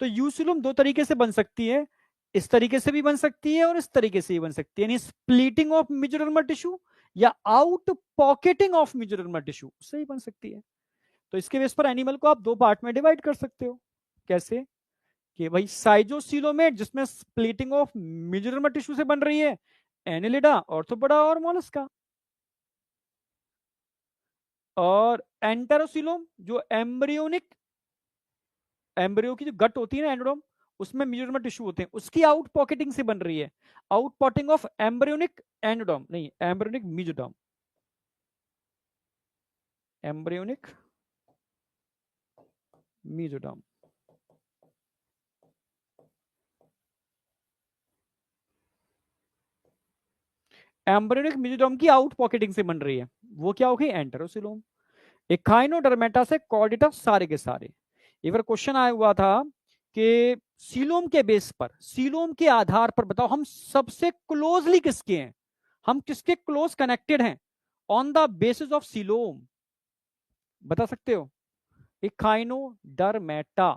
तो यूसिलोम दो तरीके से बन सकती है, इस तरीके से भी बन सकती है और इस तरीके से भी बन सकती है, यानी स्प्लिटिंग ऑफ मेसोडर्मल टिश्यू या out pocketing of mesodermal tissue, उससे भी बन सकती है। तो इसके बेस पर एनिमल को आप दो पार्ट में डिवाइड कर सकते हो। कैसे? कि भाई साइजोसीलोमेट जिसमें स्प्लिटिंग ऑफ मेसोडर्मल टिश्यू से बन रही है, एनिलिडा, ऑर्थोपोडा और मोलस्का। और एंटेरोसिलोम जो एम्ब्रियोनिक, एम्ब्रियो की जो गट होती है ना एंडोडर्म, उसमें मेसोडर्मल टिश्यू होते हैं, उसकी आउट पॉकेटिंग से बन रही है, out pocketing of embryonic endoderm, नहीं embryonic mesoderm, embryonic mesoderm. Embryonic mesoderm की आउट पॉकेटिंग से बन रही है, वो क्या होगी? एंटेरोसिलोम। एकाइनोडर्मेटा से कॉर्डेटा सारे के सारे। एक बार क्वेश्चन आया हुआ था कि सीलोम के बेस पर, सीलोम के आधार पर बताओ हम सबसे क्लोजली किसके हैं, हम किसके क्लोज कनेक्टेड हैं on the basis of coelom, बता सकते हो? इकाइनोडर्मेटा,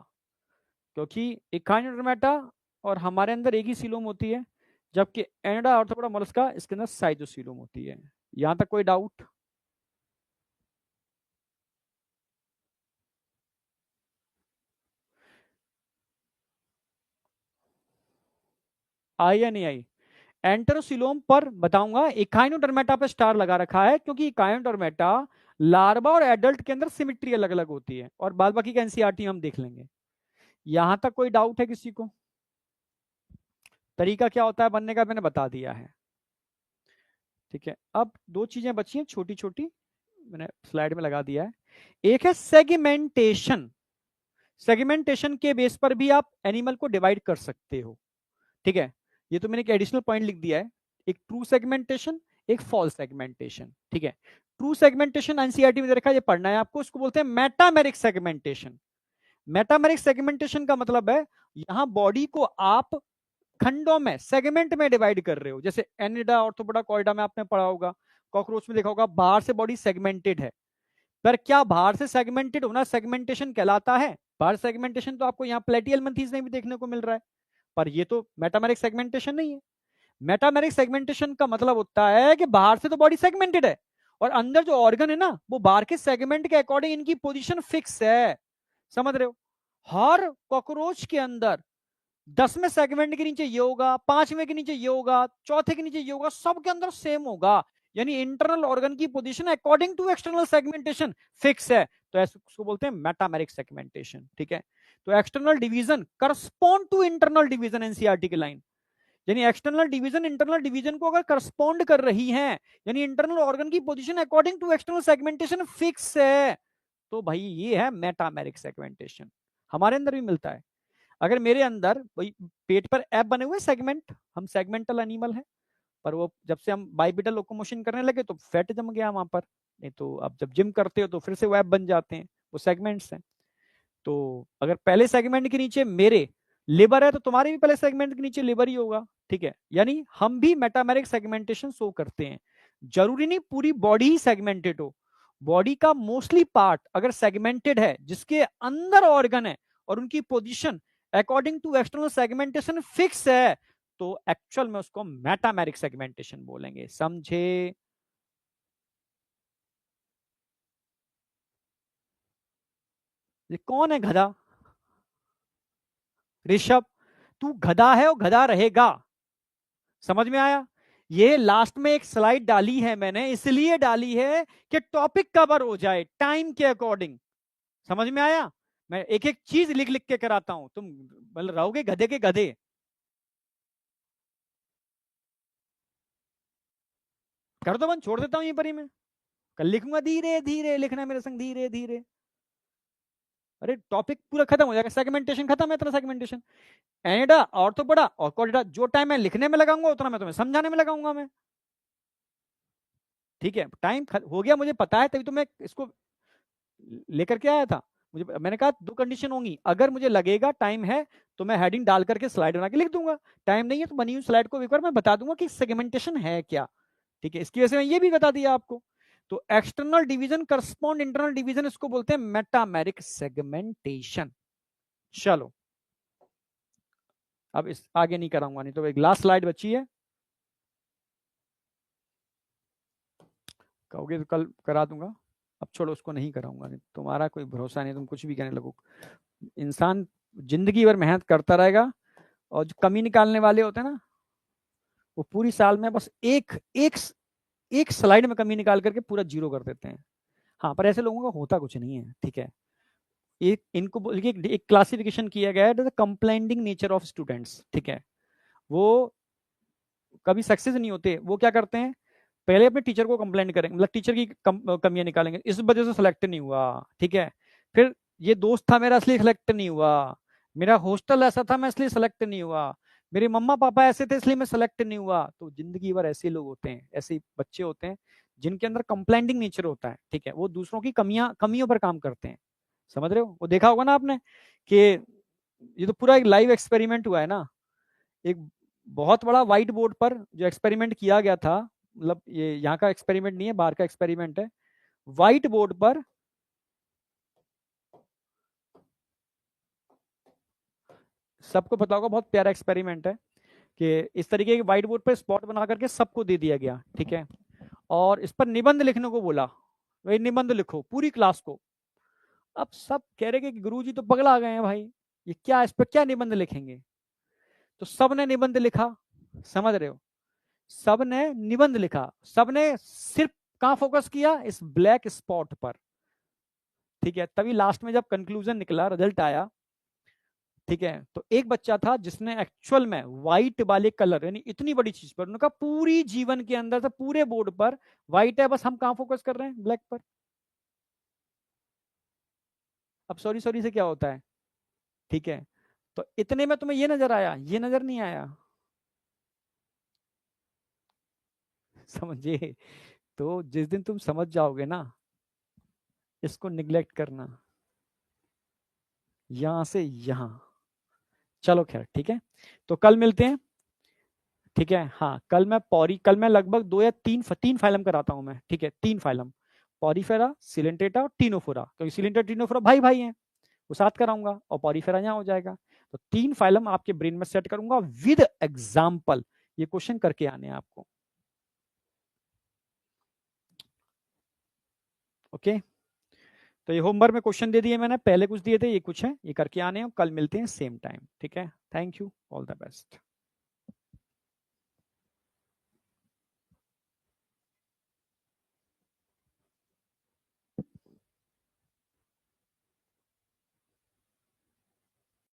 क्योंकि इकाइनोडर्मेटा और हमारे अंदर एक ही सीलोम होती है, जबकि एनडा ऑर्थोपोडा मोलस्का इसके अंदर साइटोसीलोम होती है। यहां तक कोई डाउट? आई या नहीं आई? एंटेरोसिलोम पर बताऊंगा, इकाइनोडर्मेटा पे स्टार लगा रखा है क्योंकि इकाइनोडर्मेटा लार्वा और एडल्ट के अंदर सिमिट्री अलग अलग होती है, और बाद बाकी का एनसीईआरटी हम देख लेंगे। यहां तक कोई डाउट है किसी को? तरीका क्या होता है बनने का मैंने बता दिया है, ठीक है। अब दो चीजें बची हैं छोटी छोटी, मैंने स्लाइड में लगा दिया है। एक है सेगमेंटेशन, सेगमेंटेशन के बेस पर भी आप एनिमल को डिवाइड कर सकते हो, ठीक है। ये तो मैंने एक एडिशनल पॉइंट लिख दिया है, एक ट्रू सेगमेंटेशन, एक फॉल्स सेगमेंटेशन, ठीक है। ट्रू सेगमेंटेशन एनसीईआरटी में दे रखा है, ये पढ़ना है आपको, उसको बोलते हैं मेटामेरिक सेगमेंटेशन। मेटामेरिक सेगमेंटेशन का मतलब है यहां बॉडी को आप खंडों में, सेगमेंट में डिवाइड कर रहे हो, जैसे एनिडा, ऑर्थोपोडा, कॉर्डा में आपने पढ़ा होगा, कॉकरोच में देखा होगा, बाहर से बॉडी सेगमेंटेड है। पर क्या बाहर से सेगमेंटेड होना सेगमेंटेशन कहलाता है? बाहर सेगमेंटेशन तो आपको यहाँ प्लेटियल मंथीज में भी देखने को मिल रहा है, पर ये तो मेटामेरिक सेगमेंटेशन नहीं है। मेटामेरिक सेगमेंटेशन का मतलब होता है कि बाहर से तो बॉडी सेगमेंटेड है, और अंदर जो ऑर्गन है ना वो बाहर के सेगमेंट के अकॉर्डिंग इनकी पोजीशन फिक्स है, समझ रहे हो? हर कॉकरोच के अंदर 10वें सेगमेंट के नीचे ये होगा, 5वें के नीचे ये होगा, चौथे के नीचे ये होगा, सबके अंदर सेम होगा, यानी इंटरनल ऑर्गन की position according to external segmentation fix है। तो इसको बोलते हैं मेटामेरिक सेगमेंटेशन, ठीक है। तो external division correspond to internal division, NCERT की लाइन, यानी एक्सटर्नल डिवीजन इंटरनल डिवीजन को अगर करस्पॉन्ड कर रही है, यानी इंटरनल ऑर्गन की position according to external segmentation fix है, तो भाई ये है मेटामेरिक सेगमेंटेशन। हमारे अंदर भी मिलता है। अगर मेरे अंदर वही पेट पर एब बने हुए सेगमेंट, हम सेगमेंटल एनिमल है, पर वो जब से हम बाइपेडल लोकोमोशन करने लगे तो फैट जम गया वहां पर, नहीं तो अब जब जिम करते हो तो फिर से वो एब बन जाते हैं, वो सेगमेंट्स हैं। तो अगर पहले सेगमेंट के नीचे मेरे लिवर है तो तुम्हारे भी पहले सेगमेंट के नीचे लिवर ही होगा, ठीक है। यानी हम भी मेटामेरिक सेगमेंटेशन शो करते हैं। जरूरी नहीं पूरी बॉडी ही सेगमेंटेड हो, बॉडी का मोस्टली पार्ट अगर सेगमेंटेड है जिसके अंदर ऑर्गन है और उनकी position according to external segmentation fix है, तो एक्चुअल में उसको मेटामेरिक सेगमेंटेशन बोलेंगे, समझे? ये कौन है गधा? ऋषभ, तू गधा है और गधा रहेगा, समझ में आया? ये लास्ट में एक स्लाइड डाली है मैंने, इसलिए डाली है कि टॉपिक कवर हो जाए टाइम के अकॉर्डिंग, समझ में आया? मैं एक एक चीज लिख लिख के कराता हूं, तुम रहोगे गधे के गधे। कर दो बंद, छोड़ देता हूं यहीं पर ही मैं, कल लिखूंगा धीरे धीरे, लिखना मेरे संग धीरे धीरे। अरे टॉपिक पूरा खत्म हो जाएगा, सेगमेंटेशन खत्म है, इतना सेगमेंटेशन। एनिडा, ऑर्थोपोडा और कॉर्डेटा, जो टाइम मैं लिखने में लगाऊंगा उतना मैं तुम्हें समझाने में लगाऊंगा मैं, ठीक है। टाइम हो गया मुझे पता है, तभी तो मैं इसको लेकर के आया था। मुझे, मैंने कहा 2 कंडीशन होंगी, अगर मुझे लगेगा टाइम है तो मैं हेडिंग डाल करके स्लाइड बना के लिख दूंगा, टाइम नहीं है तो बनी हुई स्लाइड को एक बार मैं बता दूंगा कि सेगमेंटेशन है क्या। ठीक है, इसकी वजह से मैं ये भी बता दिया आपको। तो external division correspond internal division, इसको बोलते हैं मेटामेरिक सेगमेंटेशन। चलो अब इस आगे नहीं कराऊंगा, नहीं तो एक लास्ट स्लाइड बची है, कहोगे तो कल करा दूंगा, अब छोड़ो उसको नहीं कराऊंगा, नहीं तुम्हारा कोई भरोसा नहीं, तुम कुछ भी कहने लगो। इंसान जिंदगी भर मेहनत करता रहेगा, और जो कमी निकालने वाले होते हैं ना, वो पूरी साल में बस एक स्लाइड में कमी निकाल करके पूरा जीरो कर देते हैं। हाँ, पर ऐसे लोगों का होता कुछ नहीं है। ठीक है, एक इनको बोल के एक क्लासिफिकेशन किया गया है, कंप्लेंडिंग नेचर ऑफ स्टूडेंट्स। ठीक है, वो कभी सक्सेस नहीं होते, वो क्या करते हैं, पहले अपने टीचर को कंप्लेंट करेंगे, मतलब टीचर की कमियां निकालेंगे, इस वजह से सिलेक्ट नहीं हुआ। ठीक है, फिर ये दोस्त था मेरा इसलिए सिलेक्ट नहीं हुआ, मेरा हॉस्टल ऐसा था मैं इसलिए सिलेक्ट नहीं हुआ, मेरे मम्मा पापा ऐसे थे इसलिए मैं सिलेक्ट नहीं हुआ। तो जिंदगी भर ऐसे लोग होते हैं, ऐसे बच्चे होते हैं जिनके अंदर कंप्लेंटिंग नेचर होता है। ठीक है, वो दूसरों की कमियों पर काम करते हैं। समझ रहे हो, वो देखा होगा ना आपने कि ये तो पूरा एक लाइव एक्सपेरिमेंट हुआ है ना, एक बहुत बड़ा व्हाइट बोर्ड पर जो एक्सपेरिमेंट किया गया था, मतलब ये यहाँ का एक्सपेरिमेंट नहीं है, बाहर का एक्सपेरिमेंट है। व्हाइट बोर्ड पर सबको पता होगा, बहुत प्यारा एक्सपेरिमेंट है कि इस तरीके के व्हाइट बोर्ड पर स्पॉट बना करके सबको दे दिया गया। ठीक है, और इस पर निबंध लिखने को बोला, वही निबंध लिखो पूरी क्लास को। अब सब कह रहे कि गुरुजी तो पगला गए हैं भाई, ये क्या, इस पर क्या निबंध लिखेंगे। तो सबने निबंध लिखा, समझ रहे हो, सबने निबंध लिखा, सबने सिर्फ कहां फोकस किया, इस ब्लैक स्पॉट पर। ठीक है, तभी लास्ट में जब कंक्लूजन निकला, रिजल्ट आया, ठीक है, तो एक बच्चा था जिसने एक्चुअल में व्हाइट वाले कलर, यानी इतनी बड़ी चीज पर, उनका पूरी जीवन के अंदर से पूरे बोर्ड पर व्हाइट है, बस हम कहां फोकस कर रहे हैं, ब्लैक पर। अब सॉरी सॉरी से क्या होता है। ठीक है, तो इतने में तुम्हें ये नजर आया, ये नजर नहीं आया, समझे। तो जिस दिन तुम समझ जाओगे ना, इसको निग्लेक्ट करना, यहां से यहां। चलो खैर ठीक है, तो कल मिलते हैं। ठीक है, हाँ कल मैं कल मैं लगभग 2 या 3 फाइलम कराता हूं मैं। ठीक है, 3 फाइलम, पॉरीफेरा, सिलेंटेटा और टीनोफोरा, क्योंकि सिलेंटेटा टीनोफोरा भाई भाई हैं, वो साथ कराऊंगा, और पॉरीफेरा यहाँ हो जाएगा। तो 3 फाइलम आपके ब्रेन में सेट करूंगा विद एग्जाम्पल, ये क्वेश्चन करके आने हैं आपको। ओके, तो ये होमवर्क में क्वेश्चन दे दिए मैंने, पहले कुछ दिए थे, ये कुछ है, ये करके आने हैं, कल मिलते हैं सेम टाइम। ठीक है, thank you, all the best.